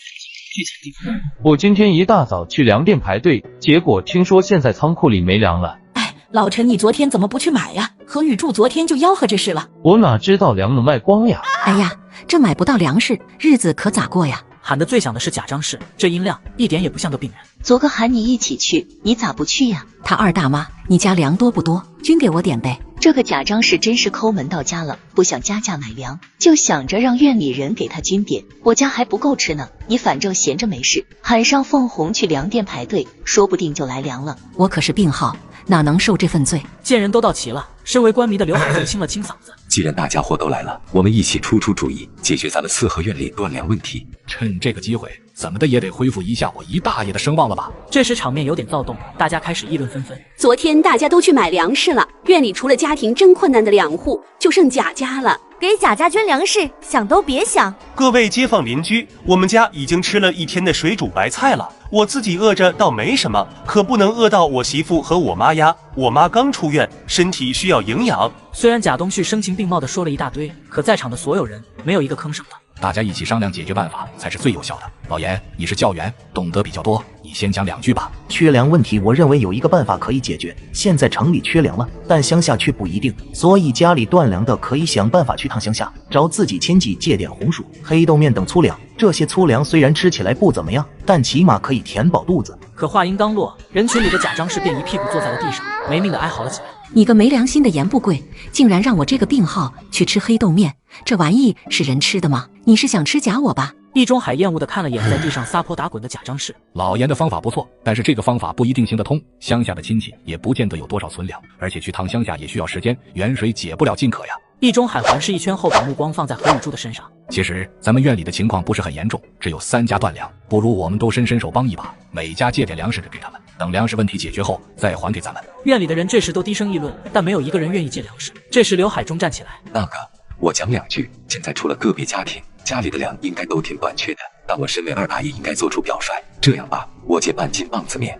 我今天一大早去粮店排队，结果听说现在仓库里没粮了。哎，老陈，你昨天怎么不去买呀？何雨柱昨天就吆喝这事了。我哪知道粮能卖光呀？哎呀，这买不到粮食，日子可咋过呀？喊得最响的是贾张氏，这音量一点也不像个病人。昨个喊你一起去，你咋不去呀？他二大妈，你家粮多不多？均给我点呗。这个贾张氏真是抠门到家了，不想加价买粮，就想着让院里人给他均点。我家还不够吃呢，你反正闲着没事，喊上凤红去粮店排队，说不定就来粮了。我可是病号，哪能受这份罪？见人都到齐了，身为官迷的刘海柱清了清嗓子。既然大家伙都来了，我们一起出主意，解决咱们4合院里断粮问题。趁这个机会，怎么的也得恢复一下我姨大爷的声望了吧？这时场面有点躁动，大家开始议论纷纷。昨天大家都去买粮食了，院里除了家庭真困难的2户，就剩贾家了。给贾家捐粮食，想都别想。各位街坊邻居，我们家已经吃了1天的水煮白菜了，我自己饿着倒没什么，可不能饿到我媳妇和我妈呀。我妈刚出院，身体需要营养。虽然贾东旭声情并茂地说了一大堆，可在场的所有人没有一个吭声的。大家一起商量解决办法才是最有效的。老严，你是教员，懂得比较多，你先讲2句吧。缺粮问题，我认为有一个办法可以解决。现在城里缺粮了，但乡下却不一定，所以家里断粮的可以想办法去趟乡下，找自己亲戚借点红薯、黑豆面等粗粮。这些粗粮虽然吃起来不怎么样，但起码可以填饱肚子。可话音刚落，人群里的贾张氏便一屁股坐在了地上，没命的哀嚎了起来。你个没良心的严不贵，竟然让我这个病号去吃黑豆面，这玩意是人吃的吗？你是想吃假我吧？易中海厌恶地看了眼在地上撒泼打滚的贾张氏。老严的方法不错，但是这个方法不一定行得通，乡下的亲戚也不见得有多少存粮，而且去趟乡下也需要时间，远水解不了近渴呀。易中海环视一圈后，把目光放在何雨柱的身上。其实咱们院里的情况不是很严重，只有3家断粮，不如我们都伸手帮一把，每家借点粮食给他们，等粮食问题解决后再还给咱们。院里的人这时都低声议论，但没有一个人愿意借粮食。这时刘海中站起来，那个我讲2句，现在除了个别家庭，家里的粮应该都挺短缺的，但我身为二大爷应该做出表率。这样吧，我借半斤棒子面。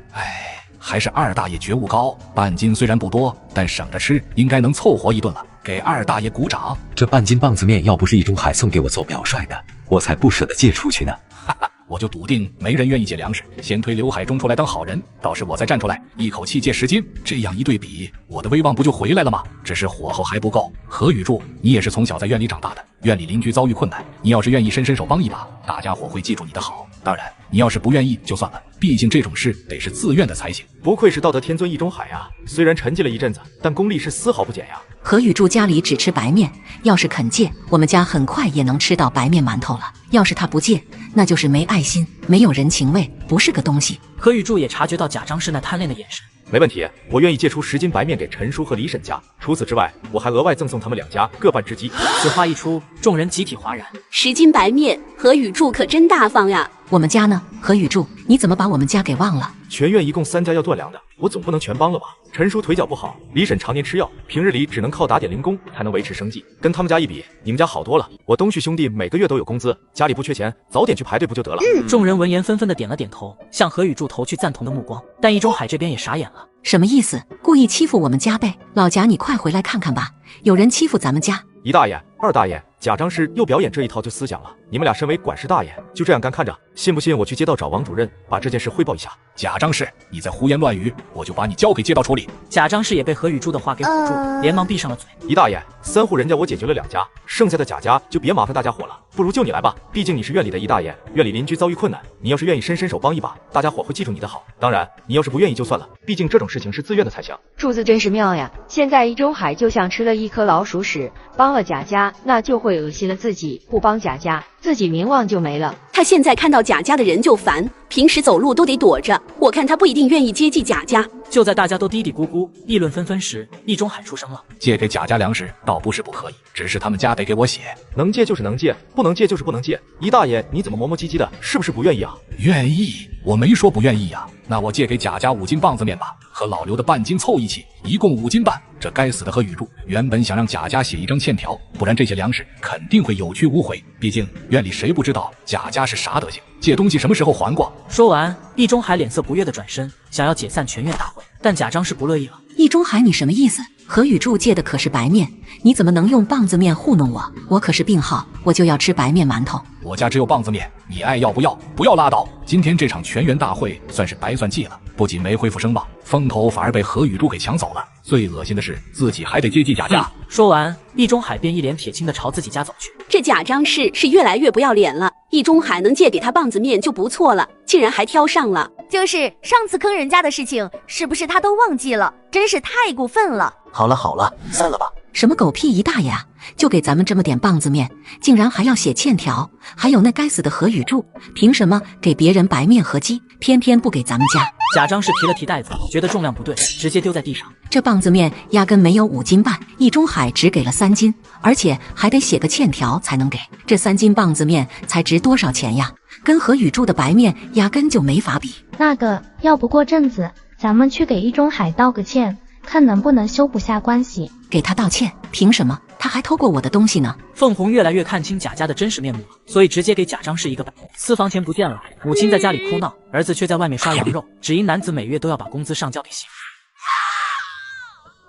还是二大爷觉悟高，半斤虽然不多，但省着吃应该能凑合一顿了，给二大爷鼓掌。这半斤棒子面要不是易中海送给我做表率的，我才不舍得借出去呢。哈哈，我就笃定没人愿意借粮食，先推刘海中出来当好人，到时我再站出来一口气借10斤，这样一对比，我的威望不就回来了吗？只是火候还不够。何雨柱，你也是从小在院里长大的，院里邻居遭遇困难，你要是愿意伸手帮一把，大家伙会记住你的好。当然你要是不愿意就算了，毕竟这种事得是自愿的才行。不愧是道德天尊易中海啊，虽然沉寂了一阵子，但功力是丝毫不减呀。何雨柱家里只吃白面，要是肯借，我们家很快也能吃到白面馒头了。要是他不借，那就是没爱心，没有人情味，不是个东西。何雨柱也察觉到贾张氏那贪恋的眼神。没问题，我愿意借出10斤白面给陈叔和李婶家，除此之外，我还额外赠送他们2家各半只鸡。此话一出，众人集体哗然。10斤白面，何雨柱可真大方呀！我们家呢？何雨柱，你怎么把我们家给忘了？全院一共3家要断粮的，我总不能全帮了吧？陈叔腿脚不好，李婶常年吃药，平日里只能靠打点零工才能维持生计，跟他们家一比，你们家好多了。我东旭兄弟每个月都有工资，家里不缺钱，早点去排队不就得了？众人闻言纷纷的点了点头，向何雨柱投去赞同的目光。但易中海这边也傻眼了，什么意思？故意欺负我们家呗？老贾，你快回来看看吧，有人欺负咱们家。姨大爷，二大爷，贾张氏又表演这一套旧思想了。你们俩身为管事大爷，就这样干看着，信不信我去街道找王主任，把这件事汇报一下？贾张氏，你在胡言乱语，我就把你交给街道处理。贾张氏也被何雨珠的话给唬住，连忙闭上了嘴。姨大爷，3户人家我解决了2家，剩下的贾家就别麻烦大家伙了，不如就你来吧。毕竟你是院里的姨大爷，院里邻居遭遇困难，你要是愿意伸手帮一把，大家伙会记住你的好。当然，你要是不愿意就算了，毕竟这种事情是自愿的才行。柱子真是妙呀！现在易中海就像吃了一颗老鼠屎，帮了贾家，那就会恶心了自己；不帮贾家，自己名望就没了。他现在看到贾家的人就烦，平时走路都得躲着。我看他不一定愿意接济贾家。就在大家都嘀嘀咕咕、议论纷纷时，易中海出声了：“借给贾家粮食倒不是不可以，只是他们家得给我写。能借就是能借，不能借就是不能借。姨大爷，你怎么磨磨唧唧的？是不是不愿意啊？”愿意，我没说不愿意呀。那我借给贾家5斤棒子面吧，和老刘的半斤凑一起，一共5斤半。这该死的何雨柱原本想让贾家写一张欠条，不然这些粮食肯定会有去无回。毕竟院里谁不知道贾家是啥德行，借东西什么时候还过？说完，易中海脸色不悦的转身，想要解散全院大会，但贾张氏不乐意了。易中海，你什么意思？何雨柱借的可是白面，你怎么能用棒子面糊弄我？我可是病号，我就要吃白面馒头。我家只有棒子面，你爱要不要？不要拉倒。今天这场全员大会算是白算计了，不仅没恢复声望，风头反而被何雨柱给抢走了。最恶心的是，自己还得接济贾家。说完，易中海便一脸铁青的朝自己家走去。这贾张氏是越来越不要脸了。易中海能借给他棒子面就不错了，竟然还挑上了。就是上次坑人家的事情，是不是他都忘记了？真是太过分了。好了好了，散了吧。什么狗屁姨大爷啊！就给咱们这么点棒子面，竟然还要写欠条。还有那该死的何雨柱，凭什么给别人白面和鸡，偏偏不给咱们家？贾张氏提了提袋子，觉得重量不对，直接丢在地上。这棒子面压根没有5斤半，易中海只给了3斤，而且还得写个欠条才能给。这3斤棒子面才值多少钱呀？跟何雨柱的白面压根就没法比。那个，要不过阵子咱们去给易中海道个歉，看能不能修补下关系。给他道歉？凭什么？他还偷过我的东西呢。凤红越来越看清贾家的真实面目了，所以直接给贾张氏一个板。私房钱不见了，母亲在家里哭闹，儿子却在外面刷羊肉，只因男子每月都要把工资上交给媳妇。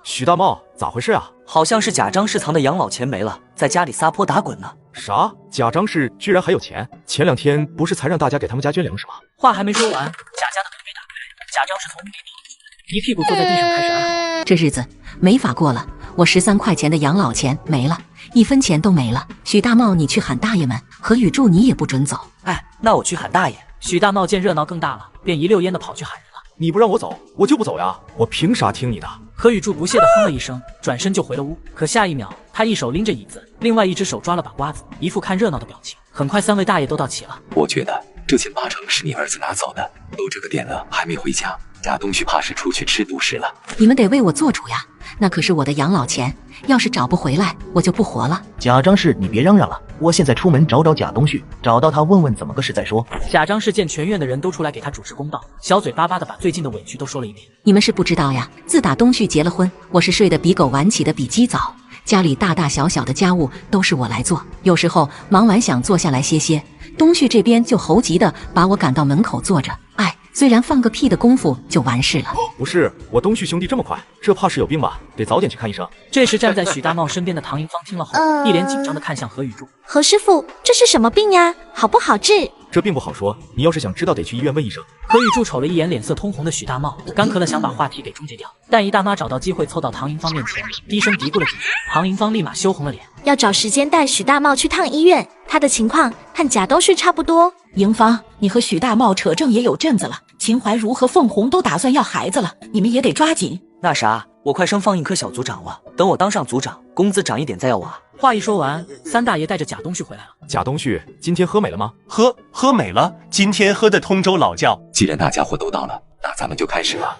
许大茂，咋回事啊？好像是贾张氏藏的养老钱没了，在家里撒泼打滚呢。啥？贾张氏居然还有钱？前2天不是才让大家给他们家捐粮食吗？话还没说完，贾家的门被打开，贾张氏从屋里跑了出来，一屁股坐在地上开始哀嚎。这日子没法过了，我13块钱的养老钱没了，1分钱都没了。许大茂，你去喊大爷们，何雨柱你也不准走。哎，那我去喊大爷。许大茂见热闹更大了，便一溜烟的跑去喊人了。你不让我走，我就不走呀！我凭啥听你的？何雨柱不屑地哼了一声，转身就回了屋。可下一秒，他一手拎着椅子，另外一只手抓了把瓜子，一副看热闹的表情。很快，3位大爷都到齐了。我觉得这钱8成是你儿子拿走的，都这个点了还没回家，贾东旭怕是出去吃独食了。你们得为我做主呀，那可是我的养老钱，要是找不回来，我就不活了。贾张氏，你别嚷嚷了，我现在出门找贾东旭，找到他问问怎么个事再说。贾张氏见全院的人都出来给他主持公道，小嘴巴巴的把最近的委屈都说了一遍。你们是不知道呀，自打东旭结了婚，我是睡得比狗晚起的比鸡早，家里大大小小的家务都是我来做，有时候忙完想坐下来歇歇，东旭这边就猴急的把我赶到门口坐着。哎，虽然放个屁的功夫就完事了。不是，我东旭兄弟这么快，这怕是有病吧？得早点去看医生。这时站在许大茂身边的唐银芳听了后，一脸紧张的看向何雨柱。何师傅，这是什么病呀？好不好治？这并不好说，你要是想知道，得去医院问医生。何雨柱瞅了一眼脸色通红的许大茂，干咳了想把话题给终结掉，但姨大妈找到机会凑到唐银芳面前，低声嘀咕了几句，唐银芳立马羞红了脸。要找时间带许大茂去趟医院，他的情况和贾东旭差不多。迎芳，你和许大茂扯证也有阵子了，秦怀茹和凤红都打算要孩子了，你们也得抓紧。那啥，我快升放映科小组长了，等我当上组长，工资涨一点再要我啊。话一说完，3大爷带着贾东旭回来了。贾东旭，今天喝美了吗？喝美了，今天喝的通州老窖。既然大家伙都到了，那咱们就开始吧。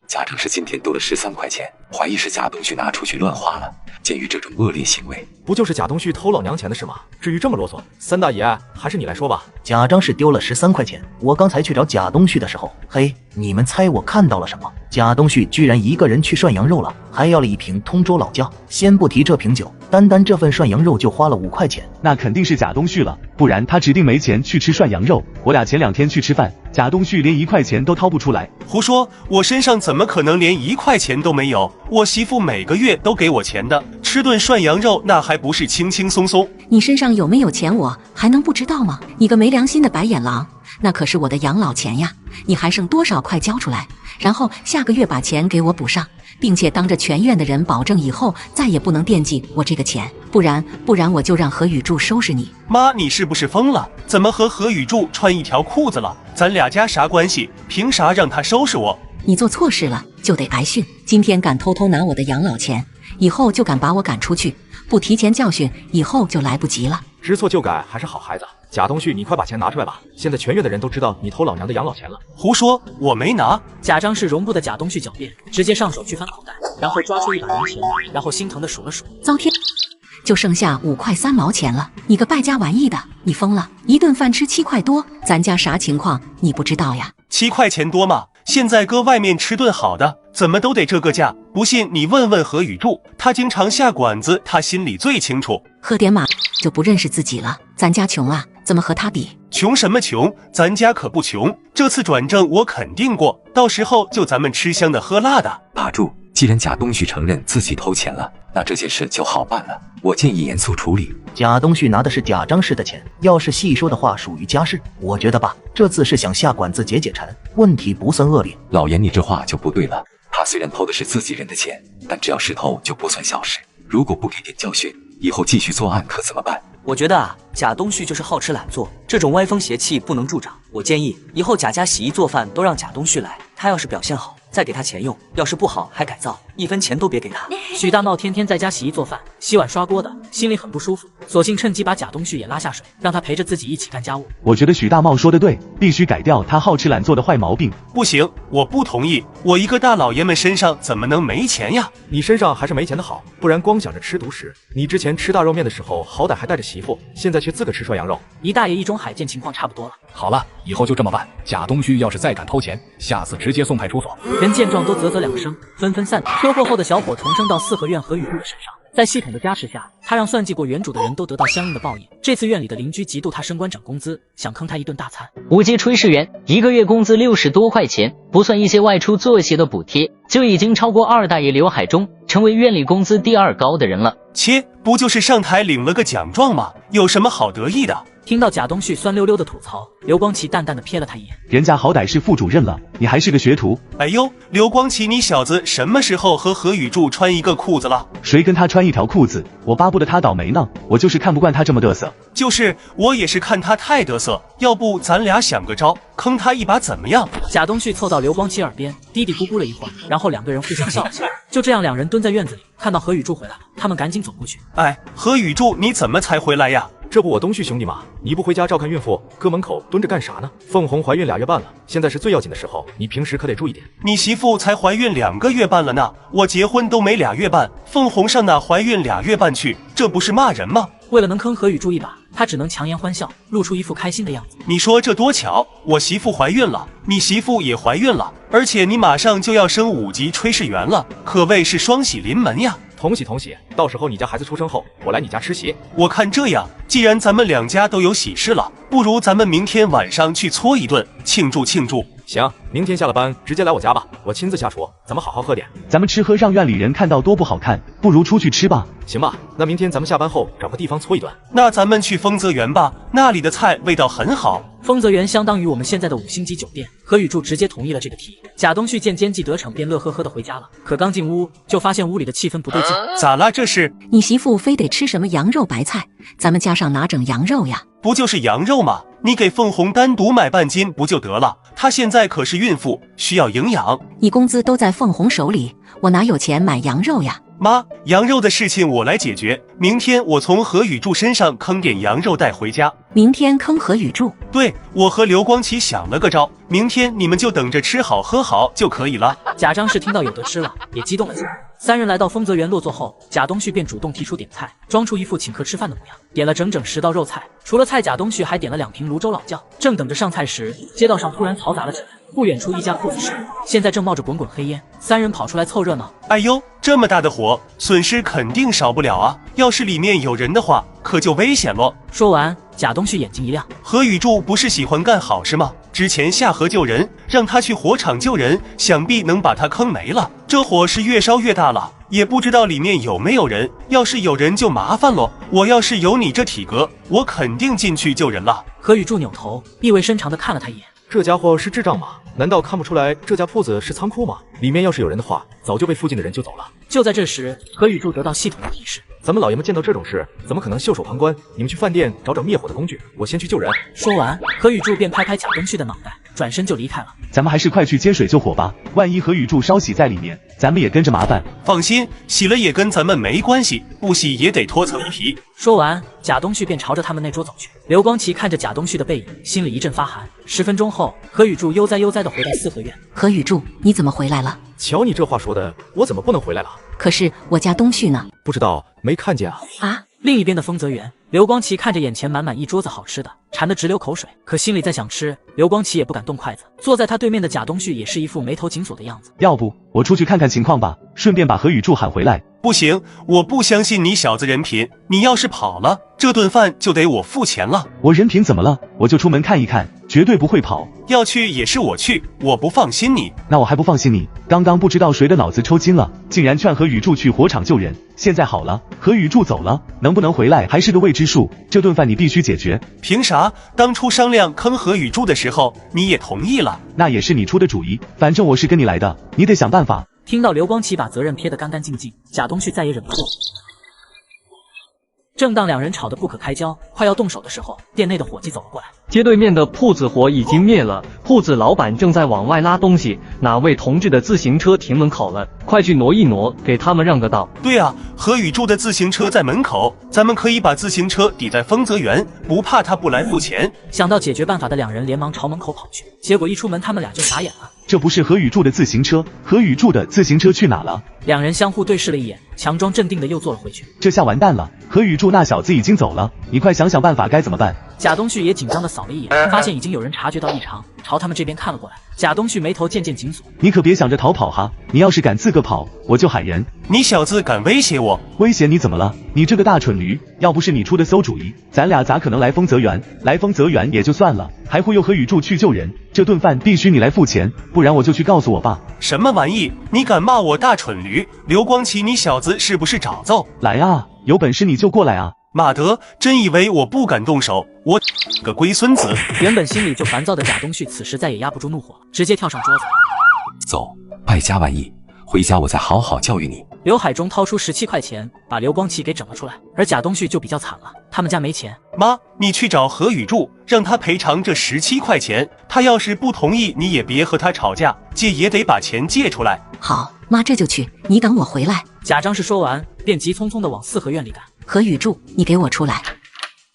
贾张氏今天多了13块钱，怀疑是贾东旭拿出去乱花了。鉴于这种恶劣行为，不就是贾东旭偷老娘钱的事吗？至于这么啰嗦，3大爷还是你来说吧。贾张氏丢了13块钱，我刚才去找贾东旭的时候，嘿，你们猜我看到了什么？贾东旭居然一个人去涮羊肉了，还要了1瓶通州老窖。先不提这瓶酒，单这份涮羊肉就花了5块钱。那肯定是贾东旭了，不然他指定没钱去吃涮羊肉。我俩前2天去吃饭，贾东旭连1块钱都掏不出来。胡说，我身上怎么可能连1块钱都没有？我媳妇每个月都给我钱的，吃吃顿涮羊肉那还不是轻轻松松？你身上有没有钱，我还能不知道吗？你个没良心的白眼狼，那可是我的养老钱呀！你还剩多少快交出来，然后下个月把钱给我补上，并且当着全院的人保证以后再也不能惦记我这个钱，不然我就让何雨柱收拾你。妈，你是不是疯了？怎么和何雨柱穿一条裤子了？咱俩家啥关系？凭啥让他收拾我？你做错事了就得挨训，今天敢偷偷拿我的养老钱，以后就敢把我赶出去，不提前教训，以后就来不及了。知错就改还是好孩子。贾东旭，你快把钱拿出来吧！现在全院的人都知道你偷老娘的养老钱了。胡说，我没拿。贾张氏容不得贾东旭狡辩，直接上手去翻口袋，然后抓出一把零钱，然后心疼的数了数，糟天，就剩下5块3毛钱了。你个败家玩意的，你疯了？一顿饭吃7块多，咱家啥情况你不知道呀？7块钱多吗？现在搁外面吃顿好的，怎么都得这个价？不信你问问何雨柱，他经常下馆子，他心里最清楚。喝点马就不认识自己了，咱家穷啊，怎么和他比？穷什么穷？咱家可不穷。这次转正我肯定过，到时候就咱们吃香的喝辣的。打住！既然贾东旭承认自己偷钱了，那这件事就好办了。我建议严肃处理。贾东旭拿的是贾张氏的钱，要是细说的话，属于家事。我觉得吧，这次是想下馆子解解馋，问题不算恶劣。老严，你这话就不对了。他虽然偷的是自己人的钱，但只要是偷就不算小事。如果不给点教训，以后继续作案可怎么办？我觉得啊，贾东旭就是好吃懒做，这种歪风邪气不能助长。我建议以后贾家洗衣做饭都让贾东旭来，他要是表现好，再给他钱用；要是不好，还改造，1分钱都别给他。许大茂天天在家洗衣做饭、洗碗刷锅的，心里很不舒服，索性趁机把贾东旭也拉下水，让他陪着自己一起干家务。我觉得许大茂说的对，必须改掉他好吃懒做的坏毛病。不行，我不同意，我一个大老爷们身上怎么能没钱呀？你身上还是没钱的好，不然光想着吃独食。你之前吃大肉面的时候，好歹还带着媳妇，现在却自个吃涮羊肉。一大爷一中海见情况差不多了。好了，以后就这么办。贾东旭要是再敢偷钱，下次直接送派出所。人见状都啧啧两声，纷纷散退。车祸后的小伙重生到四合院何雨柱的身上，在系统的加持下，他让算计过原主的人都得到相应的报应。这次院里的邻居嫉妒他升官涨工资，想坑他一顿大餐。5级炊事员1个月工资60多块钱，不算一些外出做鞋的补贴，就已经超过二大爷刘海中，成为院里工资第2高的人了。切，不就是上台领了个奖状吗？有什么好得意的？听到贾东旭酸溜溜的吐槽，刘光奇淡淡的瞥了他一眼。人家好歹是副主任了，你还是个学徒。哎呦，刘光奇，你小子什么时候和何雨柱穿一个裤子了？谁跟他穿一条裤子？我巴不得他倒霉呢，我就是看不惯他这么嘚瑟。就是，我也是看他太嘚瑟，要不咱俩想个招，坑他一把怎么样？贾东旭凑到刘光奇耳边嘀嘀咕咕了一会儿，然后2个人互相笑了笑。就这样，2人蹲在院子里，看到何雨柱回来了，他们赶紧走过去。哎，何雨柱，你怎么才回来呀？这不我东旭兄弟吗？你不回家照看孕妇，搁门口蹲着干啥呢？凤红怀孕2月半了，现在是最要紧的时候，你平时可得注意点。你媳妇才怀孕2个月半了呢，我结婚都没2月半，凤红上哪怀孕2月半去？这不是骂人吗？为了能坑何雨柱一把，他只能强颜欢笑，露出一副开心的样子。你说这多巧，我媳妇怀孕了，你媳妇也怀孕了，而且你马上就要升5级炊事员了，可谓是双喜临门呀！同喜同喜，到时候你家孩子出生后，我来你家吃席。我看这样，既然咱们2家都有喜事了，不如咱们明天晚上去搓一顿，庆祝庆祝。行，明天下了班直接来我家吧，我亲自下厨，咱们好好喝点。咱们吃喝让院里人看到多不好看，不如出去吃吧。行吧，那明天咱们下班后找个地方搓一顿。那咱们去丰泽园吧，那里的菜味道很好。丰泽园相当于我们现在的5星级酒店，何雨柱直接同意了这个提议。贾东旭见奸计得逞，便乐呵呵的回家了。可刚进屋，就发现屋里的气氛不对劲。咋啦？这是你媳妇非得吃什么羊肉白菜？咱们家上哪整羊肉呀？不就是羊肉吗？你给凤红单独买半斤不就得了？她现在可是孕妇，需要营养。你工资都在凤红手里，我哪有钱买羊肉呀？妈，羊肉的事情我来解决。明天我从何雨柱身上坑点羊肉带回家。明天坑何雨柱？对，我和刘光奇想了个招，明天你们就等着吃好喝好就可以了。贾张氏听到有得吃了，也激动了起来。3人来到丰泽园落座后，贾东旭便主动提出点菜，装出一副请客吃饭的模样，点了整整10道肉菜。除了菜，贾东旭还点了2瓶泸州老窖。正等着上菜时，街道上突然嘈杂了起来。不远处一家裤子市，现在正冒着滚滚黑烟，3人跑出来凑热闹。哎呦，这么大的火，损失肯定少不了啊！要是里面有人的话，可就危险了。说完，贾东旭眼睛一亮，何雨柱不是喜欢干好事吗？之前下河救人，让他去火场救人，想必能把他坑没了。这火是越烧越大了，也不知道里面有没有人。要是有人就麻烦咯。我要是有你这体格，我肯定进去救人了。何宇柱扭头，意味深长地看了他一眼。这家伙是智障吗？难道看不出来这家铺子是仓库吗？里面要是有人的话，早就被附近的人救走了。就在这时，何宇柱得到系统的提示。咱们老爷们见到这种事，怎么可能袖手旁观？你们去饭店找灭火的工具，我先去救人。说完，何宇柱便拍拍贾东旭的脑袋，转身就离开了。咱们还是快去接水救火吧，万一何宇柱烧洗在里面，咱们也跟着麻烦。放心，洗了也跟咱们没关系，不洗也得脱层皮。说完，贾东旭便朝着他们那桌走去。刘光奇看着贾东旭的背影，心里一阵发寒。10分钟后，何宇柱悠哉悠哉地回到四合院。何宇柱，你怎么回来了？瞧你这话说的，我怎么不能回来了？可是我家东旭呢？不知道，没看见啊。啊！另一边的丰泽园，刘光奇看着眼前满满一桌子好吃的，馋得直流口水，可心里在想吃，刘光奇也不敢动筷子。坐在他对面的贾东旭也是一副眉头紧锁的样子。要不我出去看看情况吧，顺便把何宇柱喊回来。不行，我不相信你小子人品，你要是跑了，这顿饭就得我付钱了。我人品怎么了？我就出门看一看，绝对不会跑。要去也是我去，我不放心你。那我还不放心你？刚刚不知道谁的脑子抽筋了，竟然劝何宇柱去火场救人。现在好了，何宇柱走了，能不能回来还是个未知数。这顿饭你必须解决。凭啥？当初商量坑何宇柱的时候，你也同意了？那也是你出的主意，反正我是跟你来的，你得想办法。听到刘光奇把责任撇得干干净净，贾东旭再也忍不住。正当两人吵得不可开交，快要动手的时候，店内的伙计走了过来。街对面的铺子火已经灭了，铺子老板正在往外拉东西，哪位同志的自行车停门口了，快去挪一挪，给他们让个道。对啊，何宇柱的自行车在门口，咱们可以把自行车抵在丰泽园，不怕他不来付钱。想到解决办法的两人连忙朝门口跑去，结果一出门他们俩就傻眼了。这不是何宇柱的自行车，何宇柱的自行车去哪了？两人相互对视了一眼，强装镇定的又坐了回去。这下完蛋了，何宇柱那小子已经走了，你快想想办法该怎么办。贾东旭也紧张的扫了一眼，发现已经有人察觉到异常，朝他们这边看了过来。贾东旭眉头渐渐紧锁，你可别想着逃跑哈，你要是敢自个跑，我就喊人。你小子敢威胁我？威胁你怎么了？你这个大蠢驴，要不是你出的馊主意，咱俩咋可能来丰泽园？来丰泽园也就算了，还忽悠何宇柱去救人，这顿饭必须你来付钱，不然我就去告诉我爸。什么玩意？你敢骂我大蠢驴？刘光奇，你小子是不是长揍？来啊，有本事你就过来啊！马德，真以为我不敢动手？我个龟孙子！原本心里就烦躁的贾东旭，此时再也压不住怒火了，直接跳上桌子。走，败家玩意，回家我再好好教育你。刘海中掏出17块钱，把刘光奇给整了出来，而贾东旭就比较惨了，他们家没钱。妈，你去找何宇柱，让他赔偿这17块钱。他要是不同意，你也别和他吵架，借也得把钱借出来。好，妈这就去，你等我回来。贾张氏说完，便急匆匆地往四合院里赶。何宇柱，你给我出来！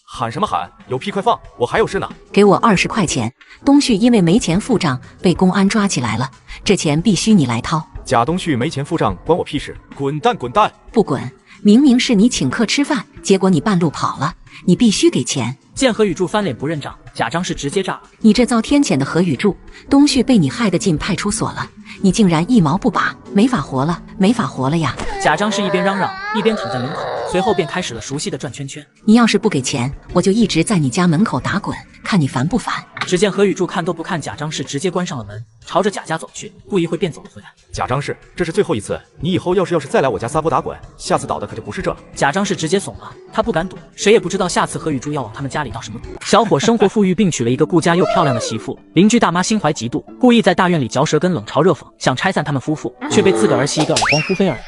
喊什么喊？有屁快放，我还有事呢。给我20块钱。东旭因为没钱付账，被公安抓起来了，这钱必须你来掏。贾东旭没钱付账，关我屁事！滚蛋滚蛋！不滚！明明是你请客吃饭，结果你半路跑了，你必须给钱。见何宇柱翻脸不认账，贾张氏直接炸了。你这遭天谴的何宇柱，东旭被你害得进派出所了，你竟然一毛不拔，没法活了，没法活了呀！贾张氏一边嚷嚷，一边躺在门口，随后便开始了熟悉的转圈圈。你要是不给钱，我就一直在你家门口打滚，看你烦不烦？只见何宇柱看都不看贾张氏，直接关上了门，朝着贾家走去，不一会便走了回来。贾张氏，这是最后一次，你以后要是再来我家撒泼打滚，下次倒的可就不是这了。贾张氏直接怂了，他不敢赌，谁也不知道下次何宇柱要往他们家里倒什么赌。小伙生活富裕，并娶了一个顾家又漂亮的媳妇，邻居大妈心怀嫉妒，故意在大院里嚼舌根冷嘲热讽，想拆散他们夫妇，却被自个儿媳一个耳光呼飞而已。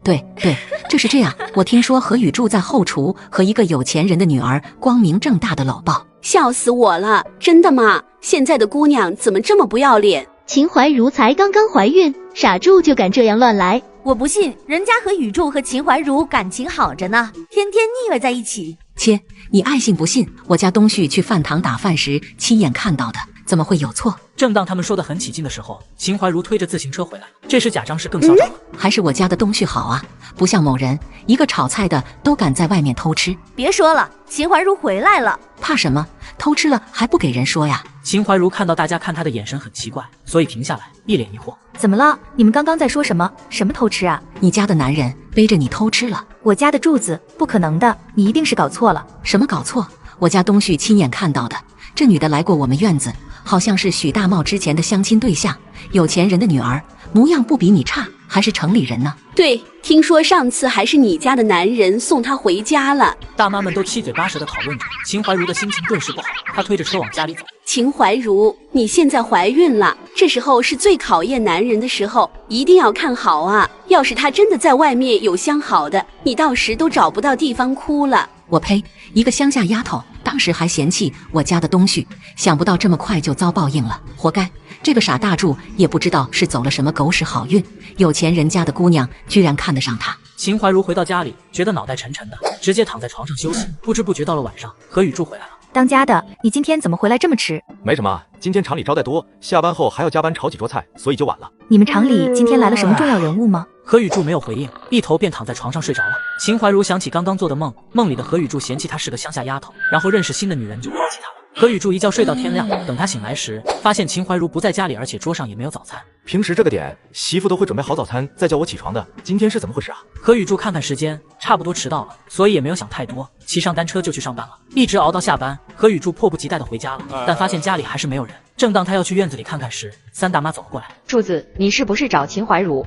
对，就是这样。我听说何宇柱在后厨和一个有钱人的女儿光明正大的搂抱，笑死我了！真的吗？现在的姑娘怎么这么不要脸？秦怀茹才刚刚怀孕，傻柱就敢这样乱来。我不信，人家何宇柱和秦怀茹感情好着呢，天天腻歪在一起。切，你爱信不信，我家东旭去饭堂打饭时亲眼看到的，怎么会有错？正当他们说得很起劲的时候，秦怀茹推着自行车回来，这时贾张氏更嚣张了。还是我家的东旭好啊，不像某人，一个炒菜的都敢在外面偷吃。别说了，秦怀茹回来了。怕什么？偷吃了还不给人说呀？秦怀茹看到大家看她的眼神很奇怪，所以停下来，一脸疑惑。怎么了？你们刚刚在说什么？什么偷吃啊？你家的男人背着你偷吃了。我家的柱子，不可能的，你一定是搞错了。什么搞错？我家东旭亲眼看到的，这女的来过我们院子，好像是许大茂之前的相亲对象，有钱人的女儿，模样不比你差，还是城里人呢。对，听说上次还是你家的男人送她回家了。大妈们都七嘴八舌的讨论着，秦怀茹的心情顿时不好，她推着车往家里走。秦怀茹，你现在怀孕了，这时候是最考验男人的时候，一定要看好啊！要是他真的在外面有相好的，你到时都找不到地方哭了。我呸！一个乡下丫头，当时还嫌弃我家的东婿，想不到这么快就遭报应了，活该！这个傻大柱也不知道是走了什么狗屎好运，有钱人家的姑娘居然看得上他。秦怀茹回到家里，觉得脑袋沉沉的，直接躺在床上休息。不知不觉到了晚上，何雨柱回来了。当家的，你今天怎么回来这么迟？没什么，今天厂里招待多，下班后还要加班炒几桌菜，所以就晚了。你们厂里今天来了什么重要人物吗？何雨柱没有回应，一头便躺在床上睡着了。秦怀茹想起刚刚做的梦，梦里的何雨柱嫌弃她是个乡下丫头，然后认识新的女人就抛弃她了。何雨柱一觉睡到天亮，等他醒来时，发现秦怀茹不在家里，而且桌上也没有早餐。平时这个点，媳妇都会准备好早餐再叫我起床的，今天是怎么回事啊？何雨柱看看时间，差不多迟到了，所以也没有想太多，骑上单车就去上班了。一直熬到下班，何雨柱迫不及待的回家了，但发现家里还是没有人。正当他要去院子里看看时，三大妈走了过来。柱子，你是不是找秦怀茹？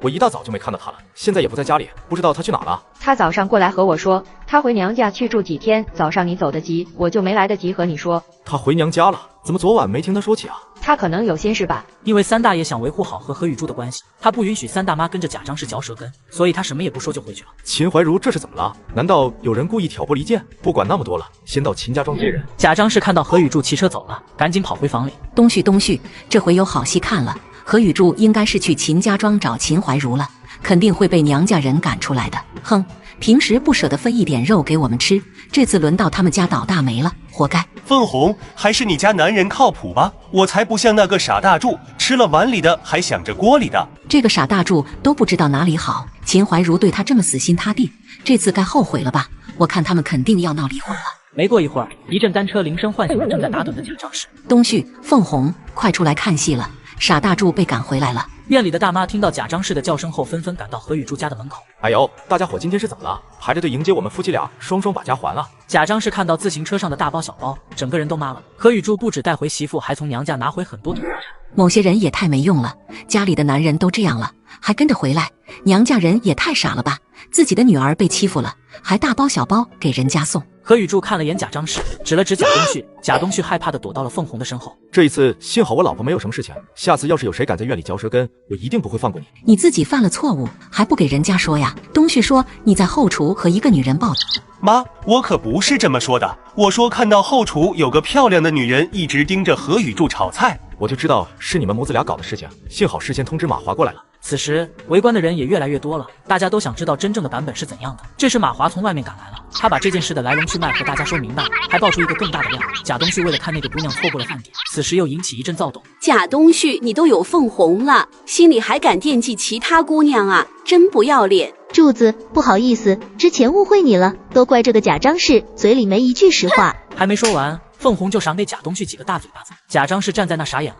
我一大早就没看到她了，现在也不在家里，不知道她去哪了。她早上过来和我说，她回娘家去住几天，早上你走得急，我就没来得及和你说。她回娘家了？怎么昨晚没听她说起啊？她可能有心事吧。因为三大爷想维护好和何雨柱的关系，他不允许三大妈跟着贾张氏嚼舌根，所以他什么也不说就回去了。秦怀茹这是怎么了？难道有人故意挑拨离间？不管那么多了，先到秦家庄接人。贾张氏看到何雨柱骑车走了，赶紧跑回房里。东旭，这回有好戏看了。何雨柱应该是去秦家庄找秦怀茹了，肯定会被娘家人赶出来的。哼，平时不舍得分一点肉给我们吃，这次轮到他们家倒大霉了，活该。凤红，还是你家男人靠谱吧？我才不像那个傻大柱，吃了碗里的还想着锅里的。这个傻大柱都不知道哪里好，秦怀茹对他这么死心塌地，这次该后悔了吧？我看他们肯定要闹离婚了。没过一会儿，一阵单车铃声唤醒了正在打盹的贾张氏。东旭、凤红，快出来看戏了！傻大柱被赶回来了。院里的大妈听到贾张氏的叫声后，纷纷赶到何雨柱家的门口。哎呦，大家伙今天是怎么了？排着队迎接我们夫妻俩，双把家还了。贾张氏看到自行车上的大包小包，整个人都麻了。何雨柱不止带回媳妇，还从娘家拿回很多土特产。某些人也太没用了，家里的男人都这样了，还跟着回来，娘家人也太傻了吧！自己的女儿被欺负了，还大包小包给人家送。何雨柱看了眼贾张氏，指了指贾东旭，贾东旭害怕的躲到了凤红的身后。这一次幸好我老婆没有什么事情，下次要是有谁敢在院里嚼舌根，我一定不会放过你。你自己犯了错误，还不给人家说呀？东旭说你在后厨和一个女人抱着。妈，我可不是这么说的，我说看到后厨有个漂亮的女人一直盯着何雨柱炒菜，我就知道是你们母子俩搞的事情，幸好事先通知马华过来了。此时围观的人也越来越多了，大家都想知道真正的版本是怎样的。这时马华从外面赶来了，他把这件事的来龙去脉和大家说明白，还爆出一个更大的料。贾东旭为了看那个姑娘错过了饭点，此时又引起一阵躁动。贾东旭，你都有凤红了，心里还敢惦记其他姑娘啊，真不要脸。柱子，不好意思，之前误会你了，都怪这个贾张氏，嘴里没一句实话。还没说完，凤红就赏给贾东旭几个大嘴巴子。贾张氏站在那傻眼了。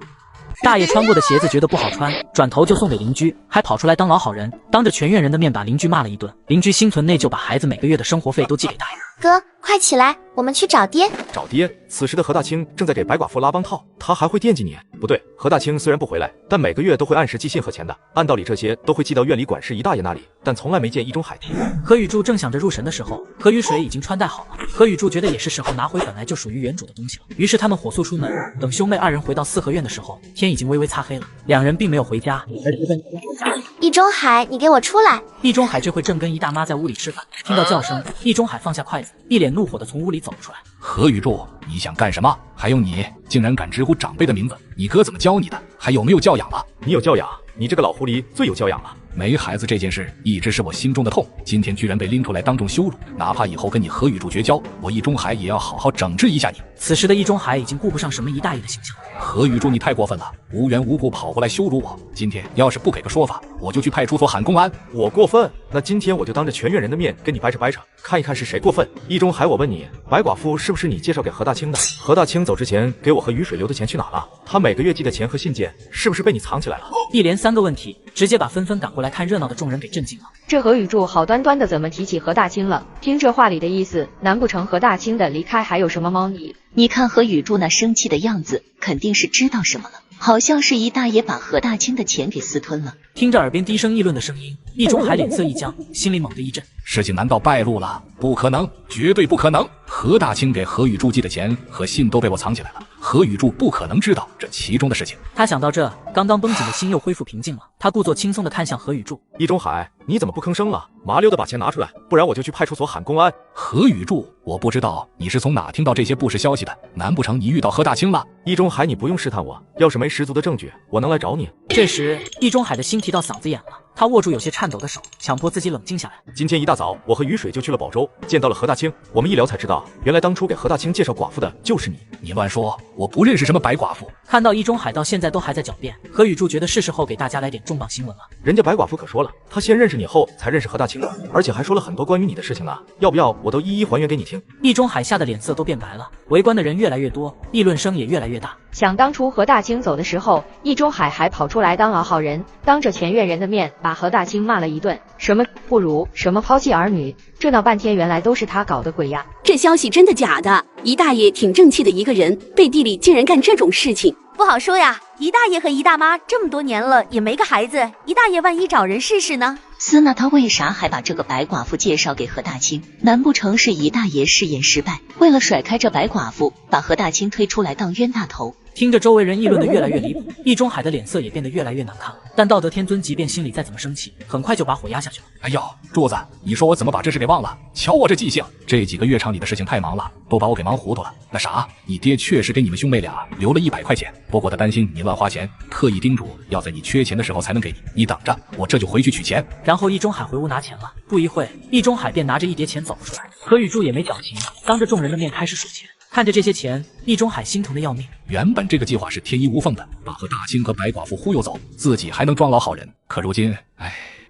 大爷穿过的鞋子觉得不好穿，转头就送给邻居，还跑出来当老好人，当着全院人的面把邻居骂了一顿。邻居心存内疚，把孩子每个月的生活费都寄给大爷。哥，快起来，我们去找爹。找爹？此时的何大清正在给白寡妇拉帮套，他还会惦记你？不对，何大清虽然不回来，但每个月都会按时寄信和钱的。按道理这些都会寄到院里管事姨大爷那里，但从来没见易中海提。何雨柱正想着入神的时候，何雨水已经穿戴好了。何雨柱觉得也是时候拿回本来就属于原主的东西了，于是他们火速出门。等兄妹二人回到四合院的时候，天已经微微擦黑了，两人并没有回家，而直奔易中海，你给我出来！易中海这会正跟一大妈在屋里吃饭，听到叫声，易中海放下筷子，一脸怒火的从屋里走了出来。何雨柱，你想干什么？还有你竟然敢直呼长辈的名字，你哥怎么教你的？还有没有教养了？你有教养，你这个老狐狸最有教养了。没孩子这件事一直是我心中的痛，今天居然被拎出来当众羞辱，哪怕以后跟你何雨柱绝交，我易中海也要好好整治一下你。此时的易中海已经顾不上什么姨大爷的形象。何雨柱，你太过分了，无缘无故跑过来羞辱我，今天要是不给个说法，我就去派出所喊公安。我过分？那今天我就当着全院人的面跟你掰扯，看一看是谁过分。易中海，我问你，白寡妇是不是你介绍给何大清的？何大清走之前给我和雨水留的钱去哪了？他每个月寄的钱和信件是不是被你藏起来了？一连3个问题，直接把纷纷赶过来来看热闹的众人给震惊了。这何雨柱好端端的怎么提起何大清了？听这话里的意思，难不成何大清的离开还有什么猫腻？你看何雨柱那生气的样子，肯定是知道什么了，好像是姨大爷把何大清的钱给私吞了。听着耳边低声议论的声音，易中海脸色一僵，心里猛地一震。事情难道败露了？不可能，绝对不可能！何大清给何雨柱寄的钱和信都被我藏起来了，何雨柱不可能知道这其中的事情。他想到这，刚刚绷紧的心又恢复平静了。他故作轻松地看向何雨柱：“易中海，你怎么不吭声了？麻溜的把钱拿出来，不然我就去派出所喊公安。”何雨柱，我不知道你是从哪听到这些不实消息的，难不成你遇到何大清了？易中海，你不用试探我，要是没十足的证据，我能来找你。这时，易中海的心提到嗓子眼了，他握住有些颤抖的手，强迫自己冷静下来。今天一大早，我和雨水就去了宝州，见到了何大清。我们一聊才知道，原来当初给何大清介绍寡妇的就是你。你乱说，我不认识什么白寡妇。看到易中海到现在都还在狡辩，何雨柱觉得是时候给大家来点重磅新闻了。人家白寡妇可说了，她先认识你后才认识何大清的，而且还说了很多关于你的事情呢。要不要我都一一还原给你听？易中海吓得脸色都变白了，围观的人越来越多，议论声也越来越大。想当初何大清走的时候，易中海还跑出来当老好人，当着前院人的面把何大清骂了一顿，什么不如，什么抛弃儿女，这闹半天原来都是他搞的鬼呀！这消息真的假的？姨大爷挺正气的一个人，背地里竟然干这种事情，不好说呀。姨大爷和姨大妈这么多年了也没个孩子，姨大爷万一找人试试呢？那他为啥还把这个白寡妇介绍给何大清？难不成是姨大爷试验失败，为了甩开这白寡妇，把何大清推出来当冤大头？听着周围人议论的越来越离谱，易中海的脸色也变得越来越难看了。但道德天尊即便心里再怎么生气，很快就把火压下去了。哎呦，柱子，你说我怎么把这事给忘了？瞧我这记性，这几个月厂里的事情太忙了，都把我给忙糊涂了。那啥，你爹确实给你们兄妹俩留了100块钱，不过他担心你乱花钱，特意叮嘱要在你缺钱的时候才能给你。你等着，我这就回去取钱。然后易中海回屋拿钱了。不一会，易中海便拿着一叠钱走了出来。何雨柱也没矫情，当着众人的面开始数钱。看着这些钱，易中海心疼的要命。原本这个计划是天衣无缝的，把何大清和白寡妇忽悠走，自己还能装老好人。可如今，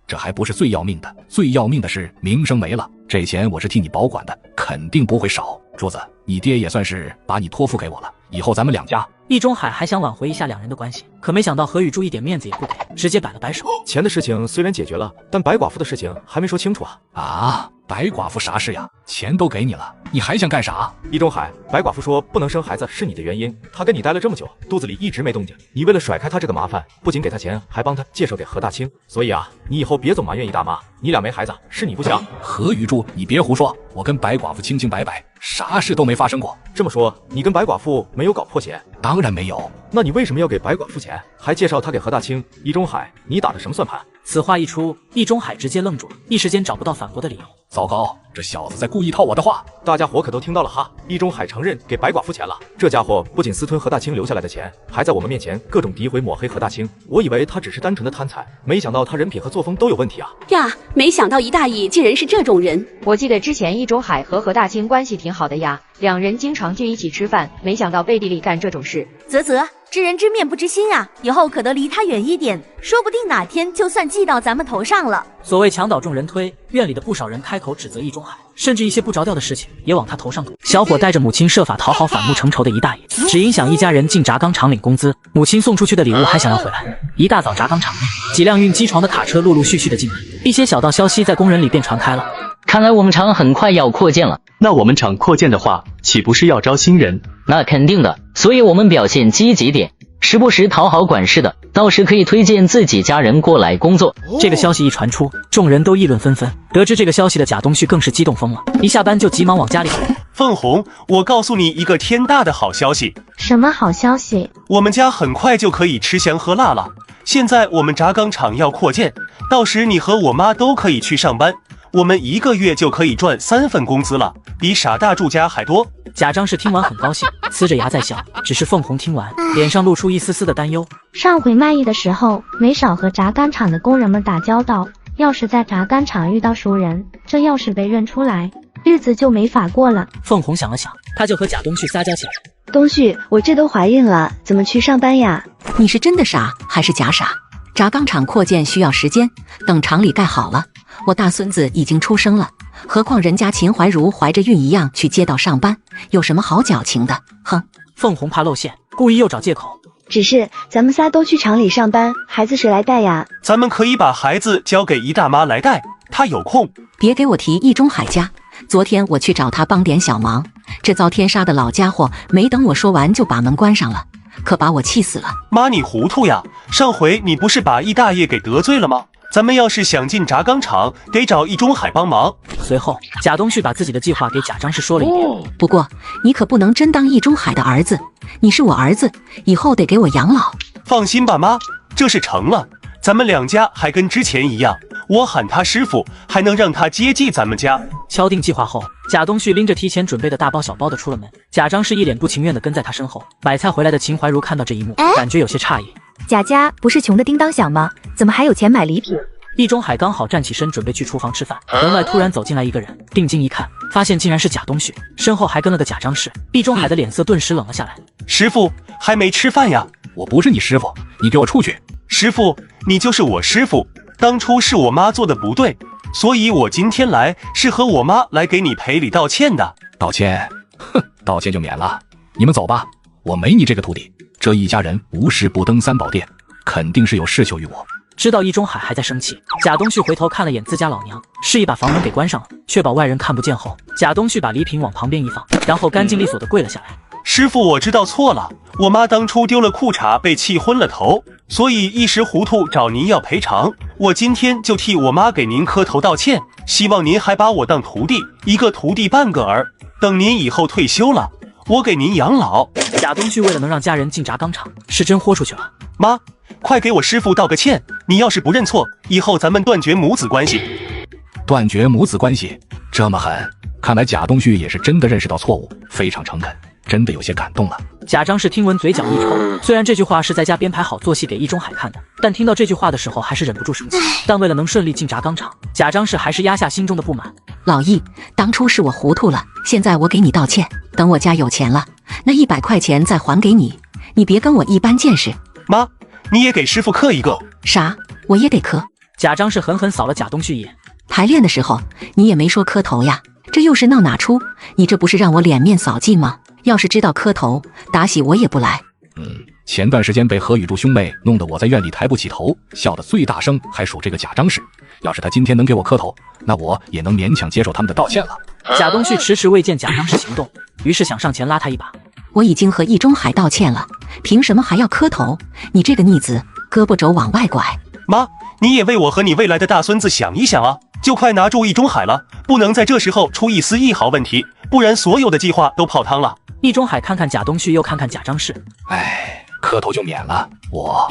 这还不是最要命的，最要命的是名声没了。这钱我是替你保管的，肯定不会少。柱子，你爹也算是把你托付给我了，以后咱们两家。易中海还想挽回一下两人的关系，可没想到何雨柱一点面子也不给，直接摆了摆手。钱的事情虽然解决了，但白寡妇的事情还没说清楚啊！啊，白寡妇啥事呀？钱都给你了，你还想干啥？易中海，白寡妇说不能生孩子是你的原因，她跟你待了这么久，肚子里一直没动静。你为了甩开她这个麻烦，不仅给她钱，还帮她介绍给何大清。所以啊，你以后别总埋怨易大妈，你俩没孩子是你不想。何雨柱，你别胡说，我跟白寡妇清清白白，啥事都没发生过。这么说，你跟白寡妇没有搞破钱？当然没有。那你为什么要给白寡妇钱，还介绍她给何大清？易中海，你打的什么算盘？此话一出，易中海直接愣住了，一时间找不到反驳的理由。糟糕，这小子在故意套我的话。大家伙可都听到了哈，易中海承认给白寡妇钱了。这家伙不仅私吞何大清留下来的钱，还在我们面前各种诋毁抹黑何大清。我以为他只是单纯的贪财，没想到他人品和作风都有问题啊！呀，没想到姨大爷竟然是这种人。我记得之前易中海和何大清关系挺好的呀，两人经常聚一起吃饭，没想到背地里干这种事。知人知面不知心啊，以后可得离他远一点，说不定哪天就算记到咱们头上了。所谓墙倒众人推，院里的不少人开口指责易中海，甚至一些不着调的事情也往他头上捅。小伙带着母亲设法讨好反目成仇的姨大爷，只影响一家人进轧钢厂领工资，母亲送出去的礼物还想要回来。一大早轧钢厂内，几辆运机床的卡车陆陆续续的进来，一些小道消息在工人里便传开了。看来我们厂很快要扩建了。那我们厂扩建的话，岂不是要招新人？那肯定的，所以我们表现积极点，时不时讨好管事的，到时可以推荐自己家人过来工作。这个消息一传出，众人都议论纷纷。得知这个消息的贾东旭更是激动疯了，一下班就急忙往家里跑。凤红，我告诉你一个天大的好消息。什么好消息？我们家很快就可以吃香喝辣了。现在我们轧钢厂要扩建，到时你和我妈都可以去上班。我们1个月就可以赚3份工资了，比傻大住家还多。贾张氏听完很高兴，呲着牙在笑。只是凤红听完，脸上露出一丝丝的担忧。上回卖艺的时候，没少和轧钢厂的工人们打交道。要是在轧钢厂遇到熟人，这要是被认出来，日子就没法过了。凤红想了想，他就和贾东旭撒娇起来。东旭，我这都怀孕了，怎么去上班呀？你是真的傻还是假傻？轧钢厂扩建需要时间，等厂里盖好了，我大孙子已经出生了，何况人家秦怀茹怀着孕一样去街道上班，有什么好矫情的？哼！凤红怕露馅，故意又找借口。只是咱们仨都去厂里上班，孩子谁来带呀？咱们可以把孩子交给姨大妈来带，她有空。别给我提易中海家，昨天我去找他帮点小忙，这遭天杀的老家伙没等我说完就把门关上了，可把我气死了。妈，你糊涂呀！上回你不是把易大爷给得罪了吗？咱们要是想进轧钢厂，得找易中海帮忙。随后，贾东旭把自己的计划给贾张氏说了一遍。不过，你可不能真当易中海的儿子，你是我儿子，以后得给我养老。放心吧，妈，这事成了，咱们两家还跟之前一样，我喊他师傅，还能让他接济咱们家。敲定计划后，贾东旭拎着提前准备的大包小包的出了门，贾张氏一脸不情愿的跟在他身后。买菜回来的秦怀茹看到这一幕，感觉有些诧异。贾家不是穷的叮当响吗？怎么还有钱买礼品？易中海刚好站起身准备去厨房吃饭，门外突然走进来一个人，定睛一看，发现竟然是贾东旭，身后还跟了个贾张氏。易中海的脸色顿时冷了下来。师傅还没吃饭呀？我不是你师傅，你给我出去！师傅，你就是我师傅，当初是我妈做的不对，所以我今天来是和我妈来给你赔礼道歉的。道歉？哼，道歉就免了。你们走吧，我没你这个徒弟。这一家人无事不登三宝殿，肯定是有事求于我。知道易中海还在生气，贾东旭回头看了眼自家老娘，示意把房门给关上了，确保外人看不见后，贾东旭把礼品往旁边一放，然后干净利索的跪了下来。师傅，我知道错了，我妈当初丢了裤衩被气昏了头，所以一时糊涂找您要赔偿，我今天就替我妈给您磕头道歉，希望您还把我当徒弟，一个徒弟半个儿，等您以后退休了，我给您养老。贾东旭为了能让家人进轧钢厂，是真豁出去了。妈，快给我师傅道个歉，你要是不认错，以后咱们断绝母子关系。断绝母子关系？这么狠？看来贾东旭也是真的认识到错误，非常诚恳，真的有些感动了。贾张氏听闻嘴角一抽，虽然这句话是在家编排好做戏给易中海看的，但听到这句话的时候还是忍不住生气。但为了能顺利进轧钢厂，贾张氏还是压下心中的不满。老易，当初是我糊涂了，现在我给你道歉，等我家有钱了，那100块钱再还给你，你别跟我一般见识。妈，你也给师傅磕一个。啥？我也得磕？贾张氏狠狠扫了贾东旭一眼。排练的时候你也没说磕头呀，这又是闹哪出？你这不是让我脸面扫尽吗？要是知道磕头，打喜我也不来。前段时间被何雨柱兄妹弄得我在院里抬不起头，笑得最大声还属这个贾张氏。要是他今天能给我磕头，那我也能勉强接受他们的道歉了。贾东旭迟迟未见贾张氏行动，于是想上前拉他一把。我已经和易中海道歉了，凭什么还要磕头？你这个逆子，胳膊肘往外拐。妈，你也为我和你未来的大孙子想一想啊！就快拿住易中海了，不能在这时候出一丝一毫问题，不然所有的计划都泡汤了。易中海看看贾东旭，又看看贾张氏。磕头就免了。我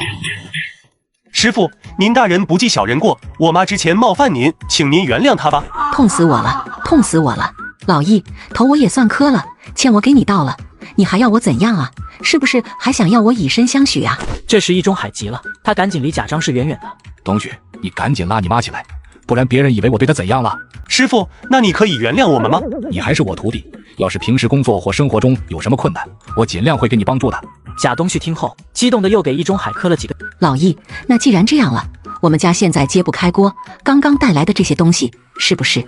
师傅，您大人不计小人过，我妈之前冒犯您，请您原谅她吧。痛死我了，痛死我了！老易，头我也算磕了，欠我给你道了，你还要我怎样啊？是不是还想要我以身相许啊？这时易中海急了，他赶紧离贾张氏远远的。东旭，你赶紧拉你妈起来，不然别人以为我对她怎样了。师傅，那你可以原谅我们吗？你还是我徒弟，要是平时工作或生活中有什么困难，我尽量会给你帮助的。贾东旭听后，激动的又给易中海磕了几个。老易，那既然这样了，我们家现在揭不开锅，刚刚带来的这些东西，是不是？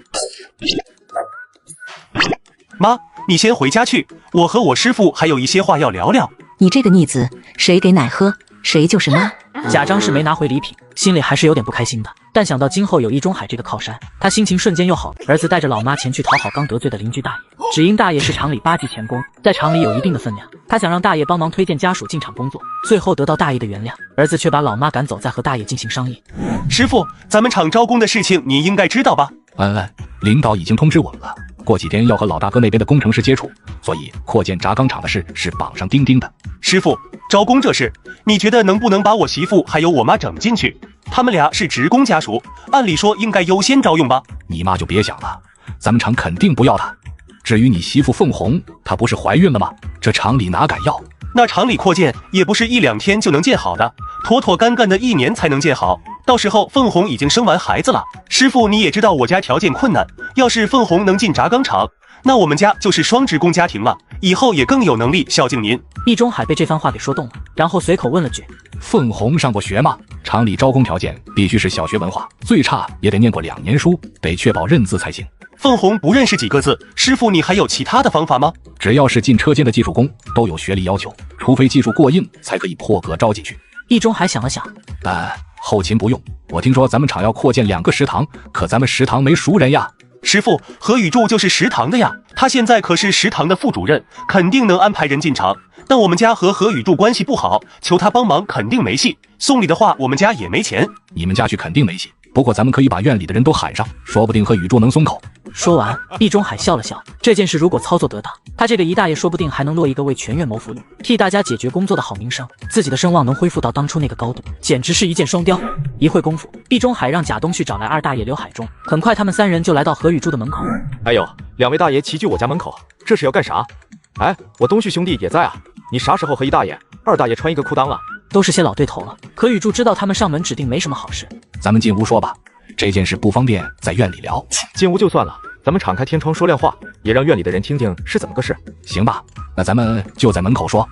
妈，你先回家去，我和我师傅还有一些话要聊聊。你这个逆子，谁给奶喝，谁就是妈。贾张氏没拿回礼品，心里还是有点不开心的，但想到今后有易中海这个靠山，他心情瞬间又好了。儿子带着老妈前去讨好刚得罪的邻居大爷，只因大爷是厂里8级钳工，在厂里有一定的分量，他想让大爷帮忙推荐家属进厂工作，最后得到大爷的原谅，儿子却把老妈赶走，再和大爷进行商议。师傅，咱们厂招工的事情你应该知道吧？领导已经通知我们了，过几天要和老大哥那边的工程师接触，所以扩建轧钢厂的事是绑上钉钉的。师傅，招工这事，你觉得能不能把我媳妇还有我妈整进去？他们俩是职工家属，按理说应该优先招用吧？你妈就别想了，咱们厂肯定不要她。至于你媳妇凤红，她不是怀孕了吗？这厂里哪敢要？那厂里扩建也不是1、2天就能建好的，妥妥干干的1年才能建好。到时候凤红已经生完孩子了。师傅，你也知道我家条件困难，要是凤红能进轧钢厂，那我们家就是双职工家庭了，以后也更有能力孝敬您。易中海被这番话给说动了，然后随口问了句：凤红上过学吗？厂里招工条件必须是小学文化，最差也得念过2年书，得确保认字才行。凤红不认识几个字，师傅你还有其他的方法吗？只要是进车间的技术工都有学历要求，除非技术过硬才可以破格招进去。易中海想了想，但后勤不用。我听说咱们厂要扩建2个食堂，可咱们食堂没熟人呀。师傅，何宇柱就是食堂的呀，他现在可是食堂的副主任，肯定能安排人进厂。但我们家和何宇柱关系不好，求他帮忙肯定没戏。送礼的话，我们家也没钱。你们家去肯定没戏，不过咱们可以把院里的人都喊上，说不定何宇柱能松口。说完，易中海笑了笑。这件事如果操作得当，他这个易大爷说不定还能落一个为全院谋福利、替大家解决工作的好名声，自己的声望能恢复到当初那个高度，简直是一箭双雕。一会功夫，易中海让贾东旭找来2大爷刘海中，很快他们3人就来到何宇柱的门口。哎呦，2位大爷齐聚我家门口，这是要干啥？哎，我东旭兄弟也在啊，你啥时候和1大爷、2大爷穿一个裤裆了？都是些老对头了。何宇柱知道他们上门指定没什么好事，咱们进屋说吧，这件事不方便在院里聊。进屋就算了，咱们敞开天窗说亮话，也让院里的人听听是怎么个事。行吧，那咱们就在门口说。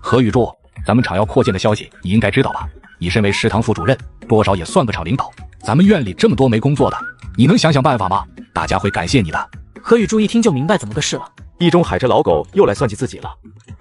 何宇柱，咱们厂要扩建的消息你应该知道吧？你身为食堂副主任，多少也算个厂领导。咱们院里这么多没工作的，你能想想办法吗？大家会感谢你的。何宇柱一听就明白怎么个事了。易中海这老狗又来算计自己了，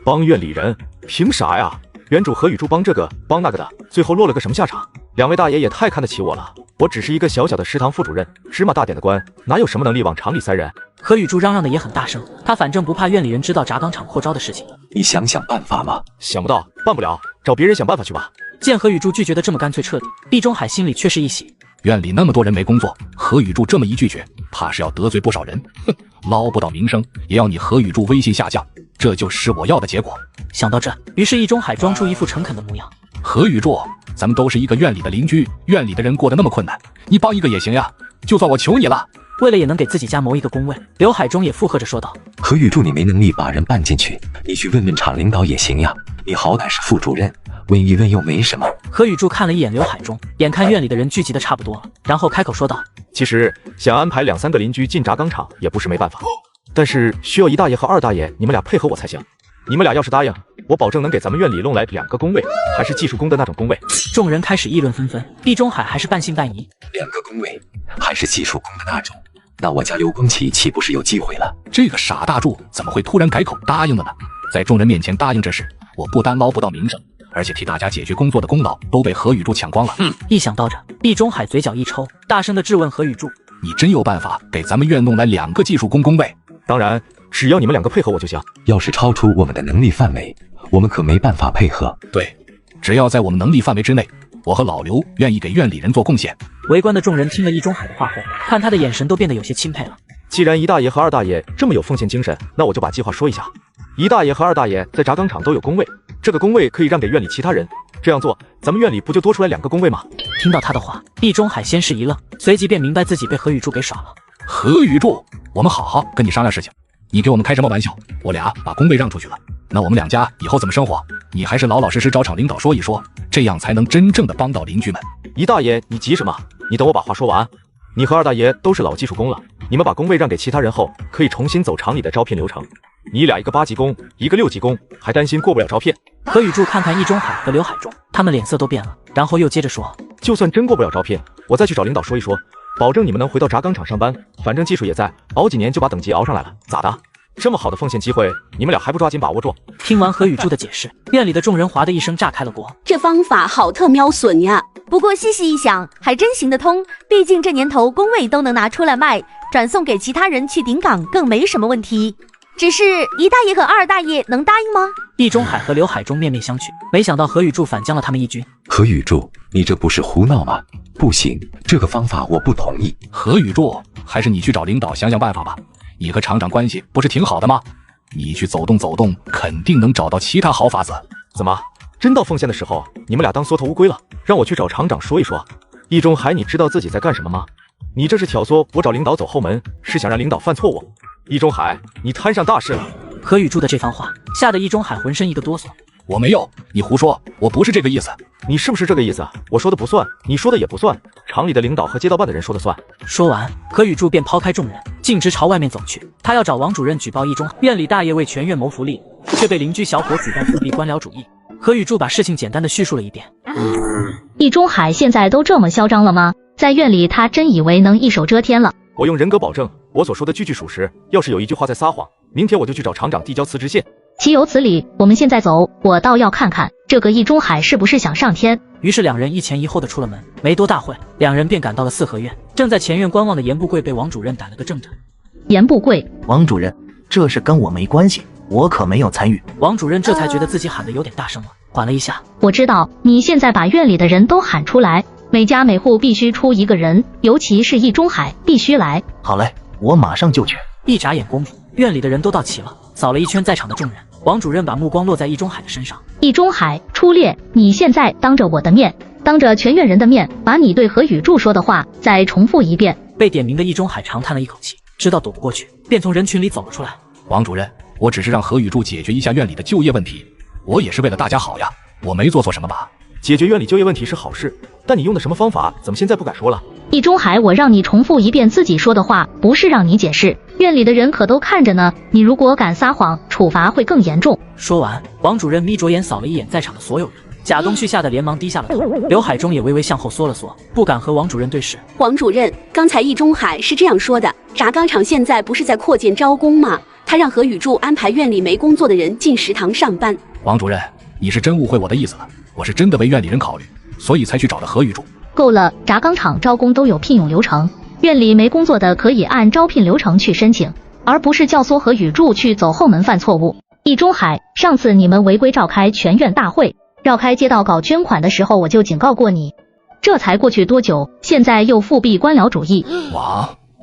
帮院里人，凭啥呀？原主何宇柱帮这个帮那个的，最后落了个什么下场？2位大爷也太看得起我了，我只是一个小小的食堂副主任，芝麻大点的官，哪有什么能力往厂里塞人？何宇柱嚷嚷的也很大声，他反正不怕院里人知道轧钢厂扩招的事情。你想想办法吗？想不到，办不了，找别人想办法去吧。见何宇柱拒绝的这么干脆彻底，易中海心里却是一喜。院里那么多人没工作，何宇柱这么一拒绝，怕是要得罪不少人。哼，捞不到名声，也要你何宇柱威信下降，这就是我要的结果。想到这，于是易中海装出一副诚恳的模样。何宇柱，咱们都是一个院里的邻居，院里的人过得那么困难，你帮一个也行呀，就算我求你了。为了也能给自己家谋一个工位，刘海中也附和着说道：何宇柱，你没能力把人办进去，你去问问厂领导也行呀，你好歹是副主任，问一问又没什么。何宇柱看了一眼刘海中，眼看院里的人聚集的差不多了，然后开口说道：其实想安排2、3个邻居进轧钢厂也不是没办法，但是需要1大爷和2大爷你们俩配合我才行。你们俩要是答应，我保证能给咱们院里弄来2个工位，还是技术工的那种工位。众人开始议论纷纷，易中海还是半信半疑。2个工位，还是技术工的那种，那我家刘光启岂不是有机会了？这个傻大柱怎么会突然改口答应了呢？在众人面前答应这事，我不单捞不到名声，而且替大家解决工作的功劳都被何宇柱抢光了。一想到这，易中海嘴角一抽，大声的质问何宇柱：你真有办法给咱们院弄来2个技术工工位？当然，只要你们2个配合我就行。要是超出我们的能力范围，我们可没办法配合。对，只要在我们能力范围之内，我和老刘愿意给院里人做贡献。围观的众人听了易中海的话后，看他的眼神都变得有些钦佩了。既然1大爷和2大爷这么有奉献精神，那我就把计划说一下。1大爷和2大爷在轧钢厂都有工位，这个工位可以让给院里其他人，这样做咱们院里不就多出来2个工位吗？听到他的话，易中海先是一愣，随即便明白自己被何宇柱给耍了。何宇柱，我们好好跟你商量事情，你给我们开什么玩笑？我俩把工位让出去了，那我们2家以后怎么生活？你还是老老实实找厂领导说一说，这样才能真正的帮到邻居们。1大爷，你急什么？你等我把话说完。你和2大爷都是老技术工了，你们把工位让给其他人后，可以重新走厂里的招聘流程。你俩一个8级工，一个6级工，还担心过不了招聘？何宇柱看看易中海和刘海中，他们脸色都变了，然后又接着说：就算真过不了招聘，我再去找领导说一说，保证你们能回到轧钢厂上班，反正技术也在，熬几年就把等级熬上来了，咋的？这么好的奉献机会，你们俩还不抓紧把握住？听完何宇柱的解释，院里的众人哗的一声炸开了锅。这方法好特喵损呀！不过细细一想，还真行得通。毕竟这年头工位都能拿出来卖，转送给其他人去顶岗更没什么问题。只是1大爷和2大爷能答应吗？易中海和刘海中面面相觑，没想到何宇柱反将了他们一军。何宇柱，你这不是胡闹吗？不行，这个方法我不同意。何宇柱，还是你去找领导想想办法吧。你和厂长关系不是挺好的吗？你去走动走动，肯定能找到其他好法子。怎么，真到奉献的时候，你们俩当缩头乌龟了？让我去找厂长说一说。易中海，你知道自己在干什么吗？你这是挑唆我找领导走后门，是想让领导犯错误。易中海，你摊上大事了。何宇柱的这番话吓得易中海浑身一个哆嗦。我没有，你胡说，我不是这个意思。你是不是这个意思？我说的不算，你说的也不算，厂里的领导和街道办的人说的算。说完，何宇柱便抛开众人，径直朝外面走去。他要找王主任举报易中海院里大爷为全院谋福利，却被邻居小伙举报自闭官僚主义。何宇柱把事情简单的叙述了一遍。易中海现在都这么嚣张了吗？在院里他真以为能一手遮天了？我用人格保证，我所说的句句属实。要是有一句话在撒谎，明天我就去找厂长递交辞职信。岂有此理！我们现在走，我倒要看看这个易中海是不是想上天。于是两人一前一后的出了门，没多大会，两人便赶到了四合院。正在前院观望的严不贵被王主任逮了个正着。严不贵，王主任，这事跟我没关系，我可没有参与。王主任这才觉得自己喊得有点大声了，缓了一下。我知道，你现在把院里的人都喊出来，每家每户必须出一个人，尤其是易中海必须来。好嘞，我马上就去。一眨眼功夫，院里的人都到齐了，扫了一圈在场的众人。王主任把目光落在易中海的身上。易中海，出列！你现在当着我的面，当着全院人的面，把你对何雨柱说的话再重复一遍。被点名的易中海长叹了一口气，知道躲不过去，便从人群里走了出来。王主任，我只是让何雨柱解决一下院里的就业问题，我也是为了大家好呀，我没做错什么吧？解决院里就业问题是好事，但你用的什么方法，怎么现在不敢说了？易中海，我让你重复一遍自己说的话，不是让你解释。院里的人可都看着呢，你如果敢撒谎，处罚会更严重。说完，王主任眯着眼扫了一眼在场的所有人。贾东旭吓得连忙低下了头，刘海中也微微向后缩了缩，不敢和王主任对视。王主任，刚才易中海是这样说的，轧钢厂现在不是在扩建招工吗？他让何雨柱安排院里没工作的人进食堂上班。王主任，你是真误会我的意思了，我是真的为院里人考虑，所以才去找的何雨柱。够了，轧钢厂招工都有聘用流程，院里没工作的可以按招聘流程去申请，而不是教唆何雨柱去走后门犯错误。易中海，上次你们违规召开全院大会，绕开街道搞捐款的时候，我就警告过你，这才过去多久，现在又复辟官僚主义。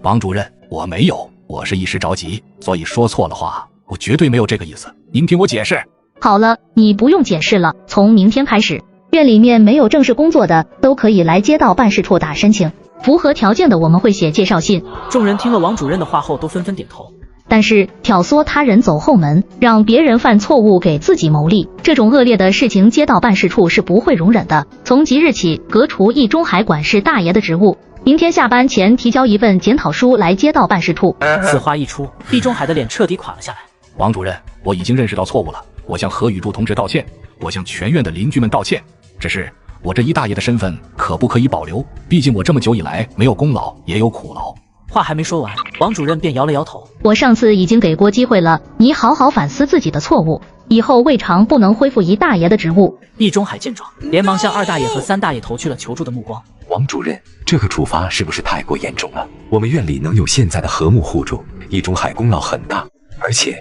王主任，我没有，我是一时着急，所以说错了话，我绝对没有这个意思，您听我解释。好了，你不用解释了，从明天开始，院里面没有正式工作的都可以来街道办事处打申请，符合条件的我们会写介绍信。众人听了王主任的话后都纷纷点头。但是挑唆他人走后门，让别人犯错误给自己谋利，这种恶劣的事情街道办事处是不会容忍的。从即日起革除易中海管事大爷的职务，明天下班前提交一份检讨书来街道办事处。此话一出，易中海的脸彻底垮了下来。王主任，我已经认识到错误了，我向何雨柱同志道歉，我向全院的邻居们道歉。只是我这一大爷的身份可不可以保留？毕竟我这么久以来没有功劳也有苦劳。话还没说完，王主任便摇了摇头。我上次已经给过机会了，你好好反思自己的错误，以后未尝不能恢复一大爷的职务。易中海见状，连忙向二大爷和三大爷投去了求助的目光。王主任，这个处罚是不是太过严重了？我们院里能有现在的和睦互助，易中海功劳很大，而且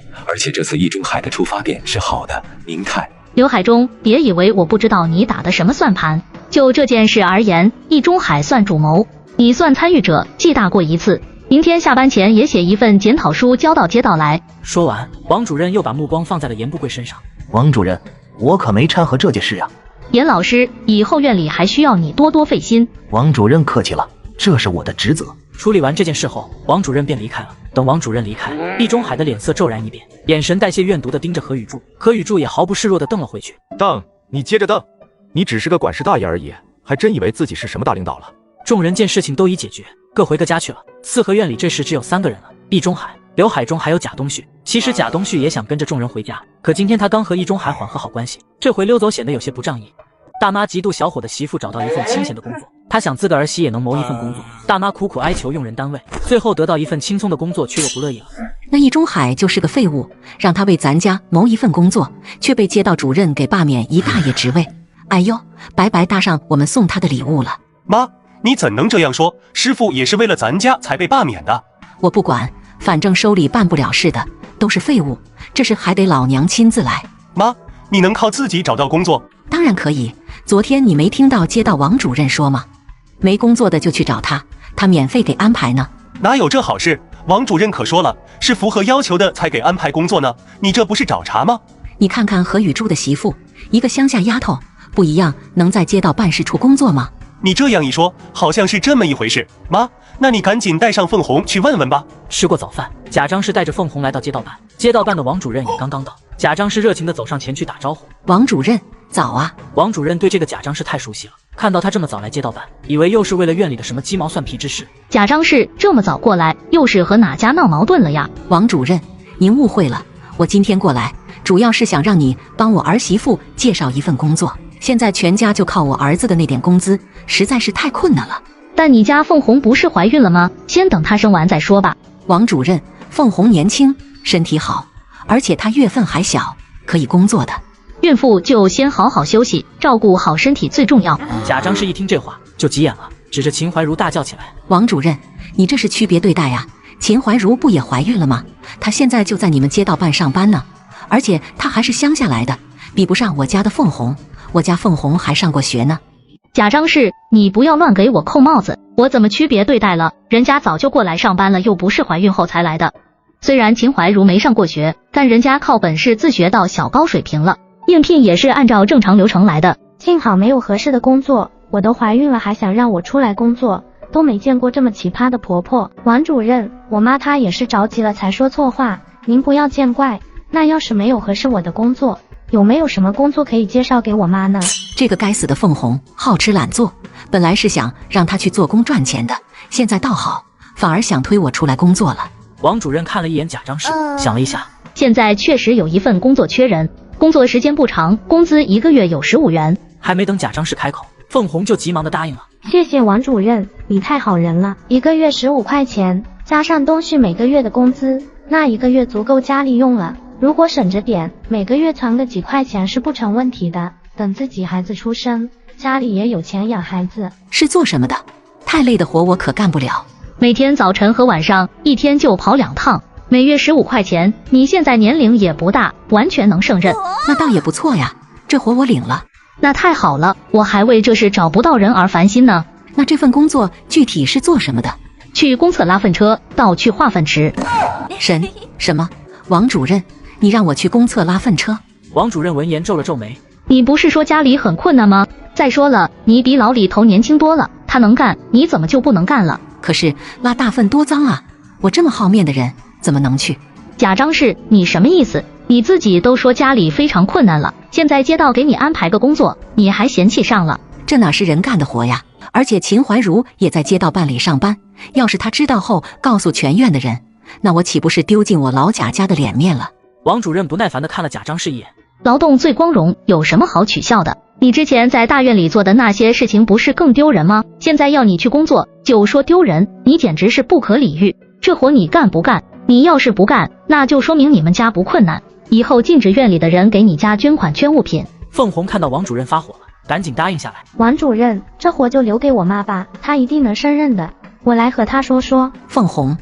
这次易中海的出发点是好的，您看。刘海中，别以为我不知道你打的什么算盘。就这件事而言，易中海算主谋，你算参与者，记大过一次。明天下班前也写一份检讨书交到街道来。说完，王主任又把目光放在了严不贵身上。王主任，我可没掺和这件事啊。严老师，以后院里还需要你多多费心。王主任客气了，这是我的职责。处理完这件事后，王主任便离开了。等王主任离开，易中海的脸色骤然一变，眼神带些怨毒的盯着何雨柱。何雨柱也毫不示弱的瞪了回去。瞪，你接着瞪，你只是个管事大爷而已，还真以为自己是什么大领导了？众人见事情都已解决，各回个家去了。四合院里这时只有3个人了，易中海、刘海中还有贾东旭。其实贾东旭也想跟着众人回家，可今天他刚和易中海缓和好关系，这回溜走显得有些不仗义。大妈嫉妒小伙的媳妇找到一份清闲的工作，她想自个儿媳也能谋一份工作。大妈苦苦哀求用人单位，最后得到一份轻松的工作，却又不乐意了。那易中海就是个废物，让他为咱家谋一份工作，却被街道主任给罢免一大爷职位。哎呦，白白搭上我们送他的礼物了。妈，你怎能这样说？师傅也是为了咱家才被罢免的。我不管，反正收礼办不了事的都是废物，这事还得老娘亲自来。妈，你能靠自己找到工作？当然可以，昨天你没听到街道王主任说吗？没工作的就去找他，他免费给安排呢。哪有这好事？王主任可说了，是符合要求的才给安排工作呢，你这不是找茬吗？你看看何雨柱的媳妇，一个乡下丫头，不一样能在街道办事处工作吗？你这样一说，好像是这么一回事。妈，那你赶紧带上凤红去问问吧。吃过早饭，贾张氏带着凤红来到街道办，街道办的王主任也刚刚到。贾张氏热情地走上前去打招呼。王主任早啊。王主任对这个贾张氏太熟悉了，看到他这么早来街道办，以为又是为了院里的什么鸡毛蒜皮之事。贾张氏这么早过来，又是和哪家闹矛盾了呀？王主任，您误会了，我今天过来主要是想让你帮我儿媳妇介绍一份工作，现在全家就靠我儿子的那点工资，实在是太困难了。但你家凤红不是怀孕了吗？先等她生完再说吧。王主任，凤红年轻，身体好，而且她月份还小，可以工作的。孕妇就先好好休息，照顾好身体最重要。贾张氏一听这话就急眼了，指着秦怀茹大叫起来：王主任，你这是区别对待啊！秦怀茹不也怀孕了吗？她现在就在你们街道办上班呢，而且她还是乡下来的，比不上我家的凤红，我家凤红还上过学呢。贾张氏，你不要乱给我扣帽子，我怎么区别对待了？人家早就过来上班了，又不是怀孕后才来的。虽然秦怀茹没上过学，但人家靠本事自学到小高水平了，应聘也是按照正常流程来的。幸好没有合适的工作，我都怀孕了还想让我出来工作，都没见过这么奇葩的婆婆。王主任，我妈她也是着急了才说错话，您不要见怪。那要是没有合适我的工作，有没有什么工作可以介绍给我妈呢？这个该死的凤红好吃懒做，本来是想让她去做工赚钱的，现在倒好，反而想推我出来工作了。王主任看了一眼贾张氏，想了一下，现在确实有一份工作缺人，工作时间不长，工资1个月有15元。还没等贾张氏开口，凤红就急忙的答应了。谢谢王主任，你太好人了，1个月15块钱，加上东旭每个月的工资，那1个月足够家里用了。如果省着点，每个月存个几块钱是不成问题的。等自己孩子出生，家里也有钱养孩子。是做什么的？太累的活我可干不了。每天早晨和晚上一天就跑2趟，每月15块钱。你现在年龄也不大，完全能胜任。那倒也不错呀，这活我领了。那太好了，我还为这事找不到人而烦心呢。那这份工作具体是做什么的？去公厕拉粪车，到去化粪池。什么？王主任，你让我去公厕拉粪车？王主任闻言皱了皱眉。你不是说家里很困难吗？再说了，你比老李头年轻多了，他能干，你怎么就不能干了？可是拉大粪多脏啊，我这么好面的人怎么能去？贾张氏，你什么意思？你自己都说家里非常困难了，现在街道给你安排个工作，你还嫌弃上了？这哪是人干的活呀？而且秦怀茹也在街道办里上班，要是她知道后告诉全院的人，那我岂不是丢尽我老贾家的脸面了？王主任不耐烦地看了贾张氏一眼。劳动最光荣，有什么好取笑的？你之前在大院里做的那些事情不是更丢人吗？现在要你去工作，就说丢人，你简直是不可理喻。这活你干不干？你要是不干，那就说明你们家不困难，以后禁止院里的人给你家捐款捐物品。凤红看到王主任发火了，赶紧答应下来。王主任，这活就留给我妈吧，她一定能胜任的，我来和她说说。凤红，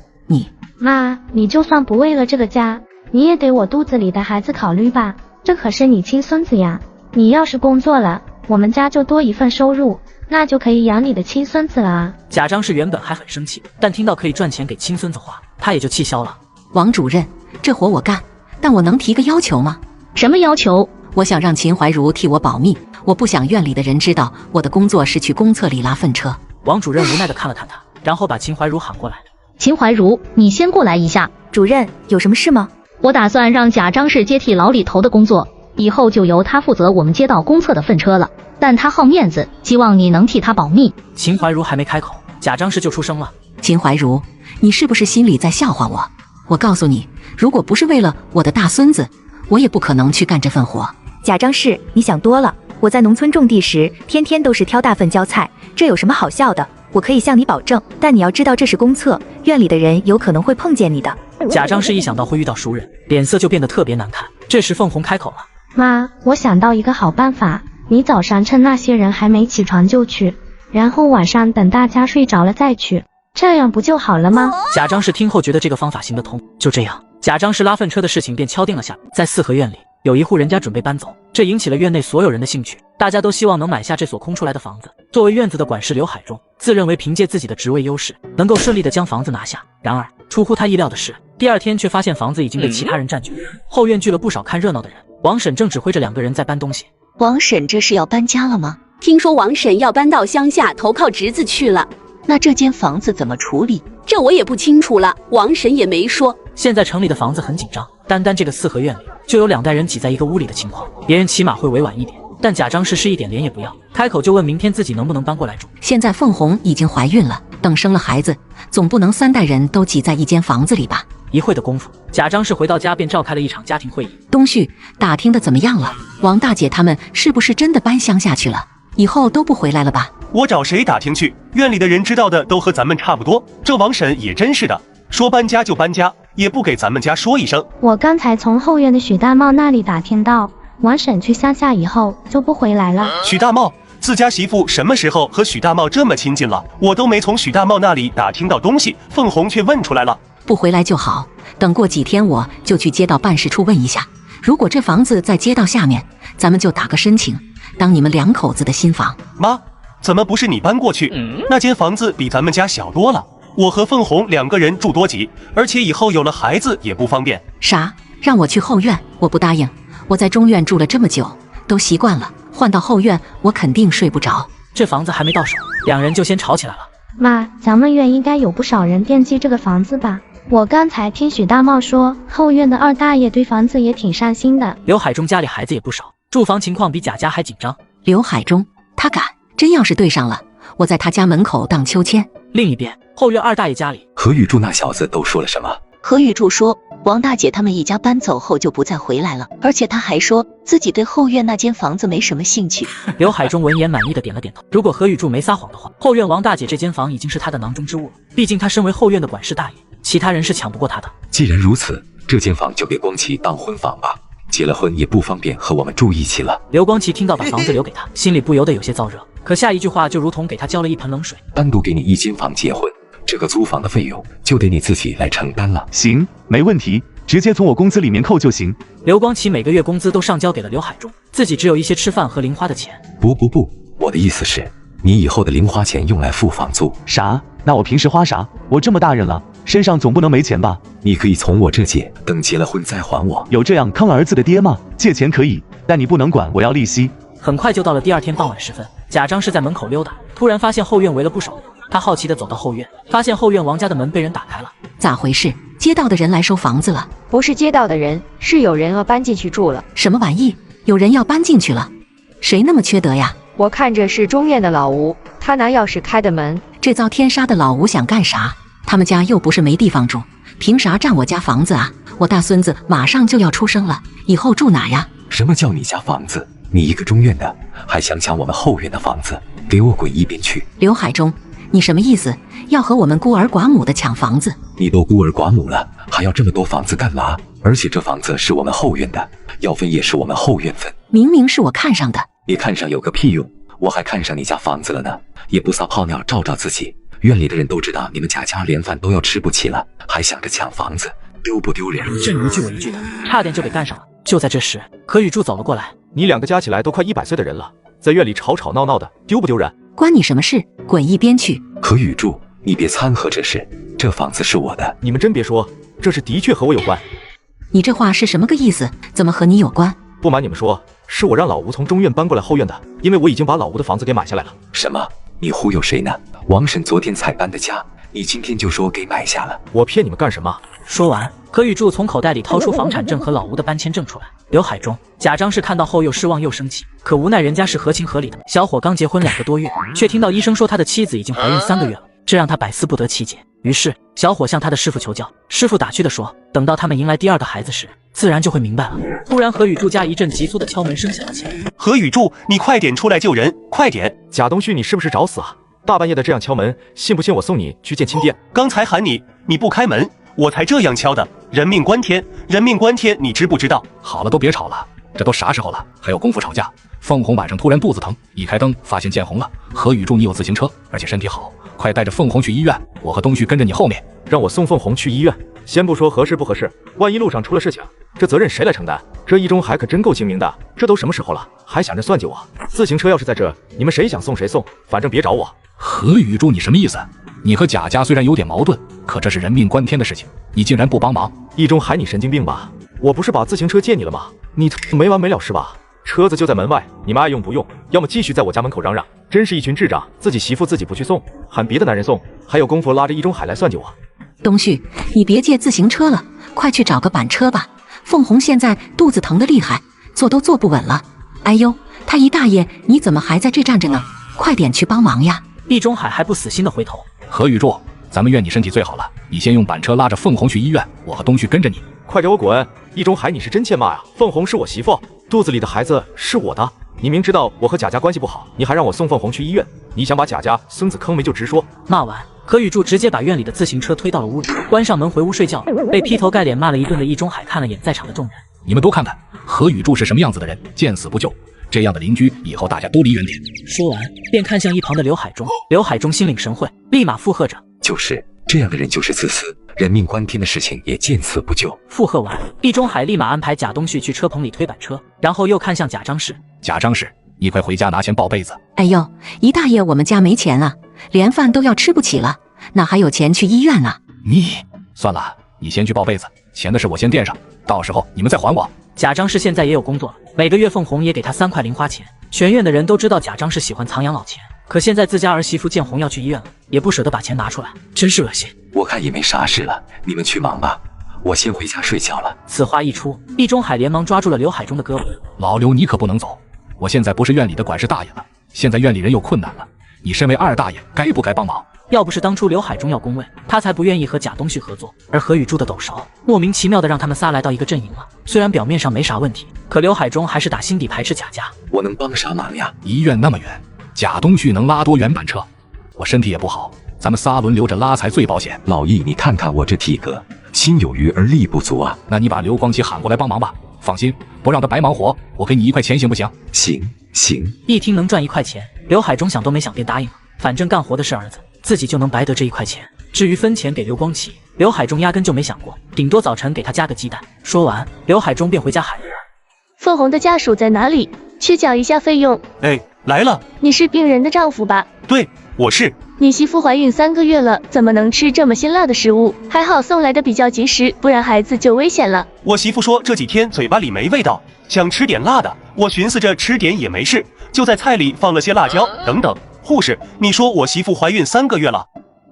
妈，你就算不为了这个家，你也得我肚子里的孩子考虑吧，这可是你亲孙子呀，你要是工作了，我们家就多一份收入，那就可以养你的亲孙子了啊。贾张氏原本还很生气，但听到可以赚钱给亲孙子花，他也就气消了。王主任，这活我干，但我能提个要求吗？什么要求？我想让秦怀茹替我保密，我不想院里的人知道我的工作是去公厕里拉粪车。王主任无奈地看了看他，然后把秦怀茹喊过来。秦怀茹，你先过来一下。主任，有什么事吗？我打算让贾张氏接替老李头的工作，以后就由他负责我们街道公厕的粪车了。但他好面子，希望你能替他保密。秦怀茹还没开口，贾张氏就出声了。秦怀茹，你是不是心里在笑话我？我告诉你，如果不是为了我的大孙子，我也不可能去干这份活。贾张氏，你想多了。我在农村种地时，天天都是挑大粪浇菜，这有什么好笑的？我可以向你保证，但你要知道这是公厕，院里的人有可能会碰见你的。贾张氏一想到会遇到熟人，脸色就变得特别难看。这时凤红开口了。妈，我想到一个好办法，你早上趁那些人还没起床就去，然后晚上等大家睡着了再去，这样不就好了吗？贾张氏听后觉得这个方法行得通。就这样，贾张氏拉粪车的事情便敲定了下来。在四合院里，有一户人家准备搬走，这引起了院内所有人的兴趣，大家都希望能买下这所空出来的房子。作为院子的管事刘海中自认为凭借自己的职位优势，能够顺利的将房子拿下。然而出乎他意料的是，第二天却发现房子已经被其他人占据，后院聚了不少看热闹的人。王婶正指挥着2个人在搬东西。王婶这是要搬家了吗？听说王婶要搬到乡下投靠侄子去了。那这间房子怎么处理？这我也不清楚了，王婶也没说。现在城里的房子很紧张，单单这个四合院里就有2代人挤在一个屋里的情况，别人起码会委婉一点，但贾张氏是一点脸也不要，开口就问明天自己能不能搬过来住。现在凤红已经怀孕了，等生了孩子，总不能3代人都挤在一间房子里吧？一会的功夫，贾张氏回到家便召开了一场家庭会议。东旭，打听的怎么样了？王大姐他们是不是真的搬乡下去了？以后都不回来了吧？我找谁打听去？院里的人知道的都和咱们差不多。这王婶也真是的，说搬家就搬家，也不给咱们家说一声。我刚才从后院的许大茂那里打听到，王婶去乡下以后就不回来了。许大茂，自家媳妇什么时候和许大茂这么亲近了？我都没从许大茂那里打听到东西，凤红却问出来了。不回来就好，等过几天我就去街道办事处问一下，如果这房子在街道下面，咱们就打个申请，当你们两口子的新房。妈，怎么不是你搬过去？那间房子比咱们家小多了，我和凤红2个人住多挤，而且以后有了孩子也不方便。啥？让我去后院？我不答应，我在中院住了这么久，都习惯了，换到后院我肯定睡不着。这房子还没到手，2人就先吵起来了。妈，咱们院应该有不少人惦记这个房子吧？我刚才听许大茂说，后院的2大爷对房子也挺上心的。刘海中家里孩子也不少，住房情况比贾家还紧张。刘海中，他敢？真要是对上了，我在他家门口荡秋千。另一边，后院2大爷家里，何宇柱那小子都说了什么？何宇柱说，王大姐他们一家搬走后就不再回来了，而且他还说自己对后院那间房子没什么兴趣。刘海中闻言满意的点了点头。如果何宇柱没撒谎的话，后院王大姐这间房已经是他的囊中之物了。毕竟他身为后院的管事大爷，其他人是抢不过他的。既然如此，这间房就给光启当婚房吧，结了婚也不方便和我们住一起了。刘光启听到把房子留给他，心里不由得有些燥热，可下一句话就如同给他浇了一盆冷水。单独给你一间房结婚，这个租房的费用就得你自己来承担了。行，没问题，直接从我工资里面扣就行。刘光启每个月工资都上交给了刘海中，自己只有一些吃饭和零花的钱。不，我的意思是，你以后的零花钱用来付房租。啥？那我平时花啥？我这么大人了，身上总不能没钱吧？你可以从我这借，等结了婚再还我。有这样坑儿子的爹吗？借钱可以，但你不能管我要利息。很快就到了第2天傍晚时分，贾张是在门口溜达，突然发现后院围了不少人。他好奇地走到后院，发现后院王家的门被人打开了。咋回事？街道的人来收房子了？不是街道的人，是有人要搬进去住了。什么玩意？有人要搬进去了？谁那么缺德呀？我看着是中院的老吴，他拿钥匙开的门。这遭天杀的老吴想干啥？他们家又不是没地方住，凭啥占我家房子啊？我大孙子马上就要出生了，以后住哪呀？什么叫你家房子？你一个中院的，还想抢我们后院的房子？给我滚一边去！刘海中，你什么意思？要和我们孤儿寡母的抢房子？你都孤儿寡母了，还要这么多房子干嘛？而且这房子是我们后院的，要分也是我们后院分。明明是我看上的。你看上有个屁用？我还看上你家房子了呢，也不撒泡尿照照自己。院里的人都知道你们贾家连饭都要吃不起了，还想着抢房子，丢不丢人？这你一句我一句的，差点就给干上了。就在这时，何宇柱走了过来。你2个加起来都快100岁的人了，在院里吵吵闹闹的，丢不丢人？关你什么事？滚一边去！何宇柱，你别掺和这事，这房子是我的。你们真别说，这事的确和我有关。你这话是什么个意思？怎么和你有关？不瞒你们说，是我让老吴从中院搬过来后院的，因为我已经把老吴的房子给买下来了。什么？你忽悠谁呢？王婶昨天才搬的家，你今天就说给买下了？我骗你们干什么？说完，何宇柱从口袋里掏出房产证和老吴的搬迁证出来。刘海中、贾张是看到后又失望又生气，可无奈人家是合情合理的。小伙刚结婚2个多月，却听到医生说他的妻子已经怀孕3个月了，这让他百思不得其解。于是小伙向他的师傅求教，师傅打趣地说，等到他们迎来第2个孩子时，自然就会明白了。突然何宇柱家一阵急促的敲门声响起来。何宇柱，你快点出来救人，快点！贾东旭，你是不是找死啊？大半夜的这样敲门，信不信我送你去见亲爹？刚才喊你，你不开门，我才这样敲的。人命关天，人命关天，你知不知道？好了，都别吵了，这都啥时候了，还有功夫吵架？凤红晚上突然肚子疼，一开灯发现见红了。何宇柱，你有自行车，而且身体好，快带着凤红去医院，我和东旭跟着你后面。让我送凤红去医院？先不说合适不合适，万一路上出了事情，这责任谁来承担？这一中还可真够精明的，这都什么时候了，还想着算计我？自行车要是在这，你们谁想送谁送，反正别找我。何宇柱，你什么意思？你和贾家虽然有点矛盾，可这是人命关天的事情，你竟然不帮忙？一中海，你神经病吧？我不是把自行车借你了吗？你没完没了是吧？车子就在门外，你们爱用不用，要么继续在我家门口嚷嚷，真是一群智障，自己媳妇自己不去送，喊别的男人送，还有功夫拉着一中海来算计我。东旭，你别借自行车了，快去找个板车吧。凤红现在肚子疼得厉害，坐都坐不稳了。哎呦，他姨大爷，你怎么还在这站着呢？快点去帮忙呀！易中海还不死心的回头。何宇柱，咱们院你身体最好了，你先用板车拉着凤红去医院，我和东旭跟着你。快给我滚！易中海，你是真欠骂呀！凤红是我媳妇，肚子里的孩子是我的，你明知道我和贾家关系不好，你还让我送凤红去医院，你想把贾家孙子坑没就直说。骂完，何雨柱直接把院里的自行车推到了屋里，关上门回屋睡觉了。被劈头盖脸骂了一顿的易中海看了眼在场的众人，你们都看看何雨柱是什么样子的人，见死不救，这样的邻居以后大家都离远点。说完便看向一旁的刘海中，刘海中心领神会，立马附和着，就是这样的人就是自私，人命关天的事情也见死不救。附和完，易中海立马安排贾东旭去车棚里推板车，然后又看向贾张氏，贾张氏，你快回家拿钱报被子。哎呦，姨大爷，我们家没钱了，连饭都要吃不起了，哪还有钱去医院了？算了，你先去报被子，钱的事我先垫上，到时候你们再还我。贾张氏现在也有工作了，每个月凤红也给他3块零花钱。全院的人都知道贾张氏喜欢藏养老钱，可现在自家儿媳妇见红要去医院了，也不舍得把钱拿出来，真是恶心。我看也没啥事了，你们去忙吧，我先回家睡觉了。此话一出，易中海连忙抓住了刘海中的胳膊。老刘，你可不能走，我现在不是院里的管事大爷了，现在院里人有困难了，你身为二大爷该不该帮忙？要不是当初刘海中要攻位，他才不愿意和贾东旭合作。而何雨柱的抖勺莫名其妙的让他们仨来到一个阵营了。虽然表面上没啥问题，可刘海中还是打心底排斥贾家。我能帮啥忙呀？医院那么远，贾东旭能拉多远板车？我身体也不好，咱们仨轮流着拉才最保险。老易，你看看我这体格，心有余而力不足啊。那你把刘光奇喊过来帮忙吧，放心，不让他白忙活，我给你1块钱行不行？行。一听能赚1块钱，刘海中想都没想便答应了，反正干活的是儿子，自己就能白得这1块钱。至于分钱给刘光奇，刘海中压根就没想过，顶多早晨给他加个鸡蛋。说完，刘海中便回家喊人：凤红的家属在哪里？去缴一下费用。哎，来了。你是病人的丈夫吧？对，我是。你媳妇怀孕3个月了，怎么能吃这么辛辣的食物？还好送来的比较及时，不然孩子就危险了。我媳妇说这几天嘴巴里没味道，想吃点辣的。我寻思着吃点也没事，就在菜里放了些辣椒等等。护士，你说我媳妇怀孕3个月了？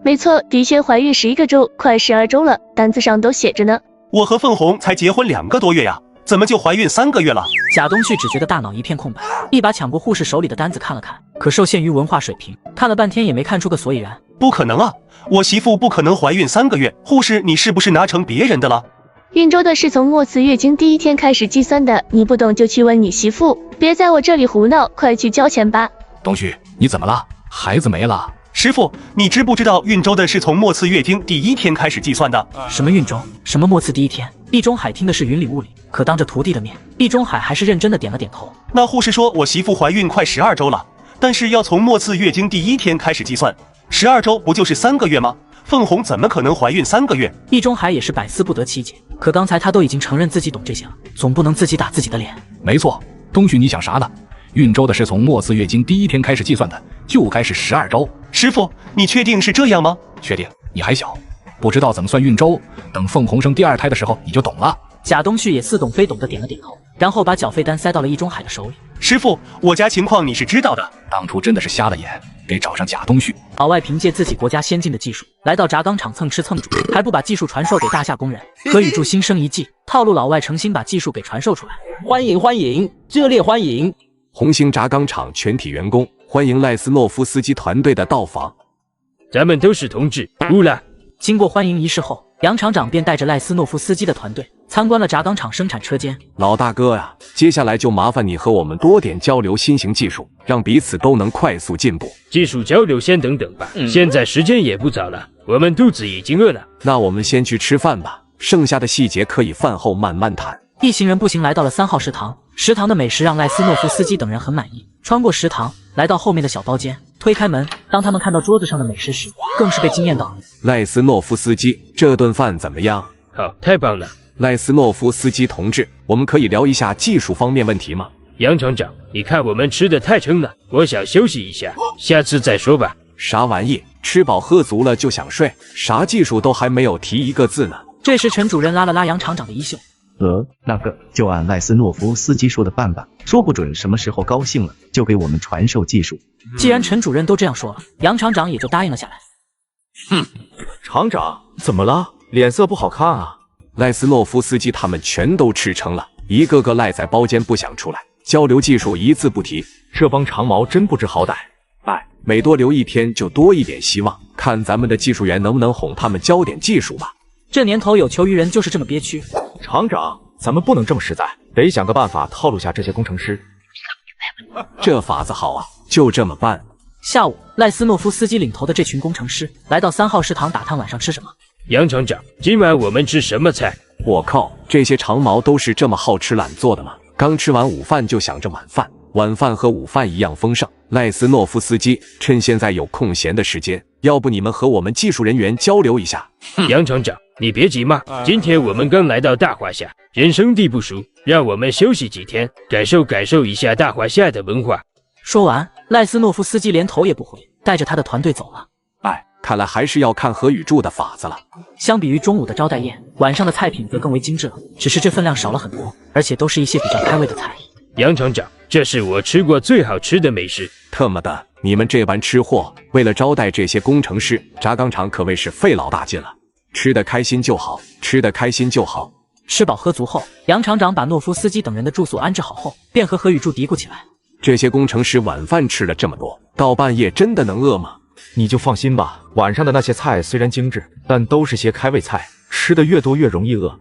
没错，的确怀孕11个周，快12周了，单子上都写着呢。我和凤红才结婚2个多月呀，怎么就怀孕3个月了？贾东旭只觉得大脑一片空白，一把抢过护士手里的单子看了看，可受限于文化水平，看了半天也没看出个所以然。不可能啊，我媳妇不可能怀孕3个月。护士，你是不是拿成别人的了？孕周的是从末次月经第1天开始计算的，你不懂就去问你媳妇，别在我这里胡闹，快去交钱吧。东旭，你怎么了？孩子没了？师傅，你知不知道孕周的是从末次月经第1天开始计算的？什么孕周？什么末次第1天？易中海听的是云里雾里，可当着徒弟的面，易中海还是认真的点了点头。那护士说我媳妇怀孕快12周了，但是要从末次月经第1天开始计算，12周不就是3个月吗？凤红怎么可能怀孕3个月？易中海也是百思不得其解，可刚才他都已经承认自己懂这些了，总不能自己打自己的脸。没错，东旭，你想啥呢？孕周的是从末次月经第1天开始计算的，就该是12周。师傅，你确定是这样吗？确定，你还小，不知道怎么算孕周，等凤红生第2胎的时候你就懂了。贾东旭也似懂非懂的点了点头，然后把缴费单塞到了易中海的手里。师傅，我家情况你是知道的，当初真的是瞎了眼，给找上贾东旭。老外凭借自己国家先进的技术来到轧钢厂蹭吃蹭住，还不把技术传授给大夏工人。何雨柱心生一计，套路老外诚心把技术给传授出来。欢迎，热烈欢迎！红星轧钢厂全体员工欢迎赖斯诺夫斯基团队的到访。咱们都是同志，乌拉！经过欢迎仪式后，杨厂长便带着赖斯诺夫斯基的团队参观了轧钢厂生产车间。老大哥呀，接下来就麻烦你和我们多点交流新型技术，让彼此都能快速进步。技术交流先等等吧，现在时间也不早了，我们肚子已经饿了。那我们先去吃饭吧，剩下的细节可以饭后慢慢谈。一行人步行来到了3号食堂，食堂的美食让赖斯诺夫斯基等人很满意。穿过食堂，来到后面的小包间，推开门，当他们看到桌子上的美食时，更是被惊艳到。赖斯诺夫斯基，这顿饭怎么样？好，太棒了。赖斯诺夫斯基同志，我们可以聊一下技术方面问题吗？杨厂长，你看我们吃的太撑了，我想休息一下，下次再说吧。啥玩意？吃饱喝足了就想睡？啥技术都还没有提一个字呢。这时陈主任拉了拉杨厂长的衣袖。那个就按赖斯诺夫斯基说的办吧，说不准什么时候高兴了就给我们传授技术。既然陈主任都这样说了，杨厂长也就答应了下来。厂长怎么了？脸色不好看啊。赖斯诺夫斯基他们全都吃撑了，一个个赖在包间不想出来，交流技术一字不提，这帮长毛真不知好歹。每多留1天就多一点希望，看咱们的技术员能不能哄他们教点技术吧。这年头有求于人就是这么憋屈。厂长，咱们不能这么实在，得想个办法套路下这些工程师。这法子好啊，就这么办。下午，赖斯诺夫斯基领头的这群工程师来到3号食堂打探晚上吃什么。杨厂长，今晚我们吃什么菜？我靠，这些长毛都是这么好吃懒做的吗？刚吃完午饭就想着晚饭，晚饭和午饭一样丰盛。赖斯诺夫斯基，趁现在有空闲的时间，要不你们和我们技术人员交流一下？杨厂长，你别急嘛，今天我们刚来到大华夏，人生地不熟，让我们休息几天，感受一下大华夏的文化。说完，赖斯诺夫斯基连头也不回，带着他的团队走了。看来还是要看何宇柱的法子了。相比于中午的招待宴，晚上的菜品则更为精致了，只是这分量少了很多，而且都是一些比较开胃的菜。杨厂长，这是我吃过最好吃的美食。特么的，你们这帮吃货，为了招待这些工程师，轧钢厂可谓是费老大劲了。吃得开心就好，吃得开心就好。吃饱喝足后，杨厂长把诺夫斯基等人的住宿安置好后，便和何宇柱嘀咕起来：这些工程师晚饭吃了这么多，到半夜真的能饿吗？你就放心吧，晚上的那些菜虽然精致，但都是些开胃菜，吃的越多越容易饿。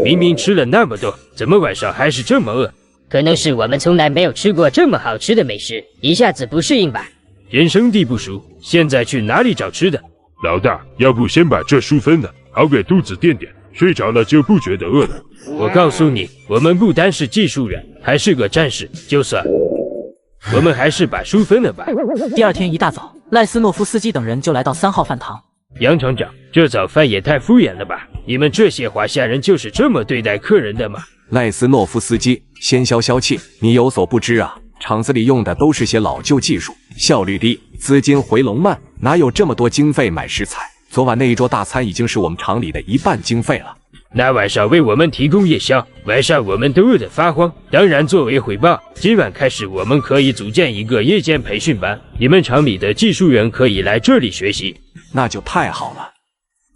明明吃了那么多，怎么晚上还是这么饿？可能是我们从来没有吃过这么好吃的美食，一下子不适应吧。人生地不熟，现在去哪里找吃的？老大，要不先把这书分了，好给肚子垫垫，睡着了就不觉得饿了。我告诉你，我们不单是技术员，还是个战士，就算我们还是把书分了吧。第二天一大早，赖斯诺夫斯基等人就来到3号饭堂。杨厂长，这早饭也太敷衍了吧？你们这些华夏人就是这么对待客人的吗？赖斯诺夫斯基，先消消气，你有所不知啊，厂子里用的都是些老旧技术，效率低，资金回笼慢，哪有这么多经费买食材？昨晚那一桌大餐已经是我们厂里的1半经费了。那晚上为我们提供夜宵，晚上我们都饿得发慌。当然，作为回报，今晚开始我们可以组建一个夜间培训班，你们厂里的技术员可以来这里学习。那就太好了。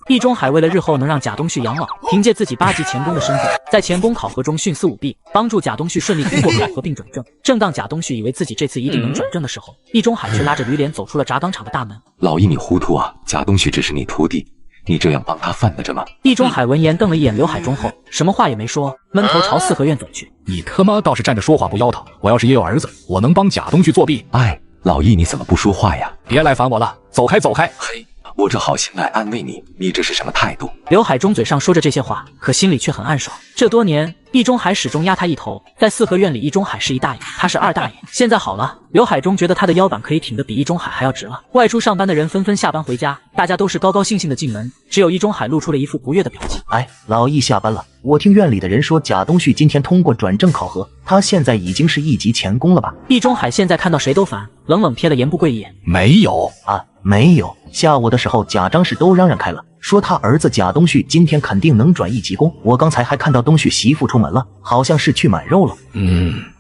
易中海为了日后能让贾东旭养老，凭借自己8级钳工的身份，在钳工考核中徇私舞弊，帮助贾东旭顺利通过考核并转正。正当贾东旭以为自己这次一定能转正的时候，易中海却拉着驴脸走出了轧钢厂的大门。老易，你糊涂啊！贾东旭只是你徒弟，你这样帮他犯得着吗？易中海闻言瞪了一眼刘海中后，什么话也没说，闷头朝4合院走去。你他妈倒是站着说话不腰疼！我要是也有儿子，我能帮贾东旭作弊。哎，老易，你怎么不说话呀？别来烦我了，走开走开！嘿，我这好心来安慰你，你这是什么态度？刘海中嘴上说着这些话，可心里却很暗爽。这多年，易中海始终压他一头，在4合院里，易中海是一大爷，他是2大爷。现在好了，刘海中觉得他的腰板可以挺得比易中海还要直了。外出上班的人纷纷下班回家，大家都是高高兴兴的进门，只有易中海露出了一副不悦的表情。哎，老易下班了，我听院里的人说贾东旭今天通过转正考核，他现在已经是1级钳工了吧？易中海现在看到谁都烦，冷冷瞥了严不贵一眼。没有啊，没有。下午的时候，贾张氏都嚷嚷开了，说他儿子贾东旭今天肯定能转1级工。我刚才还看到东旭媳妇出门了，好像是去买肉了。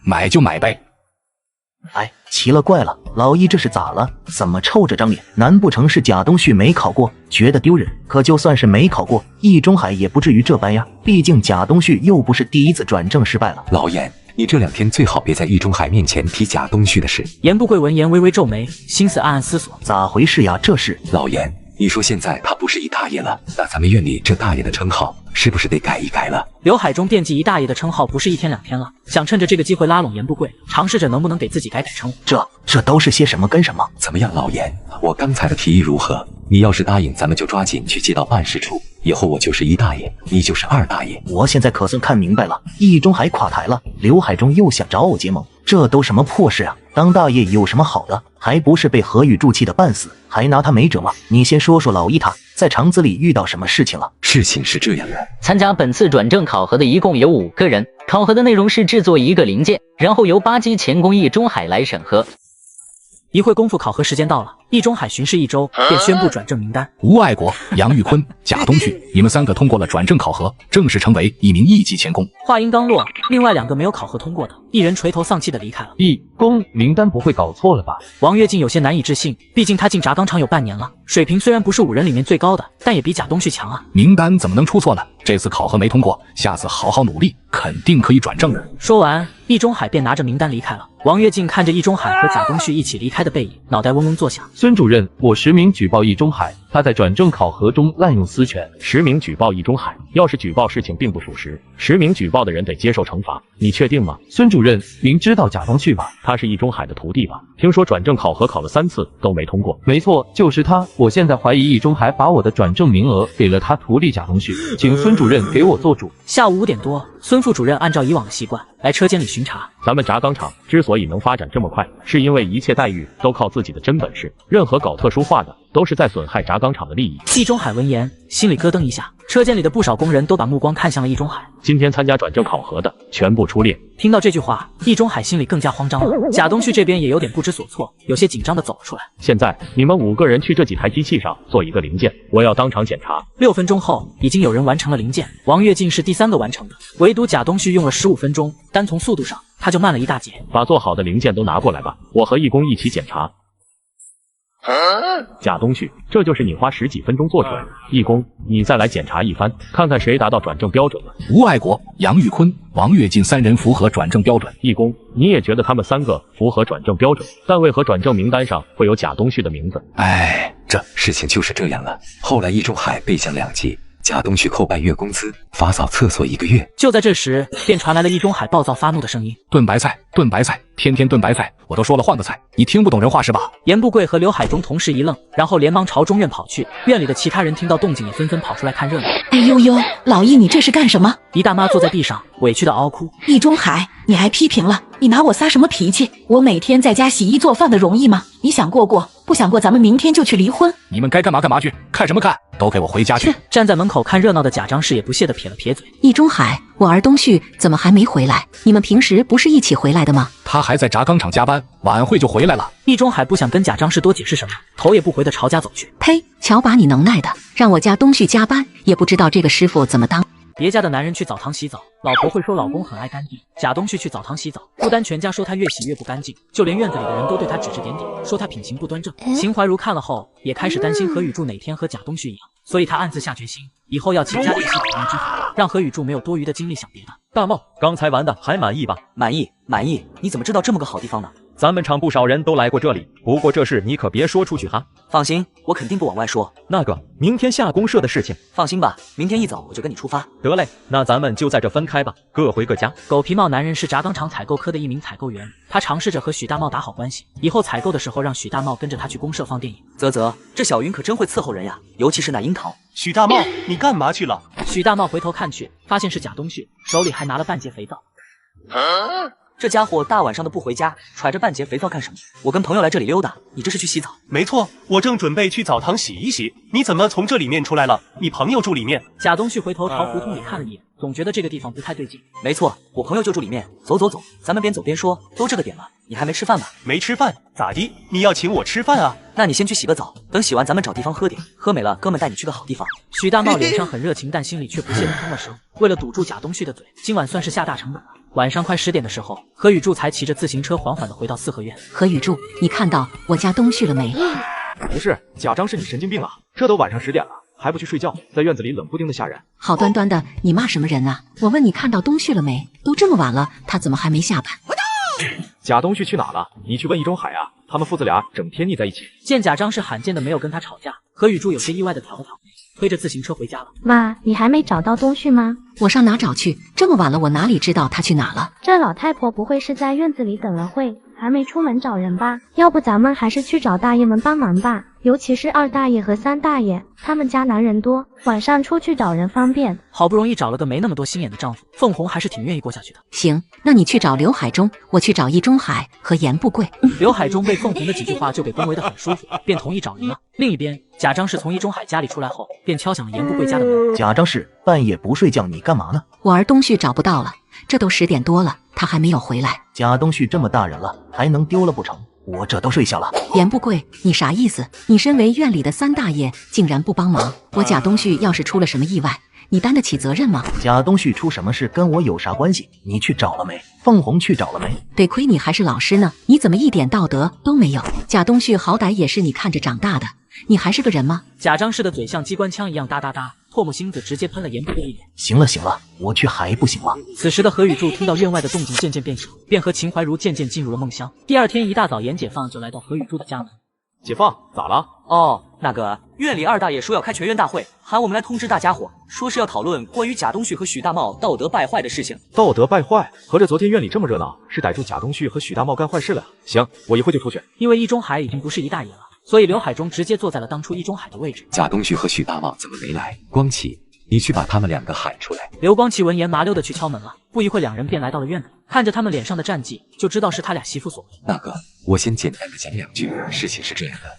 买就买呗。哎，奇了怪了，老易这是咋了？怎么臭着张脸？难不成是贾东旭没考过，觉得丢人？可就算是没考过，易中海也不至于这般呀。毕竟贾东旭又不是第一次转正失败了。老严，你这2天最好别在易中海面前提贾东旭的事。严不贵闻言微微皱眉，心思暗暗思索，咋回事呀？这是老严，你说现在他不是一大爷了，那咱们院里这大爷的称号是不是得改一改了？刘海中惦记一大爷的称号不是1天2天了，想趁着这个机会拉拢严不贵，尝试着能不能给自己改称呼。这都是些什么跟什么？怎么样，老严，我刚才的提议如何？你要是答应，咱们就抓紧去接到办事处，以后我就是1大爷，你就是2大爷。我现在可算看明白了，易中海垮台了，刘海中又想找我结盟，这都什么破事啊？当大爷有什么好的？还不是被何宇柱气得半死，还拿他没辙吗？你先说说老易他在厂子里遇到什么事情了？事情是这样的，参加本次转正考核的一共有5个人，考核的内容是制作一个零件，然后由8级钳工易中海来审核。一会功夫，考核时间到了，易中海巡视1周，便宣布转正名单：吴爱国、杨玉坤、贾东旭，你们3个通过了转正考核，正式成为1名1级钳工。话音刚落，另外2个没有考核通过的，一人垂头丧气的离开了。易工名单不会搞错了吧？王跃进有些难以置信，毕竟他进轧钢厂有半年了，水平虽然不是5人里面最高的，但也比贾东旭强啊。名单怎么能出错呢？这次考核没通过，下次好好努力，肯定可以转正的。说完，易中海便拿着名单离开了。王跃进看着易中海和贾东旭一起离开的背影，脑袋嗡嗡作响。孙主任，我实名举报易中海，他在转正考核中滥用私权。实名举报易中海，要是举报事情并不属实，实名举报的人得接受惩罚，你确定吗？孙主任，您知道贾东旭吧？他是易中海的徒弟吧？听说转正考核考了3次都没通过。没错，就是他。我现在怀疑易中海把我的转正名额给了他徒弟贾东旭，请孙主任给我做主。下午5点多，孙副主任按照以往的习惯来车间里巡查。咱们轧钢厂之所以能发展这么快，是因为一切待遇都靠自己的真本事，任何搞特殊化的都是在损害轧钢厂的利益。易中海闻言，心里咯噔一下。车间里的不少工人都把目光看向了易中海。今天参加转正考核的全部出列。听到这句话，易中海心里更加慌张了。贾东旭这边也有点不知所措，有些紧张的走了出来。现在你们5个人去这几台机器上做一个零件，我要当场检查。6分钟后，已经有人完成了零件。王跃进是第3个完成的，唯独贾东旭用了15分钟，单从速度上他就慢了一大截。把做好的零件都拿过来吧，我和易工一起检查。贾东旭，这就是你花10几分钟做出来的。易工，你再来检查一番，看看谁达到转正标准了。吴爱国、杨玉坤、王跃进3人符合转正标准。易工，你也觉得他们3个符合转正标准，但为何转正名单上会有贾东旭的名字？哎，这事情就是这样了。后来易中海被降2级，贾东旭扣半月工资，罚扫厕所1个月。就在这时，便传来了易中海暴躁发怒的声音：炖白菜，炖白菜，天天炖白菜，我都说了换个菜，你听不懂人话是吧？严不贵和刘海中同时一愣，然后连忙朝中院跑去。院里的其他人听到动静也纷纷跑出来看热闹。哎呦呦，老易你这是干什么？狄大妈坐在地上委屈的嗷哭。易中海，你还批评了？你拿我撒什么脾气？我每天在家洗衣做饭的容易吗？你想过过？不想过咱们明天就去离婚。你们该干嘛干嘛去，看什么看，都给我回家去。站在门口看热闹的贾张氏也不屑地撇了撇嘴。易中海，我儿东旭怎么还没回来？你们平时不是一起回来的吗？他还在轧钢厂加班，晚会就回来了。易中海不想跟贾张氏多解释什么，头也不回地朝家走去。呸！瞧把你能耐的，让我家东旭加班，也不知道这个师傅怎么当。别家的男人去澡堂洗澡，老婆会说老公很爱干净。贾东旭去澡堂洗澡，不单全家说他越洗越不干净，就连院子里的人都对他指指点点，说他品行不端正。秦怀茹看了后，也开始担心何雨柱哪天和贾东旭一样，所以他暗自下决心，以后要勤加练习体面之法，让何雨柱没有多余的精力想别的。大茂，刚才玩的还满意吧？满意，满意。你怎么知道这么个好地方呢？咱们厂不少人都来过这里，不过这事你可别说出去哈。放心，我肯定不往外说。那个，明天下公社的事情，放心吧，明天一早我就跟你出发。得嘞，那咱们就在这分开吧，各回各家。狗皮帽男人是轧钢厂采购科的一名采购员，他尝试着和许大茂打好关系，以后采购的时候让许大茂跟着他去公社放电影。啧，这小云可真会伺候人呀，尤其是那樱桃。许大茂，你干嘛去了？许大茂回头看去，发现是贾东旭，手里还拿了半截肥皂。这家伙大晚上的不回家，揣着半截肥皂干什么？我跟朋友来这里溜达，你这是去洗澡？没错，我正准备去澡堂洗一洗。你怎么从这里面出来了？你朋友住里面？贾东旭回头朝胡同里看了一眼，总觉得这个地方不太对劲。没错，我朋友就住里面。走，咱们边走边说。都这个点了，你还没吃饭吧？没吃饭？咋的？你要请我吃饭啊？那你先去洗个澡，等洗完咱们找地方喝点，喝美了哥们带你去个好地方。许大茂脸上很热情，但心里却不屑地通了声。为了堵住贾东旭的嘴，今晚算是下大成本了。晚上快10点的时候，何雨柱才骑着自行车缓缓地回到四合院。何雨柱，你看到我家东旭了没？不是，贾张是你神经病啊！这都晚上10点了，还不去睡觉，在院子里冷不丁的吓人。好端端的，你骂什么人啊？我问你看到东旭了没？都这么晚了，他怎么还没下班？贾东旭去哪了？你去问易中海啊，他们父子俩整天腻在一起。见贾张是罕见的没有跟他吵架，何雨柱有些意外的挑了挑眉，推着自行车回家了。妈，你还没找到东旭吗？我上哪找去？这么晚了，我哪里知道他去哪了？这老太婆不会是在院子里等了会，还没出门找人吧？要不咱们还是去找大爷们帮忙吧，尤其是2大爷和3大爷，他们家男人多，晚上出去找人方便。好不容易找了个没那么多心眼的丈夫，凤红还是挺愿意过下去的。行，那你去找刘海中，我去找易中海和严不贵。刘海中被凤红的几句话就给恭维得很舒服，便同意找人了。另一边，贾张氏从易中海家里出来后，便敲响了严不贵家的门。贾张氏，半夜不睡觉，你干嘛呢？我儿东旭找不到了，这都10点多了，他还没有回来。贾东旭这么大人了，还能丢了不成？我这都睡下了。严不贵，你啥意思？你身为院里的3大爷，竟然不帮忙？我贾东旭要是出了什么意外，你担得起责任吗？贾东旭出什么事跟我有啥关系？你去找了没？凤红去找了没？得亏你还是老师呢，你怎么一点道德都没有？贾东旭好歹也是你看着长大的，你还是个人吗？贾张氏的嘴像机关枪一样哒哒哒，唾沫星子直接喷了严部队一脸。行了行了，我去还不行吗？此时的何雨柱听到院外的动静渐渐变小，便和秦怀茹渐渐进入了梦乡。第二天一大早，严解放就来到何雨柱的家门。解放，咋了？哦，那个院里二大爷说要开全院大会，喊我们来通知大家伙，说是要讨论关于贾东旭和许大茂道德败坏的事情。道德败坏？合着昨天院里这么热闹，是逮住贾东旭和许大茂干坏事了？行，我一会就出去。因为易中海已经不是一大爷了，所以刘海中直接坐在了当初易中海的位置。贾东旭和许大茂怎么没来？光启，你去把他们两个喊出来。刘光启闻言麻溜的去敲门了，不一会两人便来到了院子，看着他们脸上的战绩，就知道是他俩媳妇所为。那个，我先简单的讲两句。事情是这样的，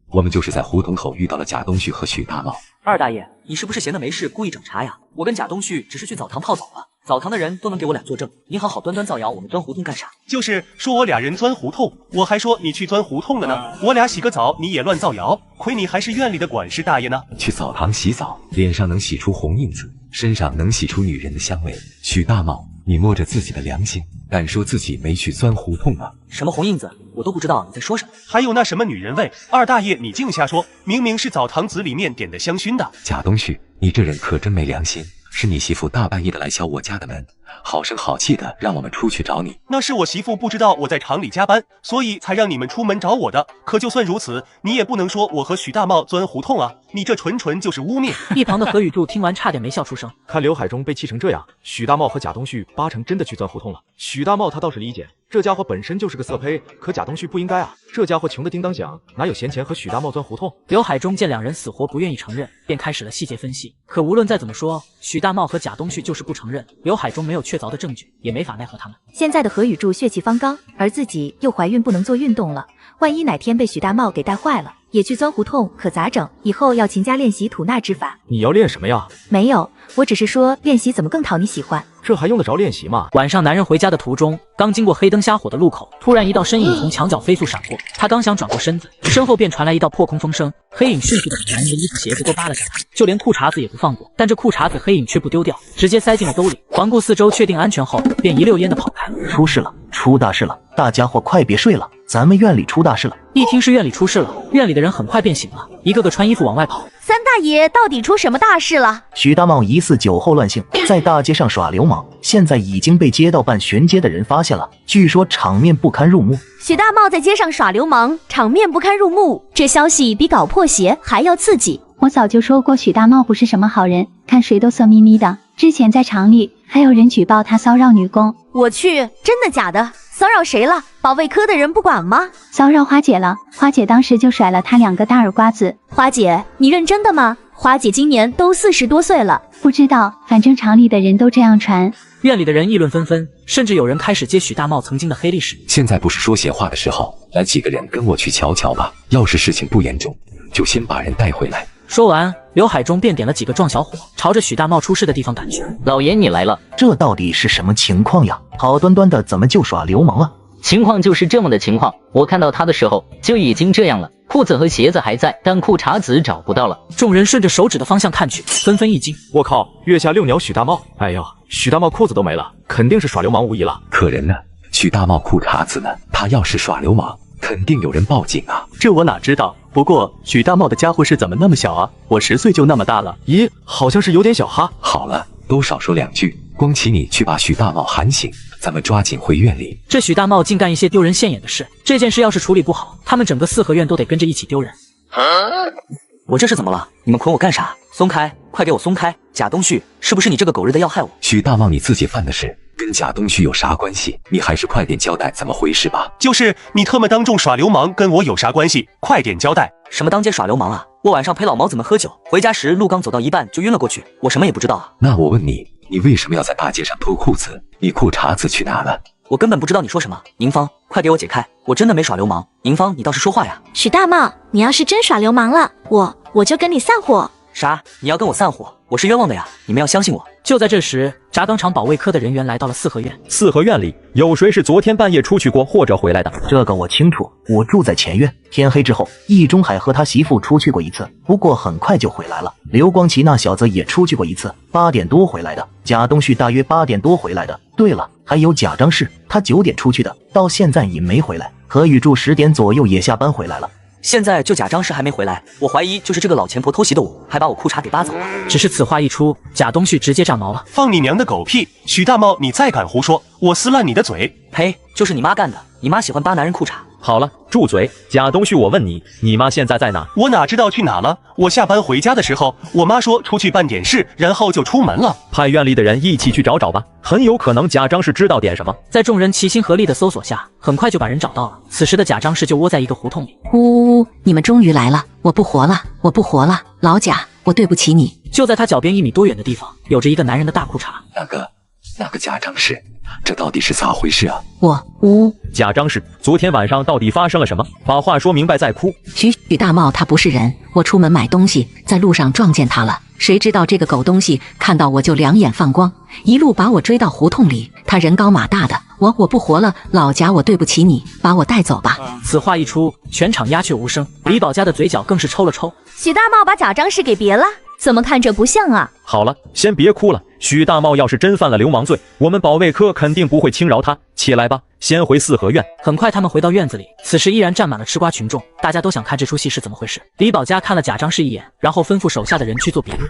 我们就是在胡同口遇到了贾东旭和许大茂。二大爷，你是不是闲得没事故意整茬呀？我跟贾东旭只是去澡堂泡澡了，澡堂的人都能给我俩作证，您好端端造谣我们钻胡同干啥？就是说我俩人钻胡同，我还说你去钻胡同了呢。我俩洗个澡你也乱造谣，亏你还是院里的管事大爷呢。去澡堂洗澡，脸上能洗出红印子，身上能洗出女人的香味。许大茂，你摸着自己的良心，敢说自己没去钻胡同吗？什么红印子？我都不知道你在说什么。还有那什么女人味，二大爷你净瞎说，明明是澡堂子里面点的香薰的。贾东旭，你这人可真没良心，是你媳妇大半夜的来敲我家的门，好声好气的让我们出去找你。那是我媳妇不知道我在厂里加班，所以才让你们出门找我的。可就算如此，你也不能说我和许大茂钻胡同啊，你这纯就是污蔑。一旁的何雨柱听完差点没笑出声。看刘海中被气成这样，许大茂和贾东旭八成真的去钻胡同了。许大茂他倒是理解，这家伙本身就是个色胚，可贾东旭不应该啊，这家伙穷的叮当响，哪有闲钱和许大茂钻胡同？刘海中见两人死活不愿意承认，便开始了细节分析。可无论再怎么说，许大茂和贾东旭就是不承认，刘海中没有确凿的证据，也没法奈何他们。现在的何雨柱血气方刚，而自己又怀孕不能做运动了，万一哪天被许大茂给带坏了，也去钻胡同，可咋整？以后要勤加练习吐纳之法。你要练什么呀？没有，我只是说练习怎么更讨你喜欢。这还用得着练习吗？晚上男人回家的途中，刚经过黑灯瞎火的路口，突然一道身影从墙角飞速闪过，他刚想转过身子，身后便传来一道破空风声，黑影迅速的把男人的衣服鞋子都扒了下来，就连裤衩子也不放过，但这裤衩子黑影却不丢掉，直接塞进了兜里，环顾四周确定安全后，便一溜烟的跑开。出事了，出大事了，大家伙快别睡了，咱们院里出大事了。一听是院里出事了，院里的人很快便醒了，一个个穿衣服往外跑。三大爷到底出什么大事了？许大茂疑似酒后乱性，在大街上耍流氓，现在已经被街道办巡街的人发现了，据说场面不堪入目。许大茂在街上耍流氓，场面不堪入目，这消息比搞破鞋还要刺激。我早就说过许大茂不是什么好人，看谁都色眯眯的，之前在厂里还有人举报他骚扰女工。我去，真的假的？骚扰谁了？保卫科的人不管吗？骚扰花姐了，花姐当时就甩了他2个大耳刮子。花姐，你认真的吗？花姐今年都40多岁了。不知道，反正厂里的人都这样传。院里的人议论纷纷，甚至有人开始揭许大茂曾经的黑历史。现在不是说闲话的时候，来几个人跟我去瞧瞧吧，要是事情不严重，就先把人带回来。说完，刘海中便点了几个壮小伙，朝着许大茂出事的地方赶去。老爷你来了，这到底是什么情况呀？好端端的怎么就耍流氓了？情况就是这么的情况，我看到他的时候就已经这样了，裤子和鞋子还在，但裤衩子找不到了。众人顺着手指的方向看去，纷纷一惊。我靠，月下六鸟许大茂！哎呦，许大茂裤子都没了，肯定是耍流氓无疑了。可人呢？许大茂裤衩子呢？他要是耍流氓，肯定有人报警啊。这我哪知道，不过许大茂的家伙是怎么那么小啊？我10岁就那么大了。咦，好像是有点小哈。好了，都少说2句，光启你去把许大茂喊醒，咱们抓紧回院里。这许大茂竟干一些丢人现眼的事，这件事要是处理不好，他们整个4合院都得跟着一起丢人。我这是怎么了？你们捆我干啥？松开，快给我松开！贾东旭，是不是你这个狗日的要害我？许大茂，你自己犯的事跟贾东旭有啥关系？你还是快点交代怎么回事吧。就是你特么当众耍流氓，跟我有啥关系？快点交代！什么当街耍流氓啊？我晚上陪老毛子们喝酒，回家时路刚走到一半就晕了过去，我什么也不知道啊。那我问你，你为什么要在大街上脱裤子？你裤衩子去哪了？我根本不知道你说什么。宁芳，快给我解开！我真的没耍流氓。宁芳，你倒是说话呀！许大茂，你要是真耍流氓了，我就跟你散伙。啥？你要跟我散伙？我是冤枉的呀！你们要相信我。就在这时，轧钢厂保卫科的人员来到了4合院。4合院里有谁是昨天半夜出去过或者回来的？这个我清楚，我住在前院。天黑之后，易中海和他媳妇出去过一次，不过很快就回来了。刘光奇那小子也出去过一次，8点多回来的。贾东旭大约8点多回来的。对了，还有贾张氏，他9点出去的，到现在也没回来。何雨柱10点左右也下班回来了。现在就贾张氏还没回来，我怀疑就是这个老钱婆偷袭的我，还把我裤衩给扒走了。只是此话一出，贾东旭直接炸毛了。放你娘的狗屁！许大茂，你再敢胡说，我撕烂你的嘴！呸！就是你妈干的，你妈喜欢扒男人裤衩。好了，住嘴！贾东旭，我问你，你妈现在在哪？我哪知道去哪了？我下班回家的时候，我妈说出去办点事，然后就出门了。派院里的人一起去找找吧，很有可能贾张氏知道点什么。在众人齐心合力的搜索下，很快就把人找到了。此时的贾张氏就窝在一个胡同里。呜，你们终于来了，我不活了，我不活了，老贾，我对不起你。就在他脚边1米多远的地方，有着一个男人的大裤衩。那个贾张氏，这到底是咋回事啊？贾张氏，昨天晚上到底发生了什么？把话说明白再哭。许大茂他不是人，我出门买东西，在路上撞见他了。谁知道这个狗东西看到我就两眼放光，一路把我追到胡同里。他人高马大的，我不活了，老贾，我对不起你，把我带走吧。此话一出，全场鸦雀无声。李保家的嘴角更是抽了抽。许大茂把贾张氏给别了，怎么看着不像啊？好了，先别哭了。许大茂要是真犯了流氓罪，我们保卫科肯定不会轻饶他。起来吧，先回四合院。很快他们回到院子里，此时依然站满了吃瓜群众，大家都想看这出戏是怎么回事。李保家看了贾张氏一眼，然后吩咐手下的人去做笔录。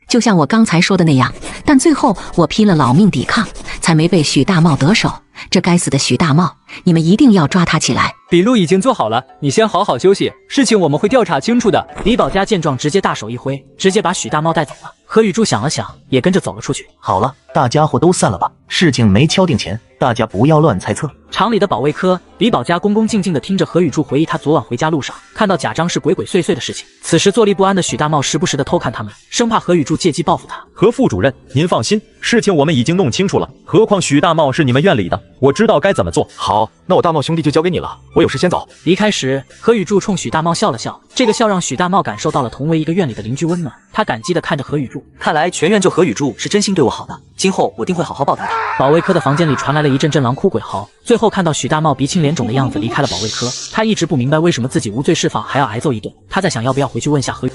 就像我刚才说的那样，但最后我拼了老命抵抗，才没被许大茂得手。这该死的许大茂，你们一定要抓他起来。笔录已经做好了，你先好好休息，事情我们会调查清楚的。李保家见状，直接大手一挥，直接把许大茂带走了。何雨珠想了想，也跟着走了出去。好了，大家伙都散了吧，事情没敲定前，大家不要乱猜测。厂里的保卫科，李保家恭恭敬敬地听着何雨柱回忆他昨晚回家路上看到贾张氏鬼鬼祟祟的事情。此时坐立不安的许大茂时不时地偷看他们，生怕何雨柱借机报复他。何副主任，您放心，事情我们已经弄清楚了。何况许大茂是你们院里的，我知道该怎么做。好，那我大茂兄弟就交给你了，我有事先走。离开时，何雨柱冲许大茂笑了笑，这个笑让许大茂感受到了同为一个院里的邻居温暖。他感激地看着何雨柱，看来全院就何雨柱是真心对我好的，今后我定会好好报答他。保卫科的房间里传来了一阵阵狼哭鬼嚎，最后看到许大茂鼻青脸肿的样子离开了保卫科。他一直不明白为什么自己无罪释放还要挨揍一顿，他在想要不要回去问下何雨。